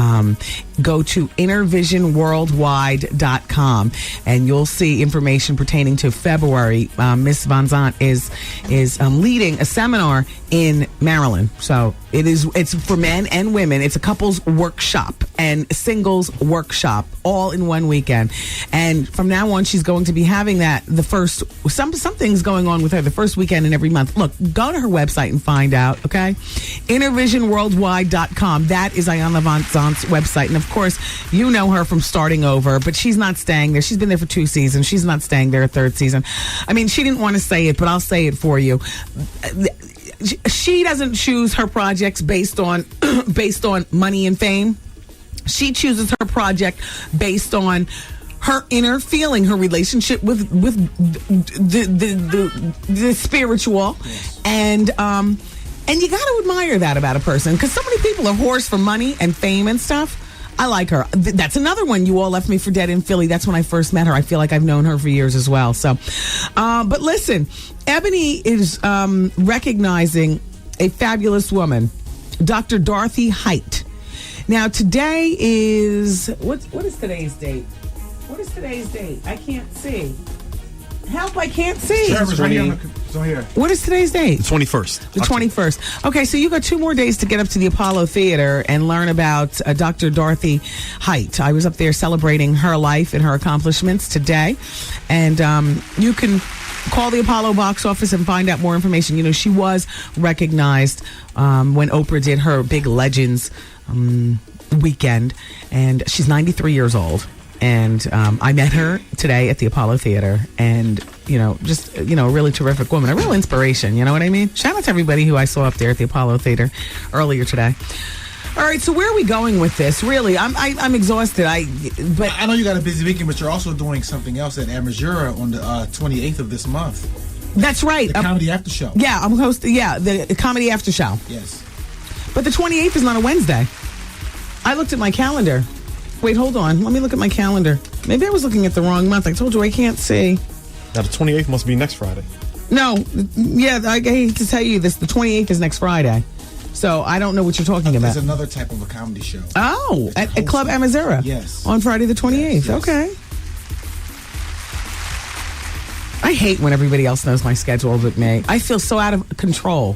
Go to innervisionworldwide.com and you'll see information pertaining to February. Miss Vanzant is leading a seminar in Maryland. So it's for men and women. It's a couples workshop and singles workshop all in one weekend. And from now on, she's going to be having that something's going on with her the first weekend in every month. Look, go to her website and find out, okay? innervisionworldwide.com. That is Iyanla Vanzant's website. And of course, you know her from Starting Over, but she's not staying there. She's been there for 2 seasons. She's not staying there a 3rd season. I mean, she didn't want to say it, but I'll say it for you. She doesn't choose her projects based on money and fame. She chooses her project based on her inner feeling, her relationship with the spiritual, and you got to admire that about a person, because so many people are whores for money and fame and stuff. I like her. That's another one. You all left me for dead in Philly. That's when I first met her. I feel like I've known her for years as well. So, but listen, Ebony is recognizing a fabulous woman, Dr. Dorothy Height. Now, today is what is today's date? What is today's date? I can't see. Help! I can't see. Trevor's right here. What is today's date? The 21st. The 21st. Okay, so you got 2 more days to get up to the Apollo Theater and learn about Dr. Dorothy Height. I was up there celebrating her life and her accomplishments today. And you can call the Apollo box office and find out more information. She was recognized when Oprah did her Big Legends weekend. And she's 93 years old. And I met her today at the Apollo Theater, and just a really terrific woman, a real inspiration. You know what I mean? Shout out to everybody who I saw up there at the Apollo Theater earlier today. All right, so where are we going with this? Really, I'm exhausted. But I know you got a busy weekend, but you're also doing something else at Amazura on the 28th of this month. That's right, the Comedy After Show. Yeah, I'm hosting. Yeah, the Comedy After Show. Yes, but the 28th is not a Wednesday. I looked at my calendar. Wait, hold on. Let me look at my calendar. Maybe I was looking at the wrong month. I told you I can't see. Now, the 28th must be next Friday. No. Yeah, I hate to tell you this. The 28th is next Friday. So I don't know what you're talking about. It's another type of a comedy show. Oh, at Club Amazura? Yes. On Friday the 28th. Yes. Okay. I hate when everybody else knows my schedule but me. I feel so out of control.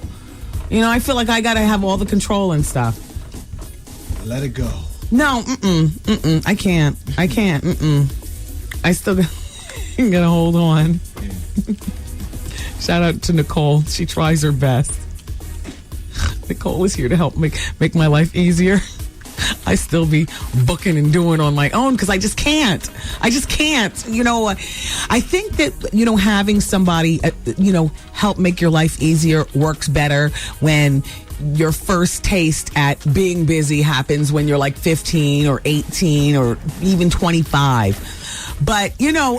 I feel like I got to have all the control and stuff. Let it go. No, I can't. I still gotta hold on. Yeah. Shout out to Nicole. She tries her best. Nicole is here to help make my life easier. I still be booking and doing on my own because I just can't. I think that, having somebody, help make your life easier works better when your first taste at being busy happens when you're like 15 or 18 or even 25. But,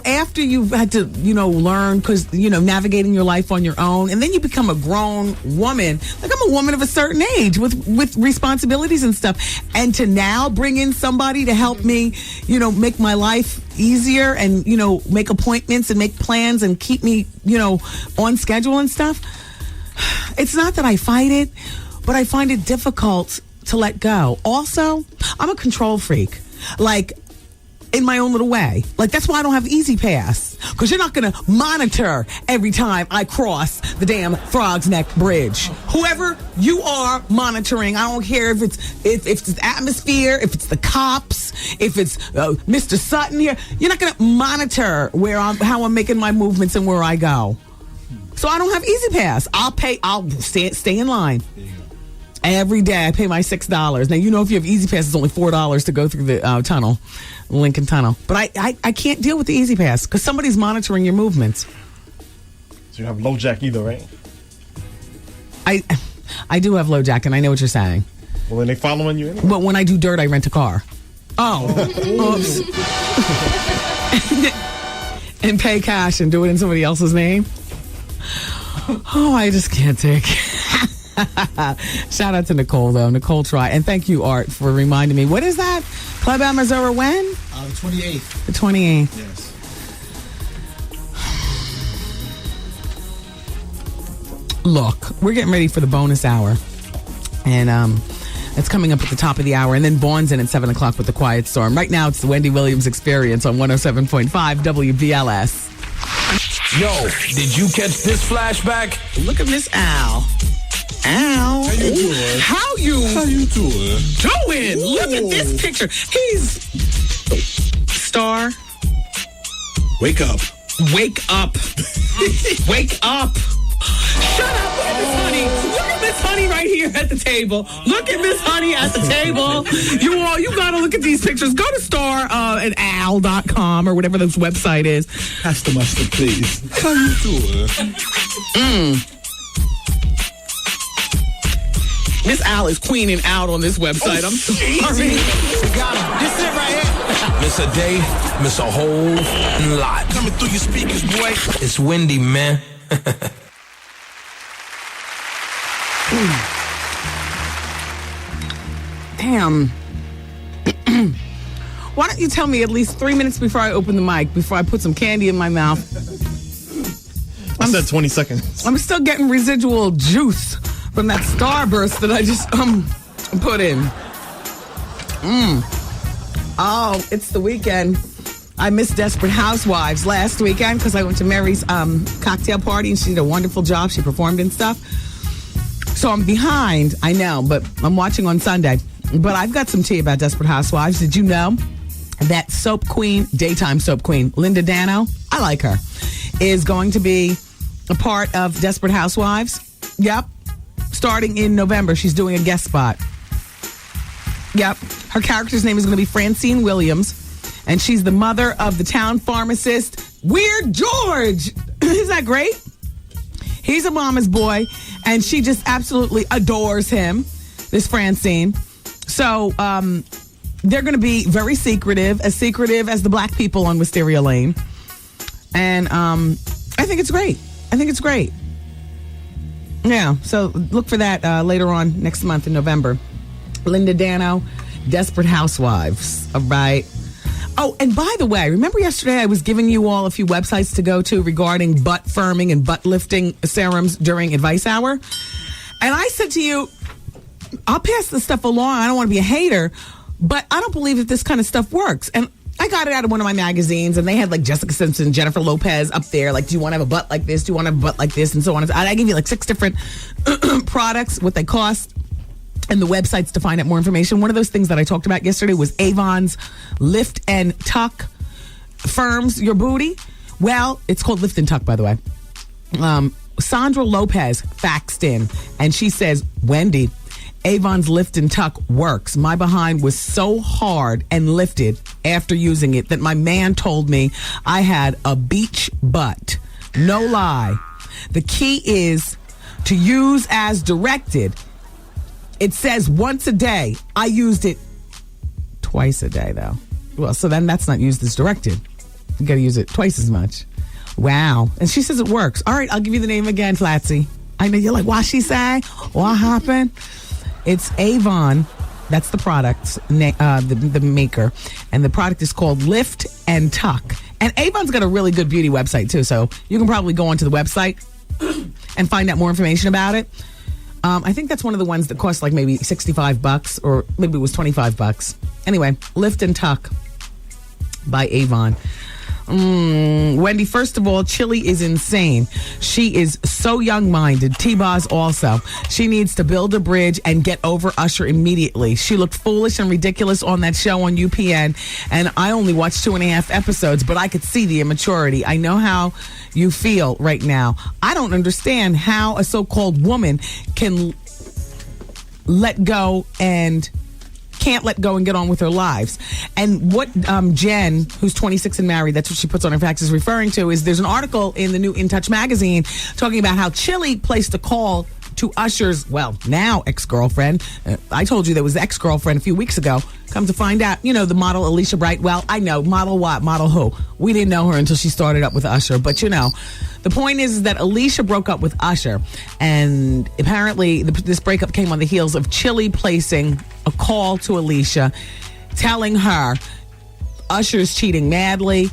after you've had to, learn because, navigating your life on your own, and then you become a grown woman, like I'm a woman of a certain age with responsibilities and stuff. And to now bring in somebody to help me, make my life easier and, make appointments and make plans and keep me, on schedule and stuff. It's not that I fight it, but I find it difficult to let go. Also, I'm a control freak. Like, in my own little way. Like, that's why I don't have Easy Pass. Because you're not going to monitor every time I cross the damn Frog's Neck Bridge. Whoever you are monitoring, I don't care if it's the atmosphere, if it's the cops, if it's Mr. Sutton here. You're not going to monitor how I'm making my movements and where I go. So I don't have Easy Pass. I'll stay in line. Every day I pay my $6. Now, you know, if you have Easy Pass, it's only $4 to go through the tunnel, Lincoln Tunnel. But I can't deal with the Easy Pass because somebody's monitoring your movements. So you have low jack either, right? I do have low jack, and I know what you're saying. Well, then they following you anyway. But when I do dirt, I rent a car. Oops. And pay cash and do it in somebody else's name. Oh, I just can't take it. Shout out to Nicole, though. Nicole tried. And thank you, Art, for reminding me. What is that? Club Amazura when? The 28th. The 28th. Yes. Look, we're getting ready for the bonus hour. And it's coming up at the top of the hour. And then Vaughn's in at 7 o'clock with The Quiet Storm. Right now, it's the Wendy Williams Experience on 107.5 WBLS. Yo, did you catch this flashback? Look at Miss Al. Al. How you doing? How you doing? Look at this picture. He's star. Wake up. Wake up. Wake up. Shut up. Look at Miss Honey. Look at Miss Honey right here at the table. Look at Miss Honey at the table. You got to look at these pictures. Go to star@al.com or whatever this website is. Pastor Master, please. How you doing? Miss Al is queening out on this website. I'm sorry. Got him. This it right here. Miss a day, miss a whole lot. Coming through your speakers, boy. It's Wendy, man. Damn. Why don't you tell me at least 3 minutes before I open the mic, before I put some candy in my mouth? I said 20 seconds. I'm still getting residual juice from that starburst that I just put in. Oh, it's the weekend. I missed Desperate Housewives last weekend because I went to Mary's cocktail party and she did a wonderful job. She performed and stuff. So I'm behind, I know, but I'm watching on Sunday. But I've got some tea about Desperate Housewives. Did you know that soap queen, daytime soap queen, Linda Dano, I like her, is going to be a part of Desperate Housewives? Yep. Starting in November, she's doing a guest spot. Yep. Her character's name is going to be Francine Williams, and she's the mother of the town pharmacist, Weird George. Isn't that great? He's a mama's boy, and she just absolutely adores him, this Francine. So they're going to be very secretive, as secretive as the black people on Wisteria Lane. And I think it's great. Yeah, so look for that later on next month in November. Linda Dano, Desperate Housewives. All right. Oh, and by the way, remember yesterday I was giving you all a few websites to go to regarding butt firming and butt lifting serums during Advice Hour? And I said to you, I'll pass this stuff along. I don't want to be a hater, but I don't believe that this kind of stuff works. And I got it out of one of my magazines, and they had like Jessica Simpson, Jennifer Lopez up there. Like, do you want to have a butt like this? Do you want to have a butt like this? And so on. I give you like 6 different products, what they cost, and the websites to find out more information. One of those things that I talked about yesterday was Avon's Lift and Tuck Firms Your Booty. Well, it's called Lift and Tuck, by the way. Sandra Lopez faxed in, and she says, Wendy, Avon's Lift and Tuck works. My behind was so hard and lifted after using it that my man told me I had a beach butt. No lie. The key is to use as directed. It says once a day. I used it twice a day, though. Well, so then that's not used as directed. You got to use it twice as much. Wow. And she says it works. All right, I'll give you the name again, Flatsy. I know you're like, what she say? What happened? It's Avon. That's the product, the maker. And the product is called Lift and Tuck. And Avon's got a really good beauty website, too. So you can probably go onto the website and find out more information about it. I think that's one of the ones that cost like maybe $65 or maybe it was $25. Anyway, Lift and Tuck by Avon. Wendy, first of all, Chile is insane. She is so young-minded. T-Boz also. She needs to build a bridge and get over Usher immediately. She looked foolish and ridiculous on that show on UPN, and I only watched 2.5 episodes, but I could see the immaturity. I know how you feel right now. I don't understand how a so-called woman can can't let go and get on with their lives. And what Jen, who's 26 and married, that's what she puts on her fax, is referring to is there's an article in the new In Touch magazine talking about how Chile placed a call to Usher's, well, now ex-girlfriend. I told you there was ex-girlfriend a few weeks ago. Come to find out, you know, the model Alicia Bright. Well, I know. Model what? Model who? We didn't know her until she started up with Usher. But, you know, the point is that Alicia broke up with Usher. And apparently this breakup came on the heels of Chile placing a call to Alicia telling her Usher's cheating madly.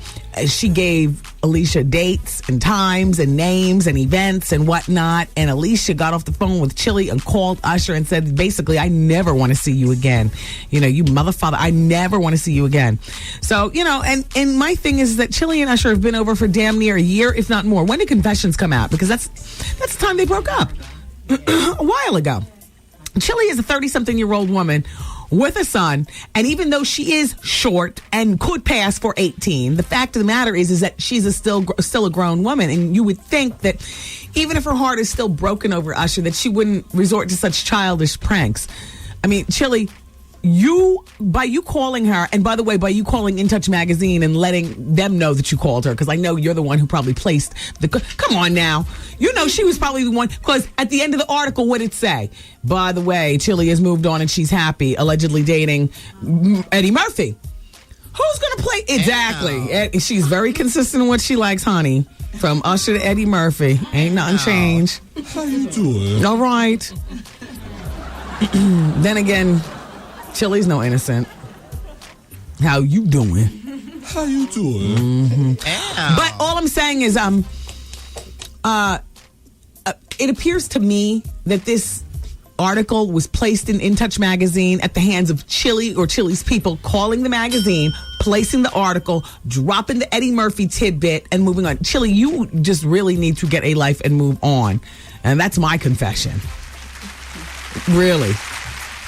She gave Alicia dates and times and names and events and whatnot. And Alicia got off the phone with Chile and called Usher and said, basically, I never want to see you again. You know, you motherfucker, I never want to see you again. So, you know, and my thing is that Chile and Usher have been over for damn near a year, if not more. When did Confessions come out? Because that's the time they broke up. A while ago. Chile is a 30-something-year-old woman with a son, and even though she is short and could pass for 18, the fact of the matter is that she's still a grown woman, and you would think that even if her heart is still broken over Usher, that she wouldn't resort to such childish pranks. I mean, Chile, by you calling her, and by the way, by you calling In Touch magazine and letting them know that you called her, because I know you're the one who probably placed come on now, you know she was probably the one, because at the end of the article, what did it say? By the way, Chile has moved on and she's happy, allegedly dating Eddie Murphy. Who's gonna play exactly? She's very consistent in what she likes, honey. From Usher to Eddie Murphy, ain't nothing changed. How you doing? All right. Then again, Chile's no innocent. How you doing? How you doing? Mm-hmm. But all I'm saying is, it appears to me that this article was placed in Touch magazine at the hands of Chile or Chile's people, calling the magazine, placing the article, dropping the Eddie Murphy tidbit, and moving on. Chile, you just really need to get a life and move on. And that's my confession. Really.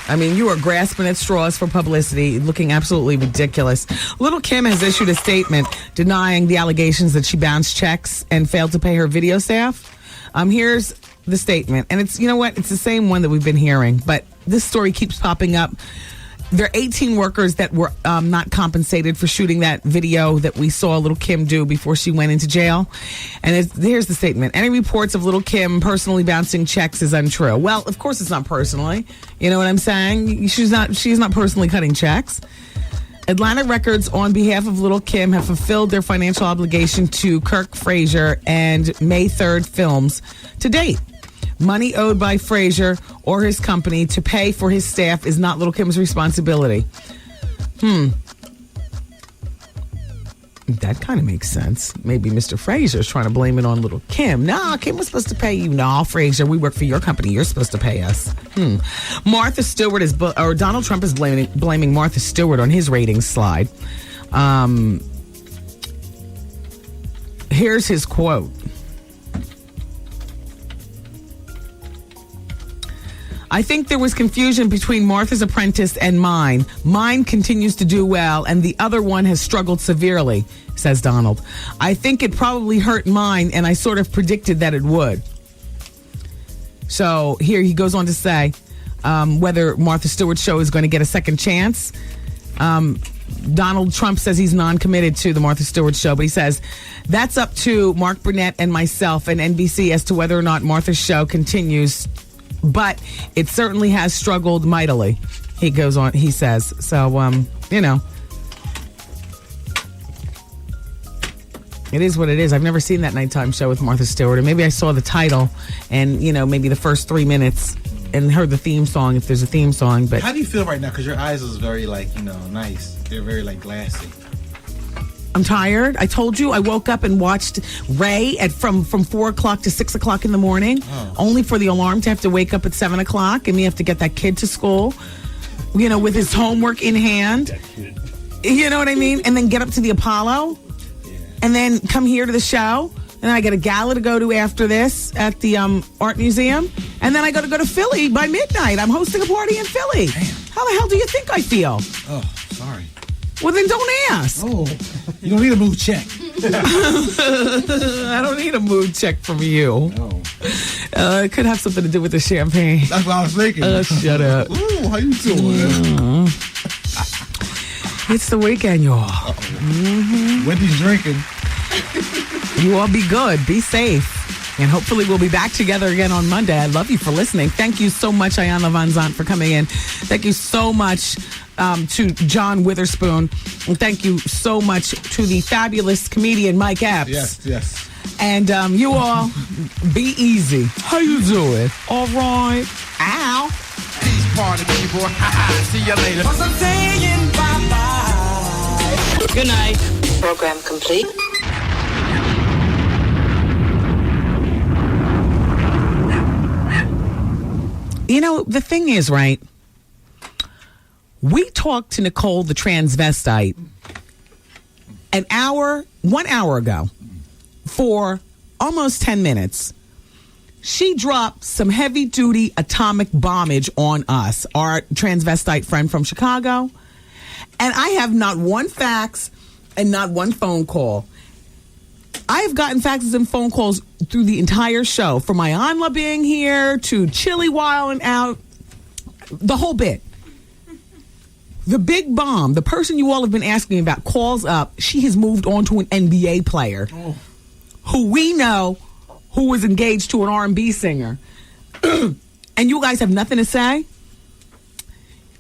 I mean, you are grasping at straws for publicity, looking absolutely ridiculous. Little Kim has issued a statement denying the allegations that she bounced checks and failed to pay her video staff. Here's the statement. And it's, you know what? It's the same one that we've been hearing, but this story keeps popping up. There are 18 workers that were not compensated for shooting that video that we saw Little Kim do before she went into jail. And here's the statement. Any reports of Little Kim personally bouncing checks is untrue. Well, of course it's not personally. You know what I'm saying? She's not personally cutting checks. Atlantic Records, on behalf of Little Kim, have fulfilled their financial obligation to Kirk Frazier and May 3rd Films to date. Money owed by Frazier or his company to pay for his staff is not Little Kim's responsibility. That kind of makes sense. Maybe Mr. Frazier's trying to blame it on Little Kim. Nah, Kim was supposed to pay you. Nah, Frazier, we work for your company. You're supposed to pay us. Martha Stewart or Donald Trump is blaming Martha Stewart on his ratings slide. Here's his quote. I think there was confusion between Martha's Apprentice and mine. Mine continues to do well, and the other one has struggled severely, says Donald. I think it probably hurt mine, and I sort of predicted that it would. So here he goes on to say whether Martha Stewart's show is going to get a second chance. Donald Trump says he's non-committed to the Martha Stewart show, but he says that's up to Mark Burnett and myself and NBC as to whether or not Martha's show continues. But it certainly has struggled mightily, he goes on, he says. So, you know, it is what it is. I've never seen that nighttime show with Martha Stewart. Or maybe I saw the title and, you know, maybe the first 3 minutes and heard the theme song, if there's a theme song. But how do you feel right now? Because your eyes is very, like, you know, nice. They're very, like, glassy. I'm tired. I told you I woke up and watched Ray from 4 o'clock to 6 o'clock in the morning, only for the alarm to have to wake up at 7 o'clock and me have to get that kid to school, with his homework in hand. You know what I mean? And then get up to the Apollo and then come here to the show. And I got a gala to go to after this at the art museum. And then I got to go to Philly by midnight. I'm hosting a party in Philly. Damn. How the hell do you think I feel? Oh, sorry. Well, then don't ask. Oh, you don't need a mood check. I don't need a mood check from you. No. It could have something to do with the champagne. That's what I was thinking. Shut up. Ooh, how you doing? It's the weekend, y'all. Mm-hmm. Wendy's drinking. You all be good. Be safe. And hopefully we'll be back together again on Monday. I love you for listening. Thank you so much, Iyanla Vanzant, for coming in. Thank you so much to John Witherspoon. And thank you so much to the fabulous comedian Mike Epps. Yes. And you all, be easy. How you doing? All right. Ow. Peace party, people. See you later. I'm saying bye-bye. Good night. Program complete. The thing is, right? We talked to Nicole, the transvestite, 1 hour ago for almost 10 minutes. She dropped some heavy-duty atomic bombage on us, our transvestite friend from Chicago. And I have not one fax and not one phone call. I have gotten faxes and phone calls through the entire show, from Iyanla being here to Chile while and out, the whole bit. The big bomb, the person you all have been asking about, calls up. She has moved on to an NBA player who we know who was engaged to an R&B singer. And you guys have nothing to say?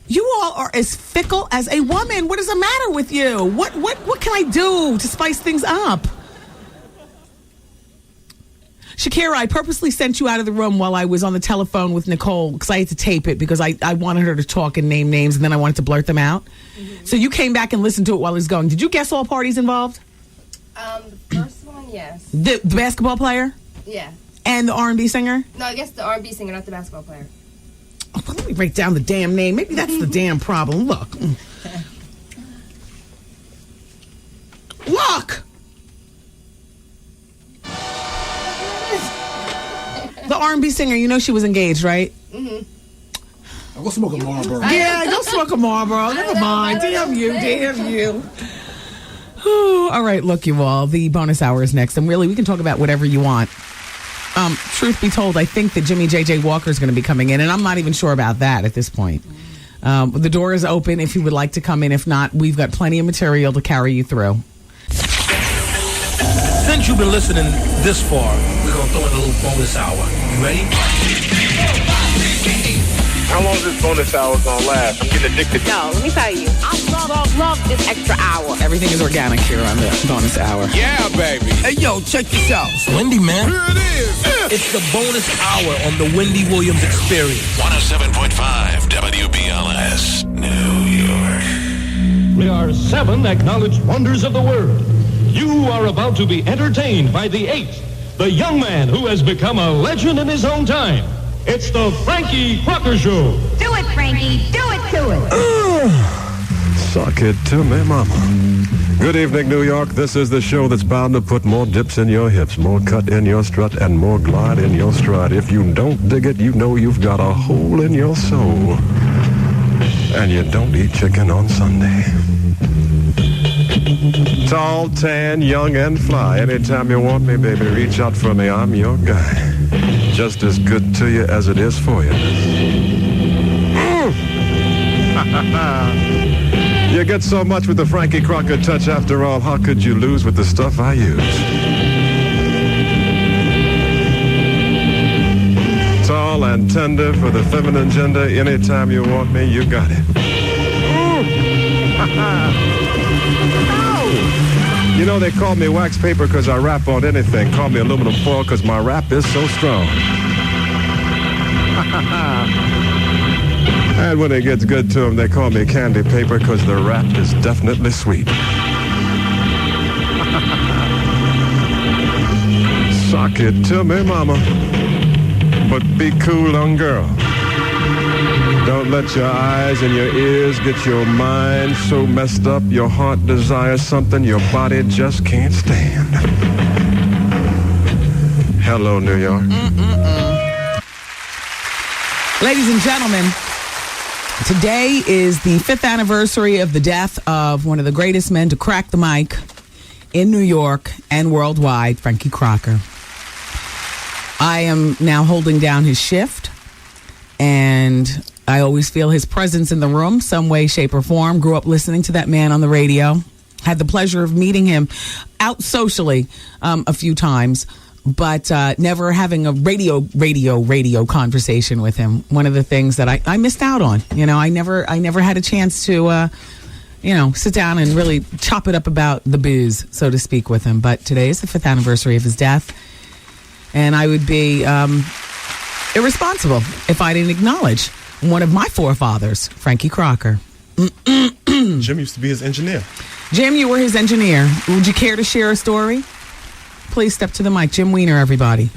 You all are as fickle as a woman. What is the matter with you? What can I do to spice things up? Shakira, I purposely sent you out of the room while I was on the telephone with Nicole because I had to tape it because I wanted her to talk and name names and then I wanted to blurt them out. Mm-hmm. So you came back and listened to it while it was going. Did you guess all parties involved? The first one, yes. The basketball player? Yeah. And the R&B singer? No, I guess the R&B singer, not the basketball player. Oh, well, let me write down the damn name. Maybe that's the damn problem. Look. Look! The R&B singer, she was engaged, right? Mm-hmm. I'll go smoke a Marlboro. Yeah, go smoke a Marlboro. Never mind. Damn you. All right, look, you all. The bonus hour is next. And really, we can talk about whatever you want. Truth be told, I think that Jimmie J.J. Walker is going to be coming in, and I'm not even sure about that at this point. The door is open if you would like to come in. If not, we've got plenty of material to carry you through. Since you've been listening this far, we're going to throw in a little bonus hour. You ready? How long is this bonus hour going to last? I'm getting addicted. No, let me tell you. I love this extra hour. Everything is organic here on the bonus hour. Yeah, baby. Hey, yo, check this out. It's Wendy, man. Here it is. It's the bonus hour on the Wendy Williams Experience. 107.5 WBLS, New York. We are 7 acknowledged wonders of the world. You are about to be entertained by the 8th, the young man who has become a legend in his own time. It's the Frankie Crocker Show. Do it, Frankie. Do it to it. Suck it to me, mama. Good evening, New York. This is the show that's bound to put more dips in your hips, more cut in your strut, and more glide in your stride. If you don't dig it, you know you've got a hole in your soul. And you don't eat chicken on Sunday. Tall, tan, young, and fly. Anytime you want me, baby, reach out for me. I'm your guy. Just as good to you as it is for you. You get so much with the Frankie Crocker touch. After all, how could you lose with the stuff I use? Tall and tender for the feminine gender. Anytime you want me, you got it. You know, they call me wax paper because I rap on anything. Call me aluminum foil because my rap is so strong. And when it gets good to them, they call me candy paper because the rap is definitely sweet. Suck it to me, mama. But be cool, young girl. Don't let your eyes and your ears get your mind so messed up your heart desires something your body just can't stand. Hello, New York. Ladies and gentlemen, today is the 5th anniversary of the death of one of the greatest men to crack the mic in New York and worldwide, Frankie Crocker. I am now holding down his shift, and I always feel his presence in the room, some way, shape, or form. Grew up listening to that man on the radio. Had the pleasure of meeting him out socially a few times, but never having a radio conversation with him. One of the things that I missed out on. You know, I never had a chance to, sit down and really chop it up about the booze, so to speak, with him. But today is the 5th anniversary of his death, and I would be irresponsible if I didn't acknowledge one of my forefathers, Frankie Crocker. Jim used to be his engineer. Jim, you were his engineer. Would you care to share a story? Please step to the mic. Jim Weiner, everybody.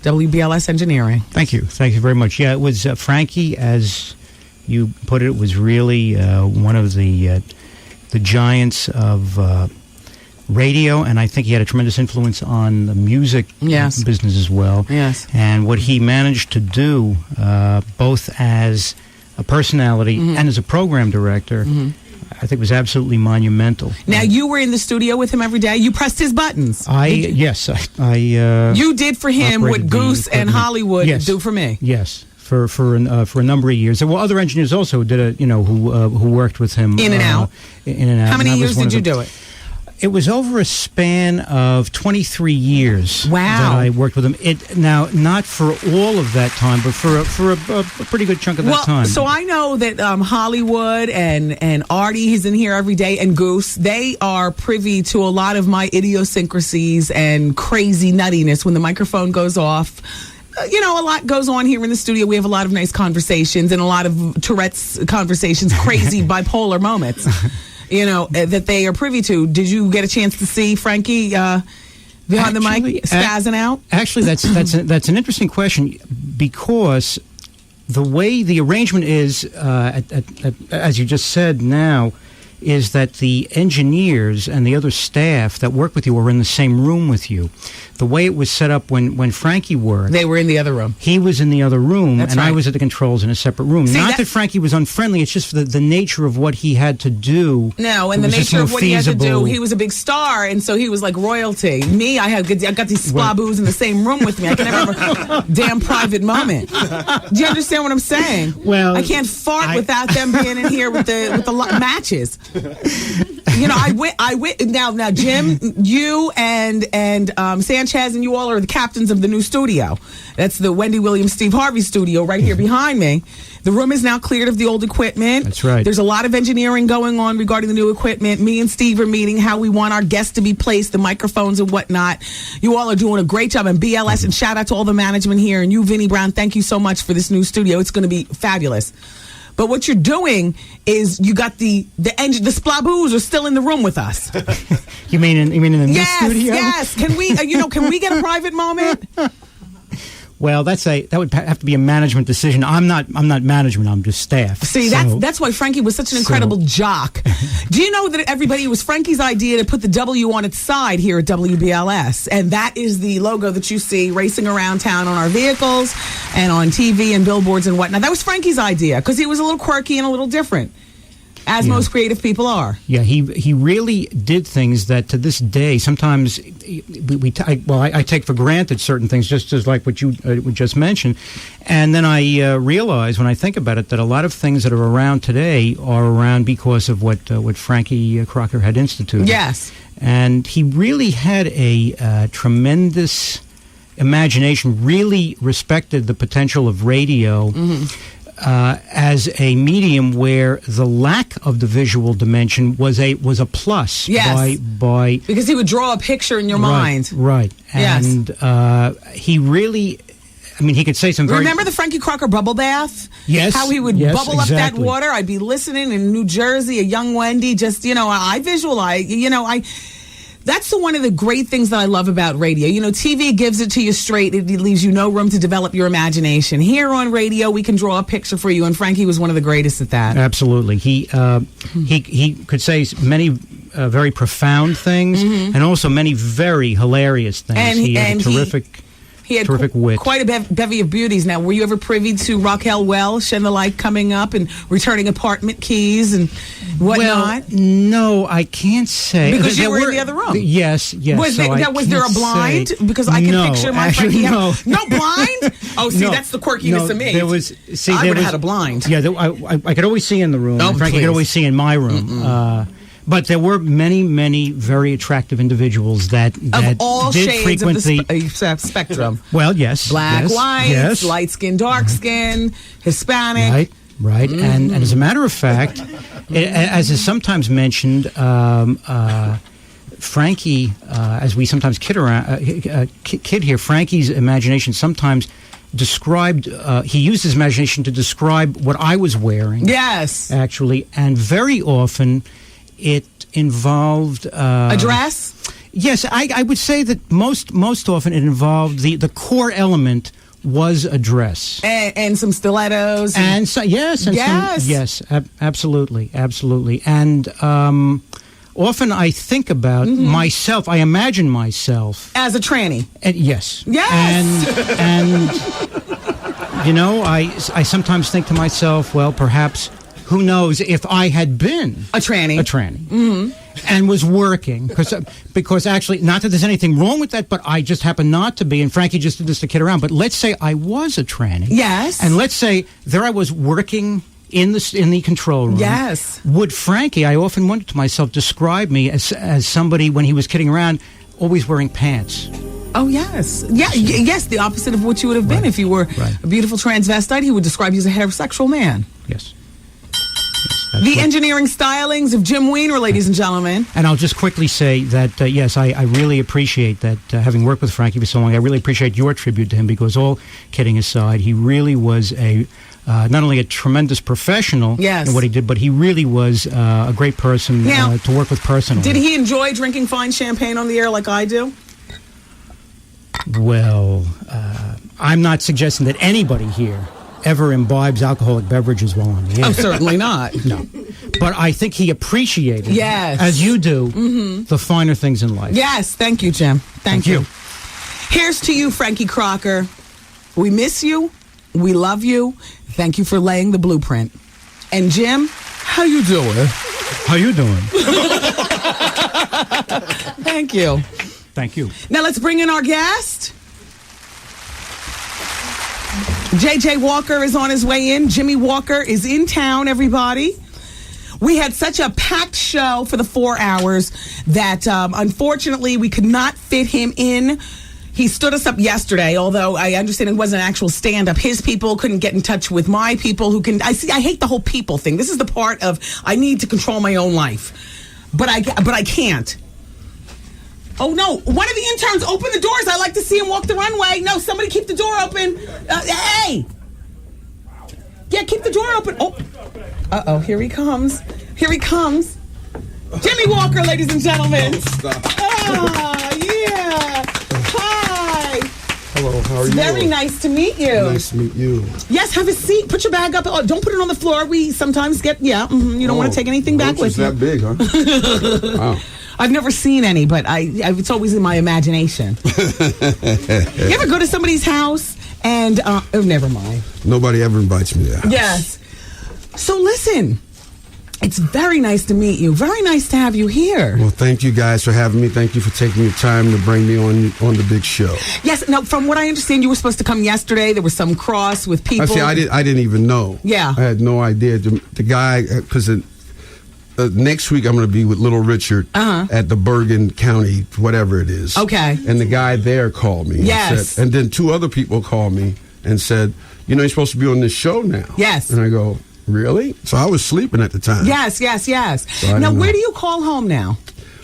WBLS Engineering. Thank you. Thank you very much. Yeah, it was Frankie, as you put it, was really one of the giants of radio, and I think he had a tremendous influence on the music business as well. Yes. And what he managed to do, both as a personality and as a program director, I think was absolutely monumental. Now, you were in the studio with him every day. You pressed his buttons. Yes. You did for him what Goose and Hollywood do for me. Yes. For a number of years. There were other engineers also who did who worked with him in and out. How many years did you do it? It was over a span of 23 years. Wow. That I worked with him. Now, not for all of that time, but for a pretty good chunk of that time. So I know that Hollywood and Artie, he's in here every day, and Goose, they are privy to a lot of my idiosyncrasies and crazy nuttiness when the microphone goes off. A lot goes on here in the studio. We have a lot of nice conversations and a lot of Tourette's conversations, crazy bipolar moments. That they are privy to. Did you get a chance to see Frankie behind the mic spazzing out? Actually, that's an interesting question, because the way the arrangement is, as you just said now, is that the engineers and the other staff that work with you are in the same room with you. The way it was set up when Frankie worked... They were in the other room. He was in the other room, That's and right. I was at the controls in a separate room. Not that Frankie was unfriendly, it's just the nature of what he had to do. No, and the nature of what he had to do, he was a big star, and so he was like royalty. Me, I got these splaboos in the same room with me. I can never have a damn private moment. Do you understand what I'm saying? Well, I can't fart without them being in here with the matches. I went. Now, Jim, you and Sanchez and you all are the captains of the new studio. That's the Wendy Williams Steve Harvey studio right here behind me. The room is now cleared of the old equipment. That's right. There's a lot of engineering going on regarding the new equipment. Me and Steve are meeting how we want our guests to be placed, the microphones and whatnot. You all are doing a great job, and BLS, and shout out to all the management here, and you, Vinnie Brown, thank you so much for this new studio. It's going to be fabulous. But what you're doing is you got the splaboos are still in the room with us. You mean in the new studio? Yes. Can we can we get a private moment? Well, that would have to be a management decision. I'm not management. I'm just staff. See, that's why Frankie was such an incredible jock. Do you know that it was Frankie's idea to put the W on its side here at WBLS, and that is the logo that you see racing around town on our vehicles and on TV and billboards and whatnot. That was Frankie's idea because he was a little quirky and a little different. As most creative people are. Yeah, he really did things that to this day sometimes I take for granted certain things, just as like what you just mentioned, and then I realize when I think about it that a lot of things that are around today are around because of what Frankie Crocker had instituted. Yes, and he really had a tremendous imagination. Really respected the potential of radio. Mm-hmm. As a medium where the lack of the visual dimension was a plus. Yes. By because he would draw a picture in your mind. Right. And he really, he could say some very... Remember the Frankie Crocker bubble bath? Yes. How he would bubble up that water? I'd be listening in New Jersey, a young Wendy, just, I visualize, That's one of the great things that I love about radio. You know, TV gives it to you straight. It leaves you no room to develop your imagination. Here on radio, we can draw a picture for you, and Frankie was one of the greatest at that. Absolutely. He could say many very profound things, and also many very hilarious things. And he had a terrific wit. Quite a bevy of beauties. Now, were you ever privy to Raquel Welch and the like coming up and returning apartment keys and whatnot? Well, no, I can't say. Because you were in the other room. Yes. Was there a blind? Say. Because I can picture my Frankie. No blind? Oh, see, that's the quirkiness of me. I would have had a blind. Yeah, I could always see in the room. Oh, Frankie could always see in my room. But there were many, many very attractive individuals that of all did shades frequent of the spectrum. Well, yes, black, white, light skin, dark skin, Hispanic. Right. And as a matter of fact, as is sometimes mentioned, Frankie, as we sometimes kid here, Frankie's imagination sometimes described. He used his imagination to describe what I was wearing. Yes, actually, and very often. It involved a dress. Yes, I would say that most often it involved the core element was a dress and some stilettos and so, absolutely, and often I think about myself. I imagine myself as a tranny. Yes, and you know, I sometimes think to myself, well, perhaps. Who knows if I had been a tranny, and was working because actually, not that there's anything wrong with that, but I just happen not to be. And Frankie just did this to kid around. But let's say I was a tranny, yes, and let's say there I was working in the control room, yes. Would Frankie? I often wondered to myself, describe me as somebody when he was kidding around, always wearing pants. Oh, yes. Yes, the opposite of what you would have been if you were a beautiful transvestite. He would describe you as a heterosexual man. Yes. The engineering stylings of Jim Weiner, ladies and gentlemen. And I'll just quickly say that, yes, I really appreciate that, having worked with Frankie for so long, I really appreciate your tribute to him because all kidding aside, he really was not only a tremendous professional in what he did, but he really was a great person to work with personally. Did he enjoy drinking fine champagne on the air like I do? Well, I'm not suggesting that anybody here ever imbibes alcoholic beverages while on the air. Oh, certainly not. No. But I think he appreciated, as you do, the finer things in life. Yes. Thank you, Jim. Thank you. Here's to you, Frankie Crocker. We miss you. We love you. Thank you for laying the blueprint. And Jim, how you doing? How you doing? Thank you. Thank you. Now let's bring in our guest. J.J. Walker is on his way in. Jimmie Walker is in town, everybody. We had such a packed show for the 4 hours that, unfortunately, we could not fit him in. He stood us up yesterday, although I understand it wasn't an actual stand-up. His people couldn't get in touch with my people who can... I hate the whole people thing. This is the part of I need to control my own life. But I can't. Oh, no. One of the interns, open the doors. I like to see him walk the runway. No, somebody keep the door open. Hey! Yeah, keep the door open. Oh. Uh-oh, here he comes. Here he comes. Jimmie Walker, ladies and gentlemen. Yeah. Hi. Hello, how are you? Very nice to meet you. Nice to meet you. Yes, have a seat. Put your bag up. Oh, don't put it on the floor. We sometimes get, you don't want to take anything back with you. It's that big, huh? Wow. I've never seen any, but it's always in my imagination. You ever go to somebody's house and, never mind. Nobody ever invites me to their house. Yes. So listen, it's very nice to meet you. Very nice to have you here. Well, thank you guys for having me. Thank you for taking your time to bring me on the big show. Yes. Now, from what I understand, you were supposed to come yesterday. There was some cross with people. See, I didn't even know. Yeah. I had no idea. The guy, because next week I'm going to be with Little Richard at the Bergen County, whatever it is. Okay. And the guy there called me. Yes. And then 2 other people called me and said, you're supposed to be on this show now. Yes. And I go, really? So I was sleeping at the time. Yes. So now, where do you call home now?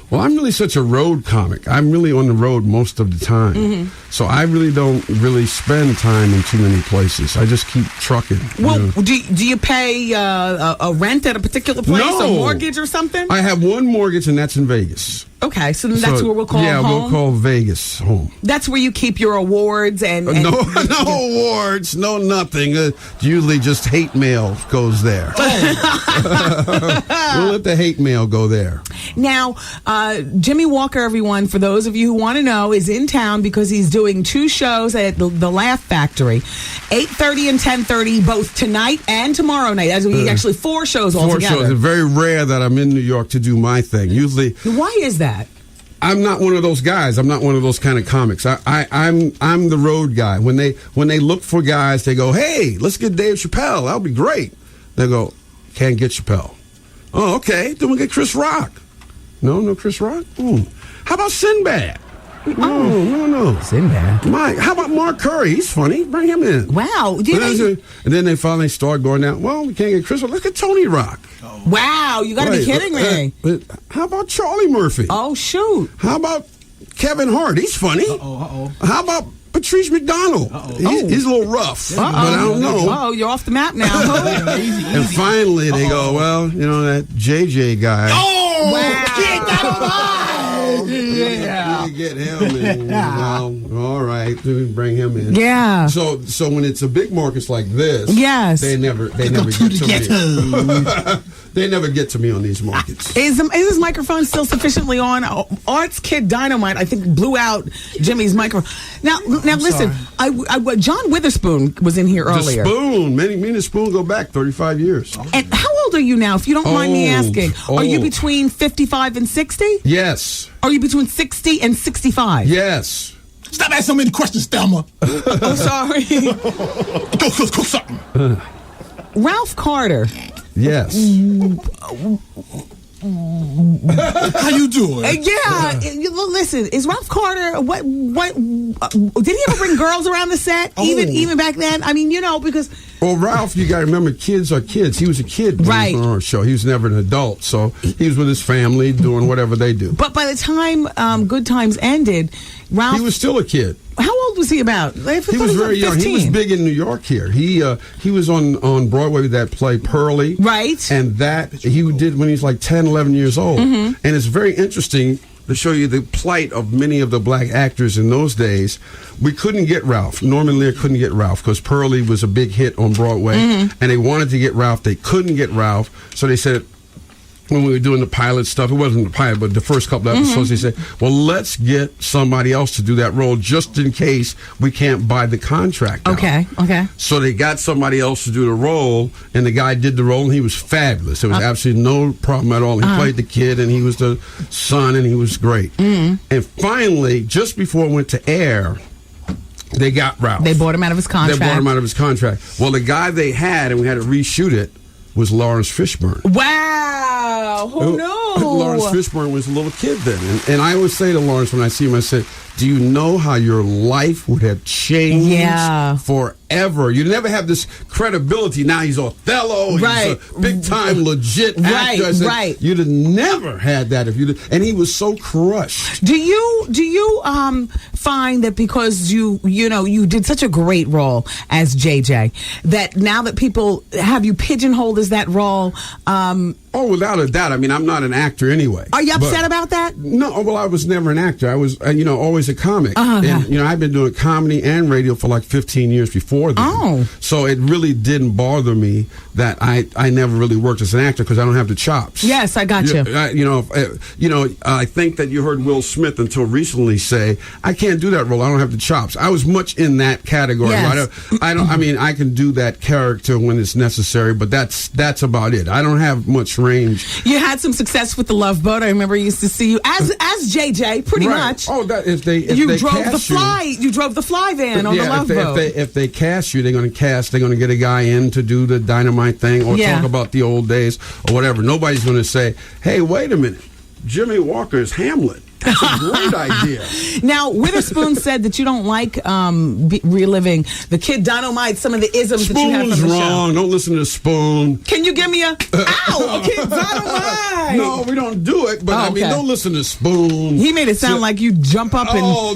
Well, I'm really such a road comic. I'm really on the road most of the time. So I really don't really spend time in too many places. I just keep trucking. Well, do you pay a rent at a particular place, No. a mortgage or something? I have one mortgage, and that's in Vegas. Okay, so that's where we'll call home? Yeah, we'll call Vegas home. That's where you keep your awards and no awards, no nothing. Usually just hate mail goes there. We'll let the hate mail go there. Now, Jimmie Walker, everyone, for those of you who want to know, is in town because he's doing 2 shows at the Laugh Factory, 8:30 and 10:30, both tonight and tomorrow night. Actually 4 shows altogether. 4 shows. It's very rare that I'm in New York to do my thing. Usually, why is that? I'm not one of those guys. I'm not one of those kind of comics. I'm the road guy. When they look for guys, they go, "Hey, let's get Dave Chappelle. That'll be great." They go, "Can't get Chappelle." Oh, okay. Then we get Chris Rock. No Chris Rock. How about Sinbad? No. Sinbad. How about Mark Curry? He's funny. Bring him in. Wow. And then they finally start going down. Well, we can't get Chris Rock. Look at Tony Rock. Wow, you got to be kidding me. How about Charlie Murphy? Oh, shoot. How about Kevin Hart? He's funny. How about Patrice McDonald? He's a little rough, but I don't know. Oh, you're off the map now. And finally they go, well, that JJ guy. Oh, wow. Yeah. Get him in. All right, bring him in. Yeah. So when it's a big market like this, yes, they never get to me. They never get to me on these markets. Is this microphone still sufficiently on? Art's Kid Dynamite, I think, blew out Jimmy's microphone. Now listen, John Witherspoon was in here earlier. The Spoon. Me and the Spoon go back 35 years. And how old are you now, if you don't mind me asking? Are you between 55 and 60? Yes. Are you between 60 and 65? Yes. Stop asking so many questions, Thelma. Oh, sorry. Go cook something. Ralph Carter. Yes. How you doing? Listen, is Ralph Carter what did he ever bring girls around the set? Even back then? I mean, because Ralph, you got to remember, kids are kids. He was a kid when he was on our show. He was never an adult, so he was with his family doing whatever they do. But by the time Good Times ended, Ralph, he was still a kid. How old was he about? He was very young. He was big in New York here. He was on Broadway with that play Pearly. Right. And that he did when he was like 10, 11 years old. Mm-hmm. And it's very interesting to show you the plight of many of the black actors in those days. We couldn't get Ralph. Norman Lear couldn't get Ralph because Pearly was a big hit on Broadway. Mm-hmm. And they wanted to get Ralph. They couldn't get Ralph. So they said, when we were doing the pilot stuff, it wasn't the pilot, but the first couple episodes, they said, well, let's get somebody else to do that role just in case we can't buy the contract out. Okay. So they got somebody else to do the role, and the guy did the role, and he was fabulous. There was absolutely no problem at all. He played the kid, and he was the son, and he was great. Mm-hmm. And finally, just before it went to air, they got Ralph. They bought him out of his contract. Well, the guy they had, and we had to reshoot it, was Lawrence Fishburne. Wow! Who knew? Lawrence Fishburne was a little kid then. And I always say to Lawrence when I see him, I said, do you know how your life would have changed forever? You never have this credibility. Now he's Othello. Right. He's a big-time legit actor. I said, you'd have never had that if you did. And he was so crushed. Do you find that because you did such a great role as JJ, that now that people have you pigeonholed as that role? Without a doubt. I mean, I'm not an actor anyway. Are you upset about that? No, well, I was never an actor. I was, always a comic. And, I've been doing comedy and radio for like 15 years before then. Oh. So it really didn't bother me that I never really worked as an actor because I don't have the chops. Yes, I got you. I think that you heard Will Smith until recently say, I can't do that role. I don't have the chops. I was much in that category. Yes. I can do that character when it's necessary, but that's about it. I don't have much range. You had some success with the Love Boat. I remember I used to see you as JJ, pretty much. Oh, you drove the fly van on the Love Boat. If they cast you, they're going to get a guy in to do the Dynamite thing or talk about the old days or whatever. Nobody's going to say, hey, wait a minute, Jimmie Walker's Hamlet. That's a great idea. Now, Witherspoon said that you don't like reliving the Kid Dynamite, some of the isms that you have from the Spoon's show. wrong. Don't listen to Spoon. Can you give me a Kid Dynamite? No, we don't do it, but don't listen to Spoon. He made it sound like you jump up and... Oh,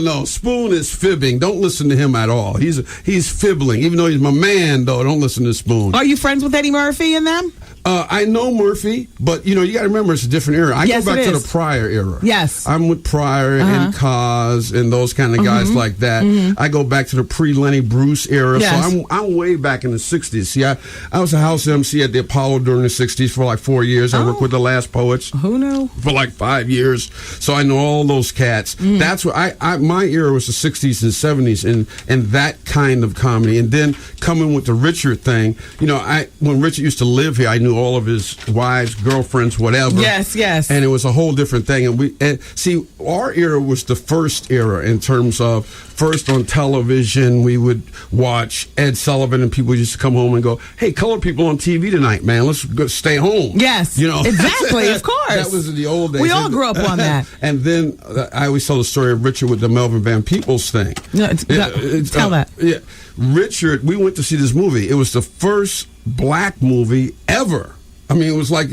no. Spoon is fibbing. Don't listen to him at all. He's fibbling. Even though he's my man, though, don't listen to Spoon. Are you friends with Eddie Murphy and them? I know Murphy, but you got to remember it's a different era. I Yes, go back it to is. the Pryor era. Yes. I'm with Pryor and Cos and those kind of guys like that. I go back to the pre-Lenny Bruce era. Yes. So I'm way back in the 60s. See, I was a house MC at the Apollo during the 60s for like 4 years. I worked with the Last Poets. Who knew? For like 5 years. So I know all those cats. That's what my era was the 60s and 70s and that kind of comedy. And then coming with the Richard thing, when Richard used to live here, I knew all of his wives, girlfriends, whatever. Yes. And it was a whole different thing. And see, our era was the first era in terms of first on television, we would watch Ed Sullivan and people used to come home and go, hey, colored people on TV tonight, man. Let's go stay home. Yes. Exactly, of course. That was in the old days. We all grew up on that. And then I always tell the story of Richard with the Melvin Van Peebles thing. Tell that. Yeah. Richard, we went to see this movie. It was the first black movie ever. I mean, it was like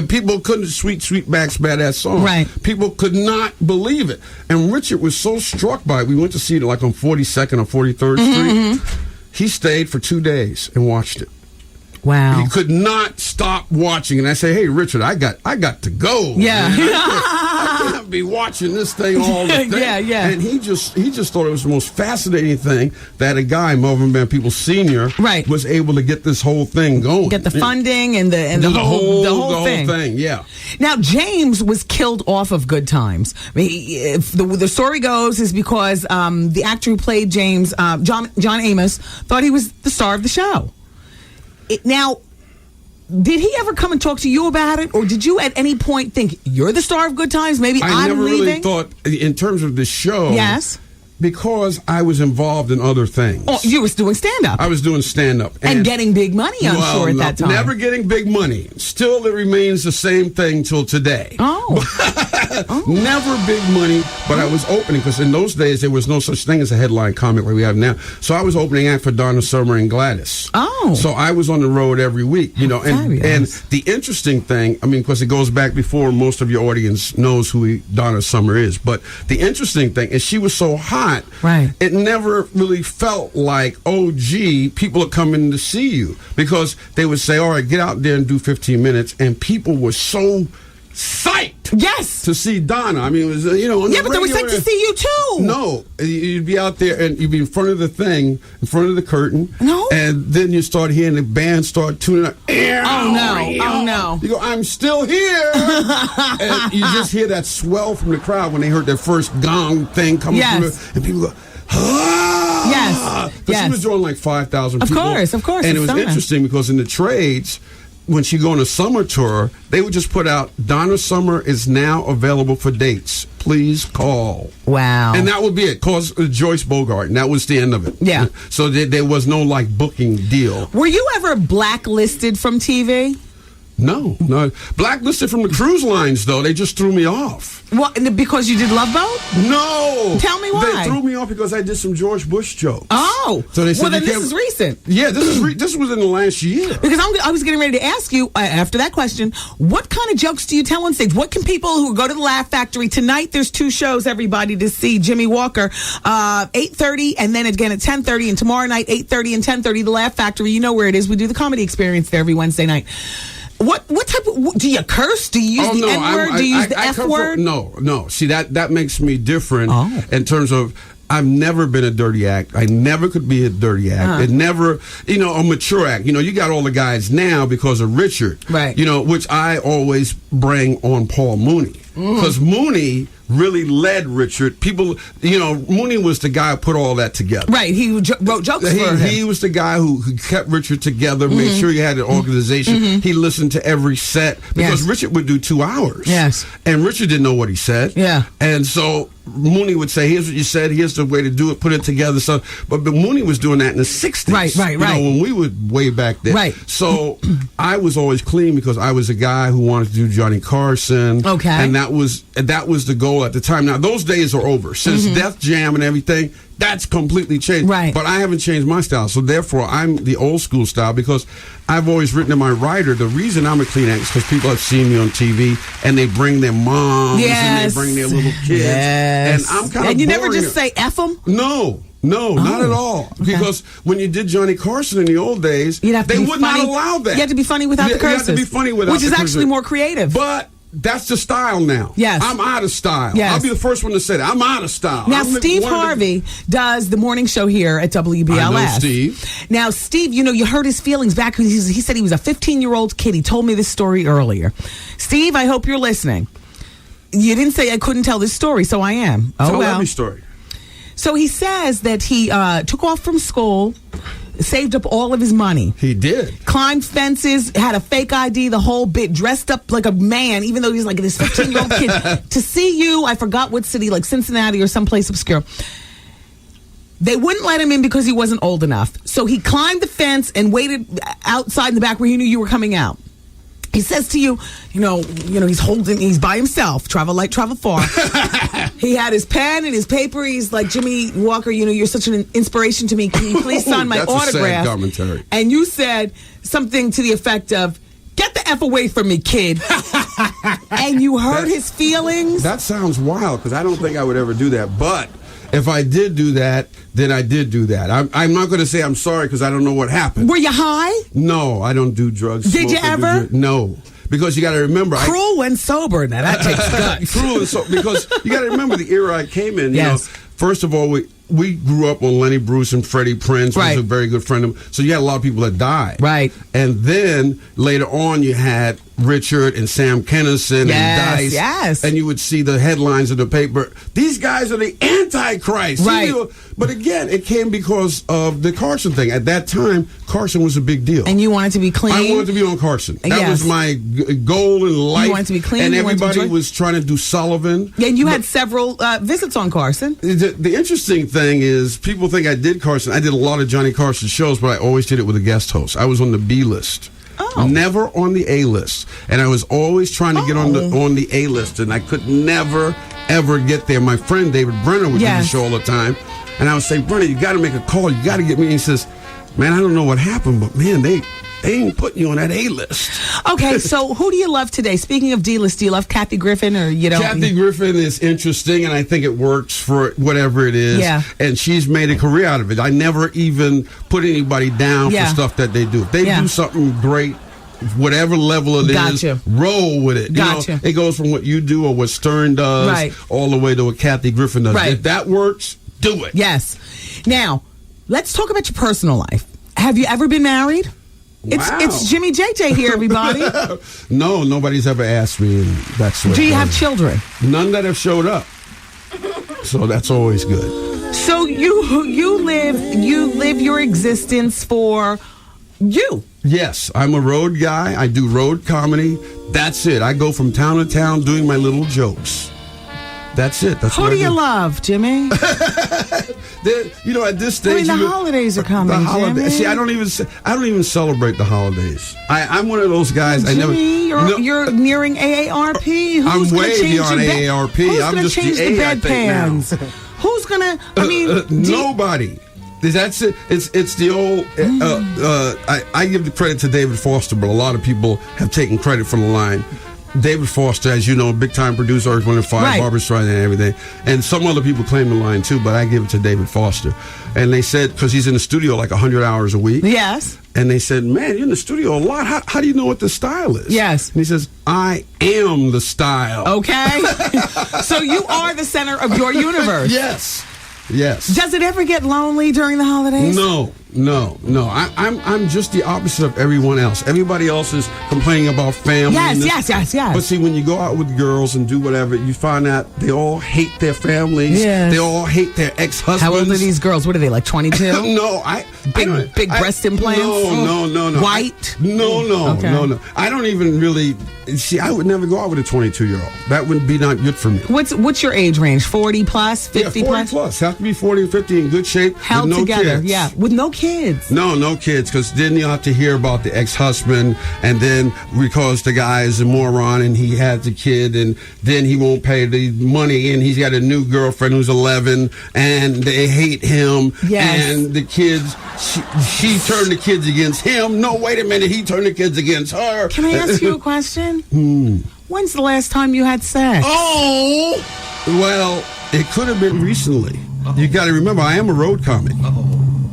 people couldn't Sweet Back's Badass Song. Right. People could not believe it. And Richard was so struck by it. We went to see it like on 42nd or 43rd Street. He stayed for 2 days and watched it. Wow. He could not stop watching. And I say, hey, Richard, I got to go. Yeah. I can't be watching this thing all the time. Yeah. And he just thought it was the most fascinating thing that a guy, Melvin Van Peebles Sr., was able to get this whole thing going. Get the funding and the whole thing. Yeah. Now, James was killed off of Good Times. I mean, the story goes is because the actor who played James, John Amos, thought he was the star of the show. Now, did he ever come and talk to you about it, or did you at any point think you're the star of Good Times? Maybe I never leaving? really thought in terms of the show. Yes. Because I was involved in other things. Oh, you were doing stand-up. I was doing stand-up. And getting big money, I'm sure, at that time. Never getting big money. Still, it remains the same thing till today. Never big money, but I was opening, because in those days, there was no such thing as a headline comic like we have now. So I was opening act for Donna Summer and Gladys. So I was on the road every week, and the interesting thing, I mean, because it goes back before most of your audience knows who Donna Summer is, but the interesting thing is she was so hot. Right. It never really felt like, oh, gee, people are coming to see you, because they would say, all right, get out there and do 15 minutes. And people were so psyched. Yes. To see Donna. I mean, it was, yeah, but they were psyched to see you too. No. You'd be out there and you'd be in front of the thing, in front of the curtain. No. And then you start hearing the band start tuning up. Oh, no. You go, I'm still here. And you just hear that swell from the crowd when they heard their first gong thing coming through. And people go, ah! Yes. But she was drawing like 5,000 people. Of course. And it was interesting because in the trades, when she go on a summer tour, they would just put out, Donna Summer is now available for dates. Please call. Wow. And that would be it. Cause Joyce Bogart, and that was the end of it. Yeah. So there was no like booking deal. Were you ever blacklisted from TV? No. Blacklisted from the cruise lines, though. They just threw me off. What, because you did Love Boat? No. Tell me why. They threw me off because I did some George Bush jokes. Oh. So they said, well, then this is recent. Yeah, this was in the last year. Because I was getting ready to ask you, after that question, what kind of jokes do you tell on stage? What can people who go to the Laugh Factory, tonight there's 2 shows, everybody, to see Jimmie Walker, 8:30, and then again at 10:30, and tomorrow night, 8:30 and 10:30, the Laugh Factory. You know where it is. We do the comedy experience there every Wednesday night. What type of, do you curse? Do you use the N-word? Do you use the F-word? No. See, that makes me different in terms of, I've never been a dirty act. I never could be a dirty act. It never, a mature act. You got all the guys now because of Richard. Right. Which I always bring on Paul Mooney. Because Mooney really led Richard. People, Mooney was the guy who put all that together. Right. He wrote jokes for him. He was the guy who kept Richard together, made sure he had an organization. He listened to every set because Richard would do 2 hours. Yes. And Richard didn't know what he said. Yeah. And so Mooney would say, here's what you said, here's the way to do it, put it together. So, but Mooney was doing that in the 60s. Right. When we were way back there. Right. So I was always clean because I was a guy who wanted to do Johnny Carson. Okay. And that was the goal at the time. Now, those days are over. Since Def Jam and everything, that's completely changed. Right. But I haven't changed my style. So therefore, I'm the old school style because I've always written in my writer, the reason I'm a clean act is because people have seen me on TV and they bring their moms and they bring their little kids. Yes. And I'm kind of And you never just say F them? No. No, not at all. Okay. Because when you did Johnny Carson in the old days, they would not allow that. You had to be funny without the curses. You had to be funny without which the is curses. actually more creative. But that's the style now. Yes. I'm out of style. Yes. I'll be the first one to say that. I'm out of style. Now, Steve Harvey does the morning show here at WBLS. I know Steve. Now, Steve, you heard his feelings back. He said he was a 15-year-old kid. He told me this story earlier. Steve, I hope you're listening. You didn't say I couldn't tell this story, so I am. Tell every story. So he says that he took off from school, saved up all of his money. He did. Climbed fences, had a fake ID, the whole bit, dressed up like a man, even though he's like this 15-year-old kid. To see you, I forgot what city, like Cincinnati or someplace obscure. They wouldn't let him in because he wasn't old enough. So he climbed the fence and waited outside in the back where he knew you were coming out. He says to you, he's by himself, travel light, travel far. He had his pen and his paper. He's like, Jimmie Walker, you're such an inspiration to me. Can you please sign my autograph? That's a sad commentary. And you said something to the effect of, get the F away from me, kid. And you heard his feelings. That sounds wild because I don't think I would ever do that. But if I did do that, then I did do that. I'm not going to say I'm sorry because I don't know what happened. Were you high? No, I don't do drugs. Did you ever? No. Because you got to remember, cruel when sober. Now that takes guts. Cruel and sober, because you got to remember the era I came in. Yes. First of all, we grew up on Lenny Bruce and Freddie Prinze, was a very good friend of him. So you had a lot of people that died. Right. And then later on, you had Richard and Sam Kinison and Dice. Yes. And you would see the headlines in the paper. These guys are the Antichrist. Right. But again, it came because of the Carson thing. At that time, Carson was a big deal. And you wanted to be clean? I wanted to be on Carson. That was my goal in life. You wanted to be clean? And everybody was trying to do Sullivan. Yeah, and you had several visits on Carson. The interesting thing is, people think I did Carson. I did a lot of Johnny Carson shows, but I always did it with a guest host. I was on the B list. Oh. Never on the A list. And I was always trying to get on the A list, and I could never, ever get there. My friend David Brenner would do the show all the time. And I would say, Brenner, you got to make a call. You got to get me. And he says, man, I don't know what happened, but man, they ain't putting you on that A-list. Okay, so who do you love today? Speaking of D-list, do you love Kathy Griffin or you don't? Kathy Griffin is interesting, and I think it works for whatever it is. Yeah. And she's made a career out of it. I never even put anybody down for stuff that they do. If they do something great, whatever level it is, roll with it. Gotcha. It goes from what you do or what Stern does all the way to what Kathy Griffin does. Right. If that works, do it. Yes. Now, let's talk about your personal life. Have you ever been married? Wow. It's Jimmie JJ here, everybody. No, nobody's ever asked me, and that's what. Do you have children? None that have showed up. So that's always good. So you live your existence for you. Yes, I'm a road guy. I do road comedy. That's it. I go from town to town doing my little jokes. That's it. That's Who do you love, Jimmie? At this stage, the holidays are coming. The holidays. Jimmie. See, I don't even celebrate the holidays. I'm one of those guys. Jimmie, you're nearing AARP. Who's I'm way beyond AARP. Who's I'm going to just change the the A, I think, bedpans? Who's going to? Nobody. That's it. It's the old. I give the credit to David Foster, but a lot of people have taken credit from the line. David Foster, as you know, big time producer, Earth, Wind & Fire, Barbra Streisand, and everything. And some other people claim the line too, but I give it to David Foster. And they said, because he's in the studio like 100 hours a week. Yes. And they said, man, you're in the studio a lot. How do you know what the style is? Yes. And he says, I am the style. Okay. So you are the center of your universe. Yes. Yes. Does it ever get lonely during the holidays? No. I'm just the opposite of everyone else. Everybody else is complaining about family. Yes. But see, when you go out with girls and do whatever, you find out they all hate their families. Yes. They all hate their ex-husbands. How old are these girls? What are they, like 22? No, big breast implants. No. White. No. I don't even really. See, I would never go out with a 22-year-old. That would be not good for me. What's your age range? 40 plus, 50 40 plus. Have to be 40 and 50 in good shape. Held with no together. Kids. Yeah, with no kids. No kids, because then you have to hear about the ex-husband, and then because the guy is a moron and he has a kid, and then he won't pay the money, and he's got a new girlfriend who's 11, and they hate him. Yes. And the kids, she turned the kids against him. No, wait a minute, he turned the kids against her. Can I ask you a question? When's the last time you had sex? Oh, well, it could have been recently. You got to remember, I am a road comic.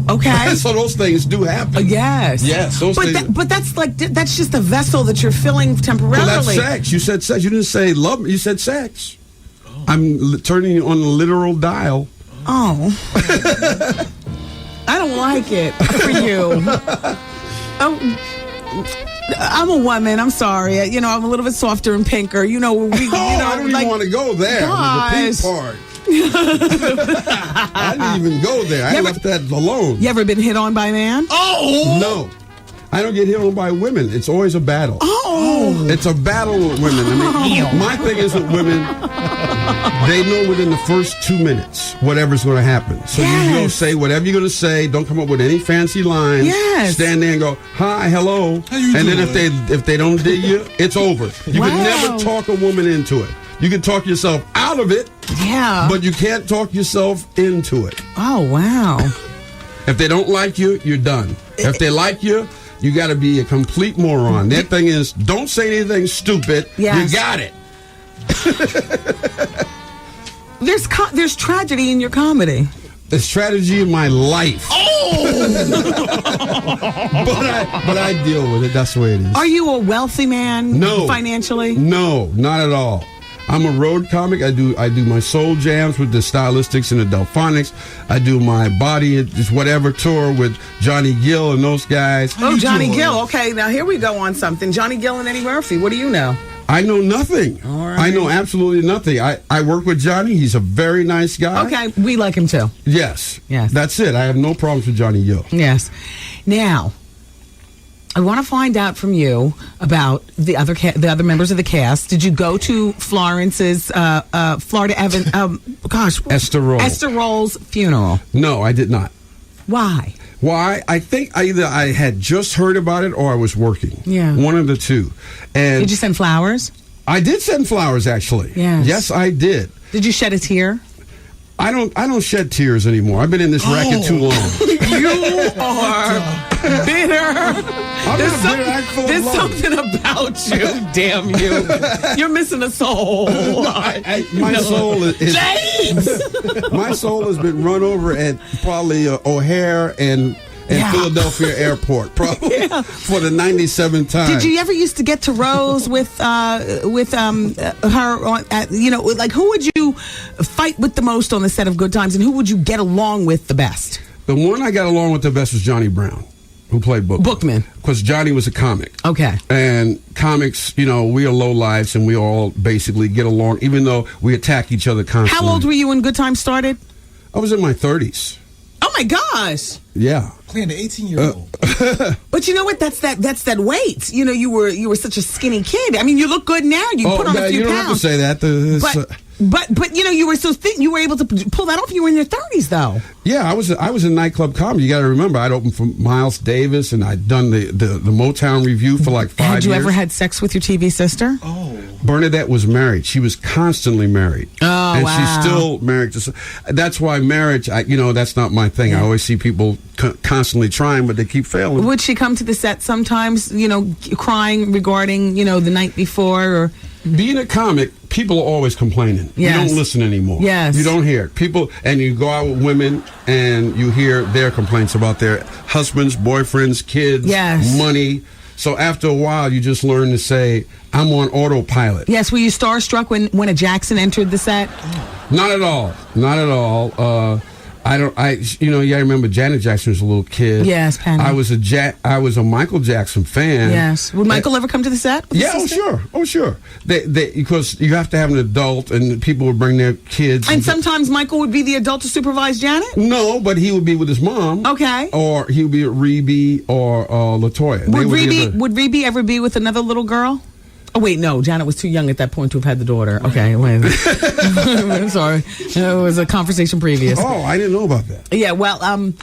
Okay. So those things do happen. Yes. Yes. Those things. But that's that's just a vessel that you're filling temporarily. Well, that's sex. You said sex. You didn't say love me. You said sex. I'm turning you on the literal dial. Oh. I don't like it for you. I'm a woman. I'm sorry. I'm a little bit softer and pinker. I don't even want to go there. The pink part. I didn't even go there. I left that alone. You ever been hit on by a man? Oh! No. I don't get hit on by women. It's always a battle. Oh! It's a battle with women. My thing is with women, they know within the first 2 minutes whatever's going to happen. So you go say whatever you're going to say. Don't come up with any fancy lines. Yes. Stand there and go, hi, hello. And then if they don't dig you, it's over. You can never talk a woman into it. You can talk yourself out of it. Yeah. But you can't talk yourself into it. Oh, wow. If they don't like you, you're done. If they like you, you got to be a complete moron. Their thing is, don't say anything stupid. Yes. You got it. There's tragedy in your comedy. There's tragedy in my life. But I deal with it. That's the way it is. Are you a wealthy man? No. Financially? No, not at all. I'm a road comic. I do my soul jams with the Stylistics and the Delphonics. I do my body, just whatever tour with Johnny Gill and those guys. Oh, Johnny Gill. Okay, now here we go on something. Johnny Gill and Eddie Murphy. What do you know? I know nothing. All right. I know absolutely nothing. I work with Johnny. He's a very nice guy. Okay, we like him too. Yes. Yes. That's it. I have no problems with Johnny Gill. Yes. Now, I want to find out from you about the other members of the cast. Did you go to Florence's Florida Esther Roll. Esther Roll's funeral? No, I did not. Why? Why? I think either I had just heard about it or I was working. Yeah. One of the two. And did you send flowers? I did send flowers, actually. Yes. Yes, I did. Did you shed a tear? I don't shed tears anymore. I've been in this racket too long. You are bitter. There's something about you. Damn you! You're missing a soul. My soul is James. My soul has been run over at probably O'Hare and Philadelphia Airport, probably for the 97th time. Did you ever used to get to Rose with her? Who would you fight with the most on the set of Good Times, and who would you get along with the best? The one I got along with the best was Johnny Brown, who played Bookman. Because Johnny was a comic. Okay. And comics, we are low lives, and we all basically get along, even though we attack each other constantly. How old were you when Good Times started? I was in my 30s. Oh my gosh! Yeah, playing the 18-year-old. But you know what? That's that weight. You were such a skinny kid. I mean, you look good now. You put on a few you don't pounds. have to say that. But you were so thin. You were able to pull that off. You were in your 30s, though. Yeah, I was in nightclub comedy. You got to remember, I'd opened for Miles Davis, and I'd done the Motown Review for like 5 years. Had you ever had sex with your TV sister? Oh, Bernadette was married. She was constantly married. Oh, and wow. she's still married. That's why marriage, that's not my thing. I always see people constantly trying, but they keep failing. Would she come to the set sometimes, crying regarding, the night before? Or being a comic, people are always complaining. Yes. You don't listen anymore. Yes. You don't hear it. And you go out with women and you hear their complaints about their husbands, boyfriends, kids, money. So after a while, you just learn to say, I'm on autopilot. Yes, were you starstruck when a Jackson entered the set? Not at all. Not at all. I remember Janet Jackson was a little kid. Yes, Penny. I was a Michael Jackson fan. Yes. Would Michael ever come to the set? Yeah, sure. Because you have to have an adult, and people would bring their kids. And sometimes Michael would be the adult to supervise Janet? No, but he would be with his mom. Okay. Or he would be at Rebe or LaToya. Would Rebe ever be with another little girl? Oh, wait, no. Janet was too young at that point to have had the daughter. Okay, wait. I'm sorry. It was a conversation previous. Oh, I didn't know about that. Yeah, well,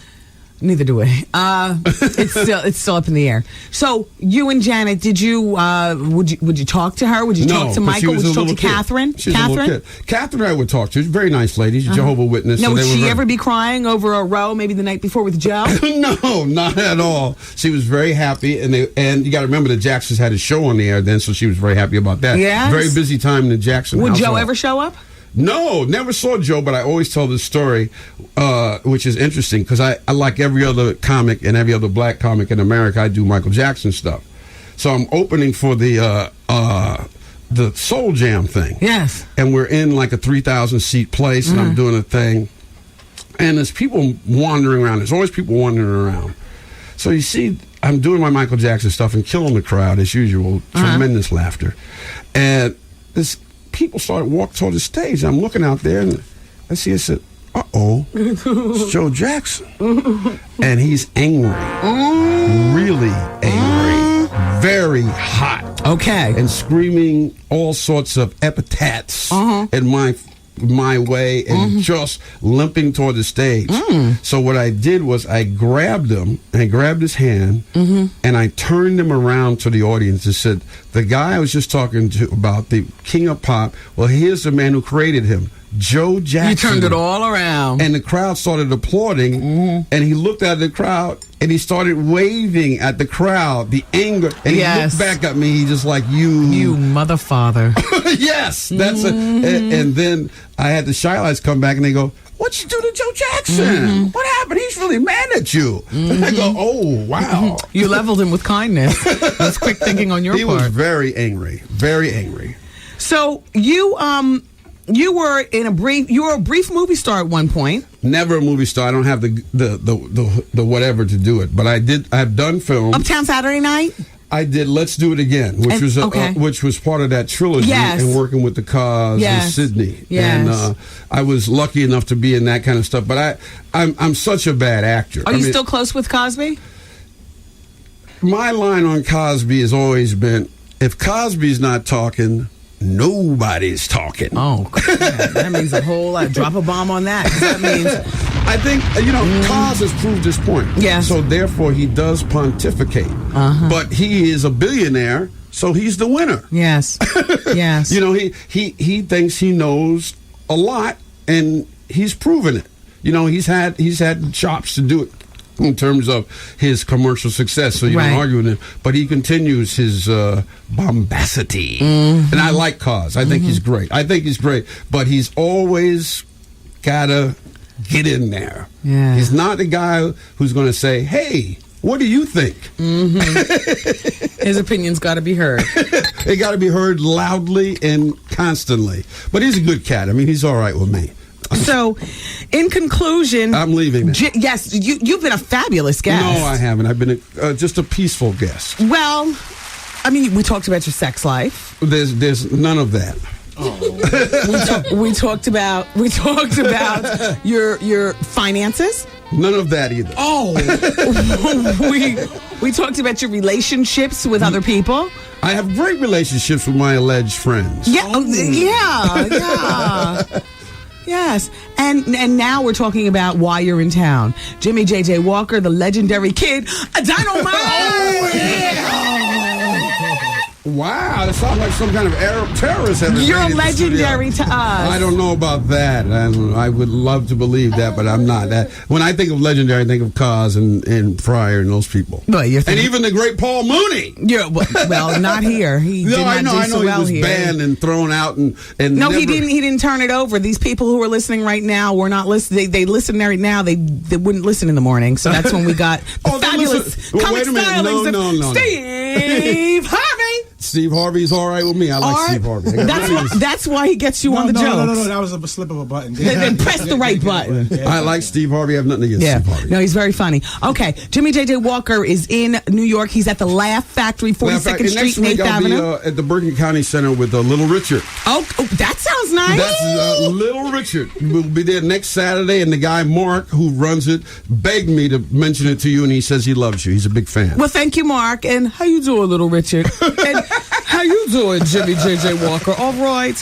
neither do we. It's still up in the air. So, you and Janet, would you talk to her? Would you talk to Michael? Would you talk to Catherine? She was a little kid. Catherine I would talk to. She's a very nice lady. She's a Jehovah's Witness. Now, would she ever be crying over a row maybe the night before with Joe? No, not at all. She was very happy, and you got to remember the Jacksons had a show on the air then, so she was very happy about that. Yes. Very busy time in the Jackson Would household. Joe ever show up? No, never saw Joe, but I always tell this story, which is interesting because I like every other comic and every other black comic in America. I do Michael Jackson stuff. So I'm opening for the Soul Jam thing. Yes. And we're in like a 3,000 seat place, and I'm doing a thing. And there's people wandering around. There's always people wandering around. So you see, I'm doing my Michael Jackson stuff and killing the crowd as usual. Tremendous laughter. And this people started walking toward the stage. I'm looking out there, and I said, uh-oh, it's Joe Jackson. And he's angry. Really angry. Very hot. Okay. And screaming all sorts of epithets in my way and just limping toward the stage. So what I did was I grabbed him and I grabbed his hand and I turned him around to the audience and said, the guy I was just talking to about, the king of pop, well, here's the man who created him, Joe Jackson. You turned it all around. And the crowd started applauding and he looked at the crowd and he started waving at the crowd, the anger, and he looked back at me, he just like, you mother father. Yes, that's it. And then I had the Shy Lights come back and they go, what you do to Joe Jackson? What happened? He's really mad at you. And I go, oh, wow. You leveled him with kindness. That's quick thinking on your part. He was very angry, very angry. So you were a brief movie star at one point. Never a movie star. I don't have the whatever to do it, but I've done film. Uptown Saturday Night. I did Let's Do It Again, which was part of that trilogy, and working with the Cos and Sydney. And I was lucky enough to be in that kind of stuff. But I'm such a bad actor. Are you still close with Cosby? My line on Cosby has always been, if Cosby's not talking, nobody's talking. Oh, that means a whole lot. Drop a bomb on that. That means, I think, Cos has proved his point. Yeah. So therefore, he does pontificate. But he is a billionaire, so he's the winner. Yes. Yes. He thinks he knows a lot, and he's proven it. He's had chops to do it in terms of his commercial success, so you don't argue with him. But he continues his bombacity. And I like Cos. I think he's great. But he's always got to get in there. Yeah. He's not the guy who's going to say, hey, what do you think? His opinion's got to be heard. It got to be heard loudly and constantly. But he's a good cat. I mean, he's all right with me. So, in conclusion, I'm leaving now. Yes, you've been a fabulous guest. No, I haven't. I've been just a peaceful guest. Well, I mean, we talked about your sex life. There's none of that. We talked about your finances. None of that either. Oh, we talked about your relationships with other people. I have great relationships with my alleged friends. Yeah, yeah. Yes, and now we're talking about why you're in town. Jimmie J.J. Walker, the legendary Kid Dynamite. Oh, yeah. Wow, that sounds like some kind of Arab terrorist. You're legendary to us. I don't know about that. I would love to believe that, but I'm not. When I think of legendary, I think of Cos and Pryor and those people. Well, and even the great Paul Mooney. Yeah, well, not here. He did not do so well here. He was banned and thrown out and no, he didn't. He didn't turn it over. These people who are listening right now were not listening. They listen right now. They wouldn't listen in the morning. So that's when we got the fabulous comic stylings of Steve Harvey. Steve Harvey's all right with me. I like Steve Harvey. That's why he gets you on the jokes. No, that was a slip of a button. Then press the right button. I like Steve Harvey. I have nothing against Steve Harvey. No, he's very funny. Okay, Jimmie J.J. Walker is in New York. He's at the Laugh Factory, 42nd Street and 8th Avenue. I'll be at the Bergen County Center with Little Richard. Oh, that sounds nice. That's Little Richard. We'll be there next Saturday, and the guy, Mark, who runs it, begged me to mention it to you, and he says he loves you. He's a big fan. Well, thank you, Mark. And how you doing, Little Richard? And how you doing, Jimmie J.J. Walker? All right.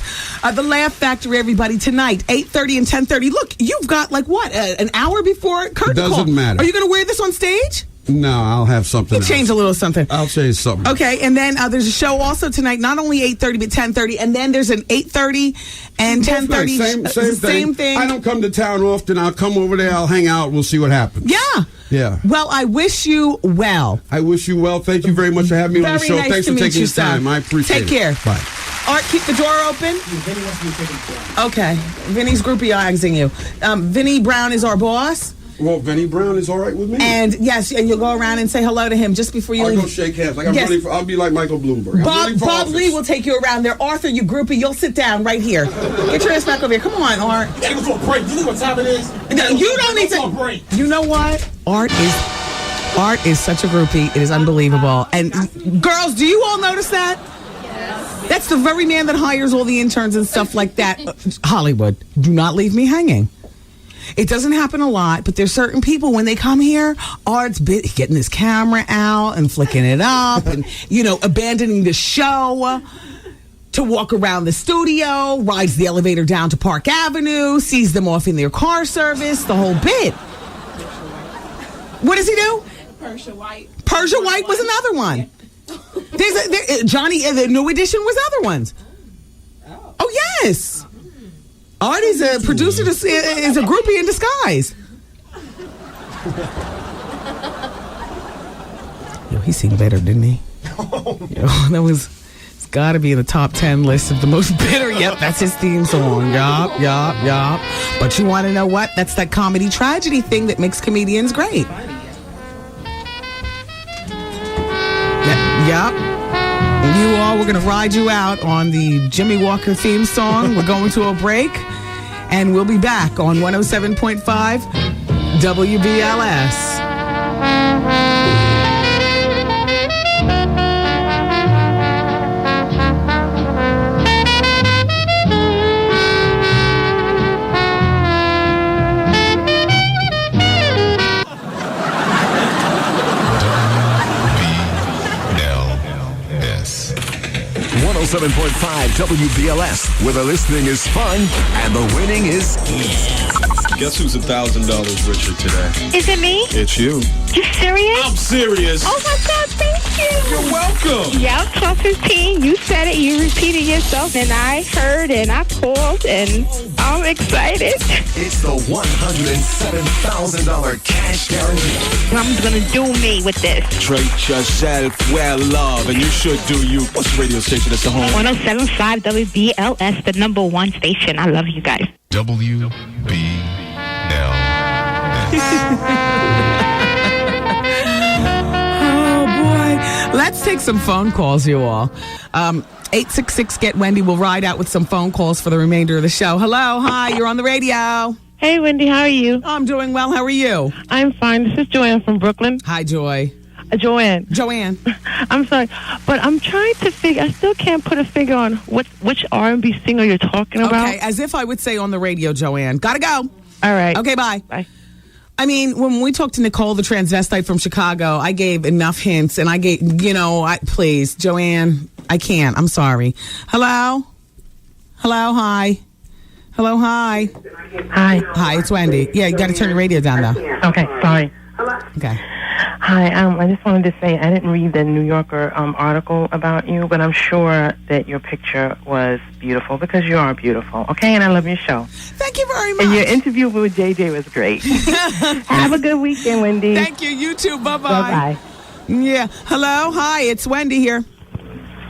The Laugh Factory, everybody, tonight, 8:30 and 10:30. Look, you've got, an hour before curtain call. Doesn't matter. Are you going to wear this on stage? No, I'll have something else. Change a little something. I'll change something. Okay, and then there's a show also tonight, not only 8:30, but 10:30, and then there's an 8:30 and 10:30. Same thing. I don't come to town often. I'll come over there. I'll hang out. We'll see what happens. Yeah. Yeah. Well, I wish you well. I wish you well. Thank you very much for having me on the show. Nice Thanks to for meet taking you, the time. son. I appreciate it. Take care. Bye. Art, keep the door open. Okay. Vinny's groupieizing you. Vinny Brown is our boss. Well, Vinny Brown is all right with me. And yes, and you'll go around and say hello to him just before you leave. I'll go shake hands. Like I'll be like Michael Bloomberg. Bob Lee will take you around there. Arthur, you groupie, you'll sit down right here. Get your ass back over here. Come on, Art. You gotta go for a break. You know what time it is? No, you don't need to. Break. You know what? Art is such a groupie. It is unbelievable. And girls, do you all notice that? Yes. That's the very man that hires all the interns and stuff like that. Hollywood, do not leave me hanging. It doesn't happen a lot, but there's certain people when they come here, Art's getting his camera out and flicking it up and, abandoning the show to walk around the studio, rides the elevator down to Park Avenue, sees them off in their car service, the whole bit. What does he do? Persia White. Persia White was another one. Johnny, the New Edition was other ones. Oh, yes. Art is a producer, is a groupie in disguise. Yo, he seemed better, didn't he? It's got to be in the top 10 list of the most bitter. Yep, that's his theme song. Yup. But you want to know what? That's that comedy tragedy thing that makes comedians great. Yup. You all, we're going to ride you out on the Jimmie Walker theme song. We're going to a break, and we'll be back on 107.5 WBLS. WBLS. 107.5 WBLS, where the listening is fun and the winning is easy. Guess who's $1,000 richer today? Is it me? It's you. You serious? I'm serious. Oh my God, thank you. You're welcome. Yeah, 12:15. You said it. You repeated yourself, and I heard, and I called, and I'm excited. It's the $107,000 cash guarantee. I'm gonna do me with this. Treat yourself well, love, and you should do you. What's the radio station that's the home? 107.5 WBLS, the number one station. I love you guys. WBLS. Oh, boy. Let's take some phone calls, you all. 866-GET-WENDY. We'll ride out with some phone calls for the remainder of the show. Hello. Hi. You're on the radio. Hey, Wendy. How are you? I'm doing well. How are you? I'm fine. This is Joanne from Brooklyn. Hi, Joy. Joanne. I'm sorry, but I'm trying to figure. I still can't put a figure on which R&B singer you're talking about. Okay, as if I would say on the radio, Joanne. Gotta go. All right. Okay, bye. Bye. I mean, when we talked to Nicole, the transvestite from Chicago, I gave enough hints, and I gave, please, Joanne, I can't. I'm sorry. Hello? Hello, hi. Hello, hi. Hi. Hi, it's Wendy. Yeah, you got to turn your radio down, though. Okay, sorry. Okay. Hi, I just wanted to say I didn't read the New Yorker article about you, but I'm sure that your picture was beautiful because you are beautiful, okay? And I love your show. Thank you very much. And your interview with JJ was great. Have a good weekend, Wendy. Thank you. You too. Bye-bye. Bye-bye. Yeah. Hello. Hi, it's Wendy here.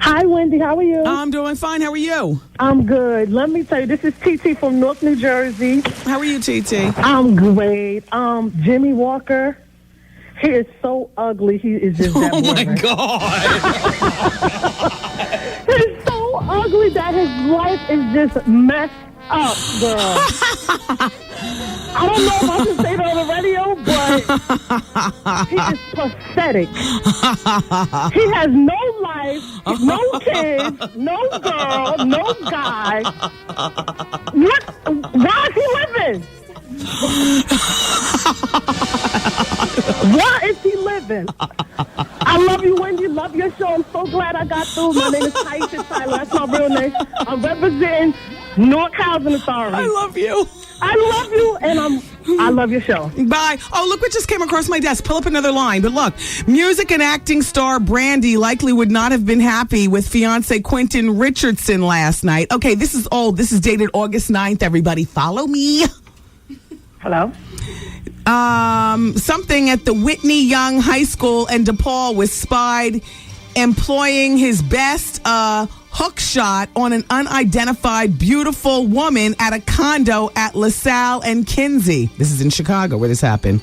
Hi, Wendy. How are you? I'm doing fine. How are you? I'm good. Let me tell you, this is TT from Newark, New Jersey. How are you, TT? I'm great. Jimmie Walker. He is so ugly. He is just that my God. He's so ugly that his life is just messed up, girl. I don't know if I should say that on the radio, but he is pathetic. He has no life, no kids, no girl, no guy. Why is he living? Why is he living? I love you, Wendy. Love your show. I'm so glad I got through. My name is Taisha Tyler. That's my real name. I'm representing Newark Housing Authority. I love you. I love you, and I love your show. Bye. Oh, look what just came across my desk. Pull up another line. But look, music and acting star Brandy likely would not have been happy with fiance Quentin Richardson last night. Okay, this is old. This is dated August 9th, everybody. Follow me. Hello? Something at the Whitney Young High School in DePaul was spied employing his best hook shot on an unidentified beautiful woman at a condo at LaSalle and Kinsey. This is in Chicago where this happened.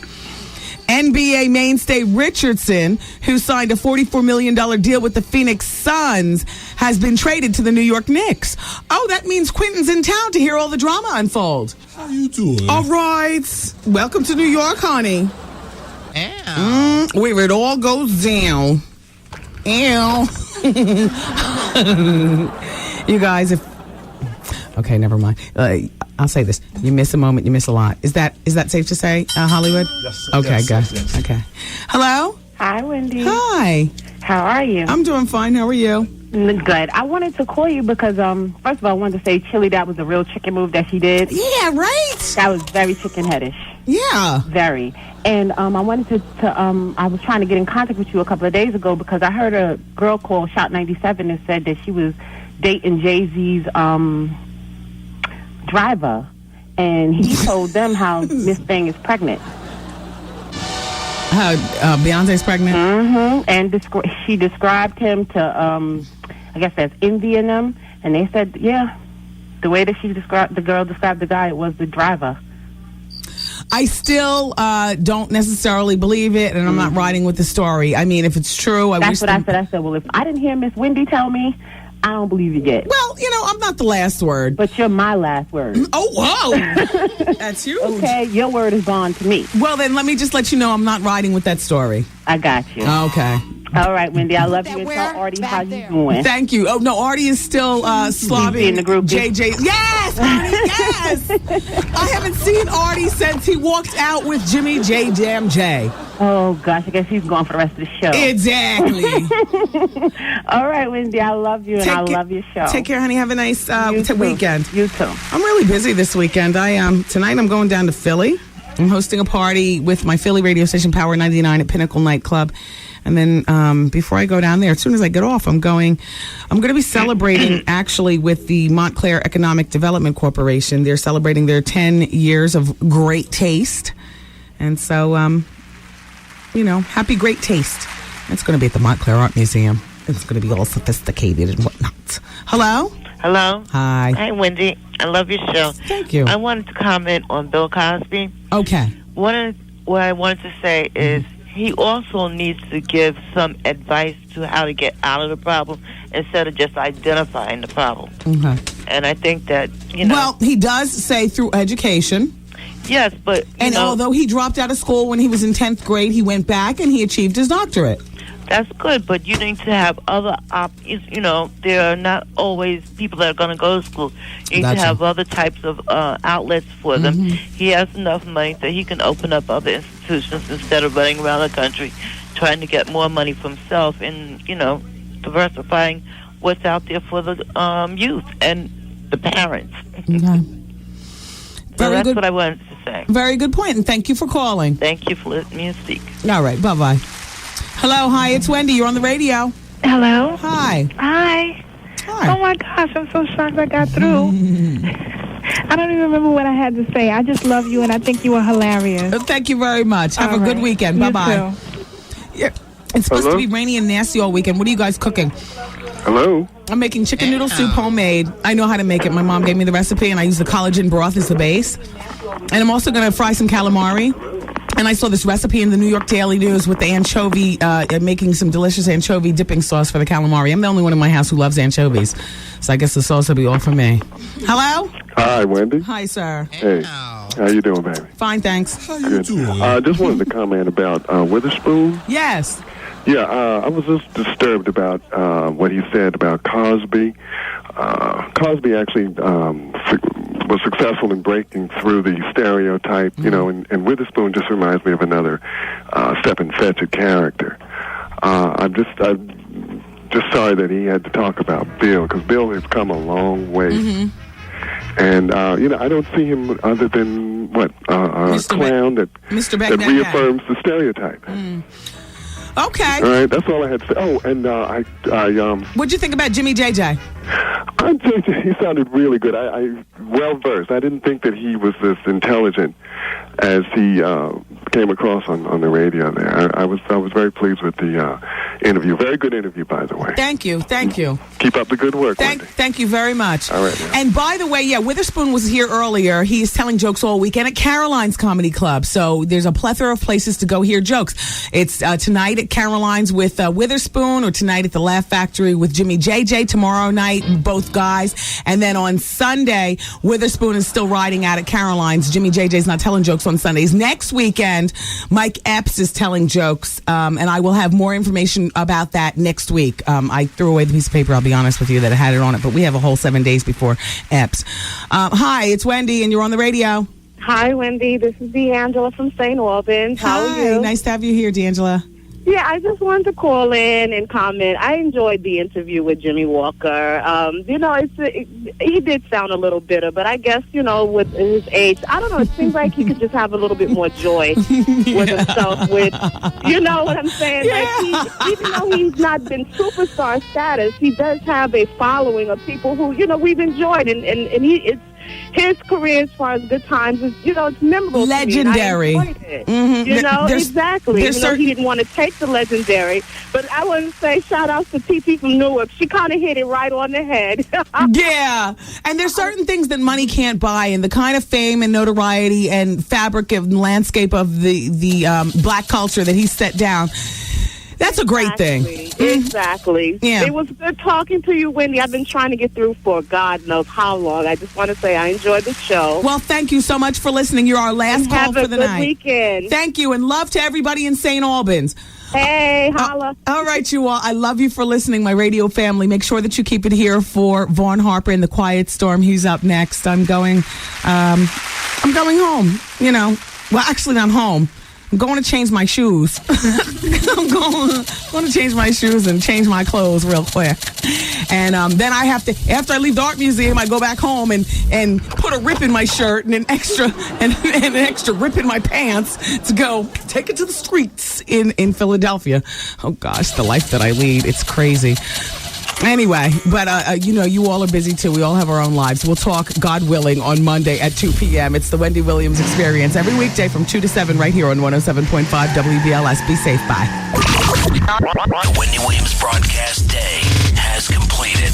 NBA mainstay Richardson, who signed a $44 million deal with the Phoenix Suns, has been traded to the New York Knicks. Oh, that means Quentin's in town to hear all the drama unfold. How you doing? All right. Welcome to New York, honey. Where it all goes down. Ew. You guys, okay, never mind. I'll say this: you miss a moment, you miss a lot. Is that safe to say, Hollywood? Yes. Okay, yes, good. Yes. Okay. Hello. Hi, Wendy. Hi. How are you? I'm doing fine. How are you? Good. I wanted to call you because, first of all, I wanted to say, Chile, that was a real chicken move that she did. Yeah, right? That was very chicken-headish. Yeah. Very. And I wanted to I was trying to get in contact with you a couple of days ago because I heard a girl call Shot 97 and said that she was dating Jay-Z's driver. And he told them how Miss Thing is pregnant. How Beyonce's pregnant? Mm-hmm. And she described him to, I guess that's Envy in them. And they said, yeah, the way that the girl described the guy, it was the driver. I still don't necessarily believe it, and I'm not riding with the story. I mean, if it's true, That's what I said. I said, well, if I didn't hear Miss Wendy tell me, I don't believe you yet. Well, I'm not the last word. But you're my last word. Oh, whoa. That's huge. Okay, your word is gone to me. Well, then let me just let you know I'm not riding with that story. I got you. Okay. All right, Wendy, I love you. And tell Artie how you doing. Thank you. Oh, no, Artie is still slobbing in the group. JJ. Yes, Artie, yes. I haven't seen Artie since he walked out with Jimmie J. Jam J. Oh, gosh, I guess he's gone for the rest of the show. Exactly. All right, Wendy, I love you, and I love your show. Take care, honey. Have a nice weekend. You too. I'm really busy this weekend. Tonight I'm going down to Philly. I'm hosting a party with my Philly radio station, Power 99, at Pinnacle Nightclub. And then before I go down there, as soon as I get off, I'm going to be celebrating actually with the Montclair Economic Development Corporation. They're celebrating their 10 years of great taste. And so, happy great taste. It's going to be at the Montclair Art Museum. It's going to be all sophisticated and whatnot. Hello? Hello? Hi. Hi, Wendy. I love your show. Thank you. I wanted to comment on Bill Cosby. Okay. What I wanted to say is he also needs to give some advice to how to get out of the problem instead of just identifying the problem. Okay. And I think that, Well, he does say through education. Yes, but... although he dropped out of school when he was in 10th grade, he went back and he achieved his doctorate. That's good, but you need to have other options. There are not always people that are going to go to school. You need to have other types of outlets for them. He has enough money that he can open up other institutions instead of running around the country trying to get more money for himself and, diversifying what's out there for the youth and the parents. Okay. So that's what I wanted to say. Very good point, and thank you for calling. Thank you for letting me speak. All right, bye-bye. Hello, hi, it's Wendy. You're on the radio. Hello. Hi. Hi. Hi. Oh, my gosh, I'm so shocked I got through. I don't even remember what I had to say. I just love you, and I think you are hilarious. Thank you very much. Have a good weekend. You Bye-bye. too. It's supposed to be rainy and nasty all weekend. What are you guys cooking? Hello? I'm making chicken noodle soup homemade. I know how to make it. My mom gave me the recipe, and I use the collagen broth as the base. And I'm also going to fry some calamari. And I saw this recipe in the New York Daily News with the anchovy, making some delicious anchovy dipping sauce for the calamari. I'm the only one in my house who loves anchovies. So I guess the sauce will be all for me. Hello? Hi, Wendy. Hi, sir. Hey. How you doing, baby? Fine, thanks. How you doing? Just wanted to comment about Witherspoon. Yes. Yeah, I was just disturbed about what he said about Cosby. Cosby actually was successful in breaking through the stereotype, and Witherspoon just reminds me of another Step and Fetch It character. I'm just sorry that he had to talk about Bill, because Bill has come a long way. And, I don't see him other than, a clown that reaffirms the stereotype. Okay. All right, that's all I had to say. Oh, and what'd you think about Jimmie JJ? He sounded really good. I well versed. I didn't think that he was as intelligent as he came across on the radio there. I was very pleased with the interview. Very good interview, by the way. Thank you. Keep up the good work, Wendy. Thank you very much. All right. And by the way, Witherspoon was here earlier. He is telling jokes all weekend at Caroline's Comedy Club. So there's a plethora of places to go hear jokes. It's tonight at Caroline's with Witherspoon, or tonight at the Laugh Factory with Jimmie JJ. Tomorrow night, both guys. And then on Sunday, Witherspoon is still riding out at Caroline's. Jimmie JJ's not telling jokes on Sundays. Next weekend, Mike Epps is telling jokes, and I will have more information about that next week. I threw away the piece of paper, I'll be honest with you, that had it on it, but we have a whole 7 days before Epps. Hi, it's Wendy, and you're on the radio. Hi, Wendy. This is Iyanla from St. Albans. How are you? Nice to have you here, D'Angela. Yeah, I just wanted to call in and comment. I enjoyed the interview with Jimmy Walker. He did sound a little bitter, but I guess, with his age, I don't know, it seems like he could just have a little bit more joy with himself. You know what I'm saying? Yeah. Like even though he's not been superstar status, he does have a following of people who, we've enjoyed, and it's his career as far as good times is, it's memorable. Legendary. To me, and I enjoyed it. Exactly. He didn't want to take the legendary, but I want to say shout outs to TT from Newark. She kind of hit it right on the head. Yeah, and there's certain things that money can't buy, and the kind of fame and notoriety and fabric and landscape of the black culture that he set down. That's a great thing. Exactly. Yeah. It was good talking to you, Wendy. I've been trying to get through for God knows how long. I just want to say I enjoyed the show. Well, thank you so much for listening. You're our last call for the night. Have a good weekend. Thank you, and love to everybody in St. Albans. Hey, holla. All right, you all. I love you for listening, my radio family. Make sure that you keep it here for Vaughn Harper and the Quiet Storm. He's up next. I'm going home. Well, actually, not home. I'm going to change my shoes. I'm going to change my shoes and change my clothes real quick. And then I have to, after I leave the art museum, I go back home and put a rip in my shirt and an extra rip in my pants to go take it to the streets in Philadelphia. Oh gosh, the life that I lead, it's crazy. Anyway, but you all are busy too. We all have our own lives. We'll talk, God willing, on Monday at 2 p.m. It's the Wendy Williams Experience every weekday from 2 to 7 right here on 107.5 WBLS. Be safe. Bye. The Wendy Williams broadcast day has completed.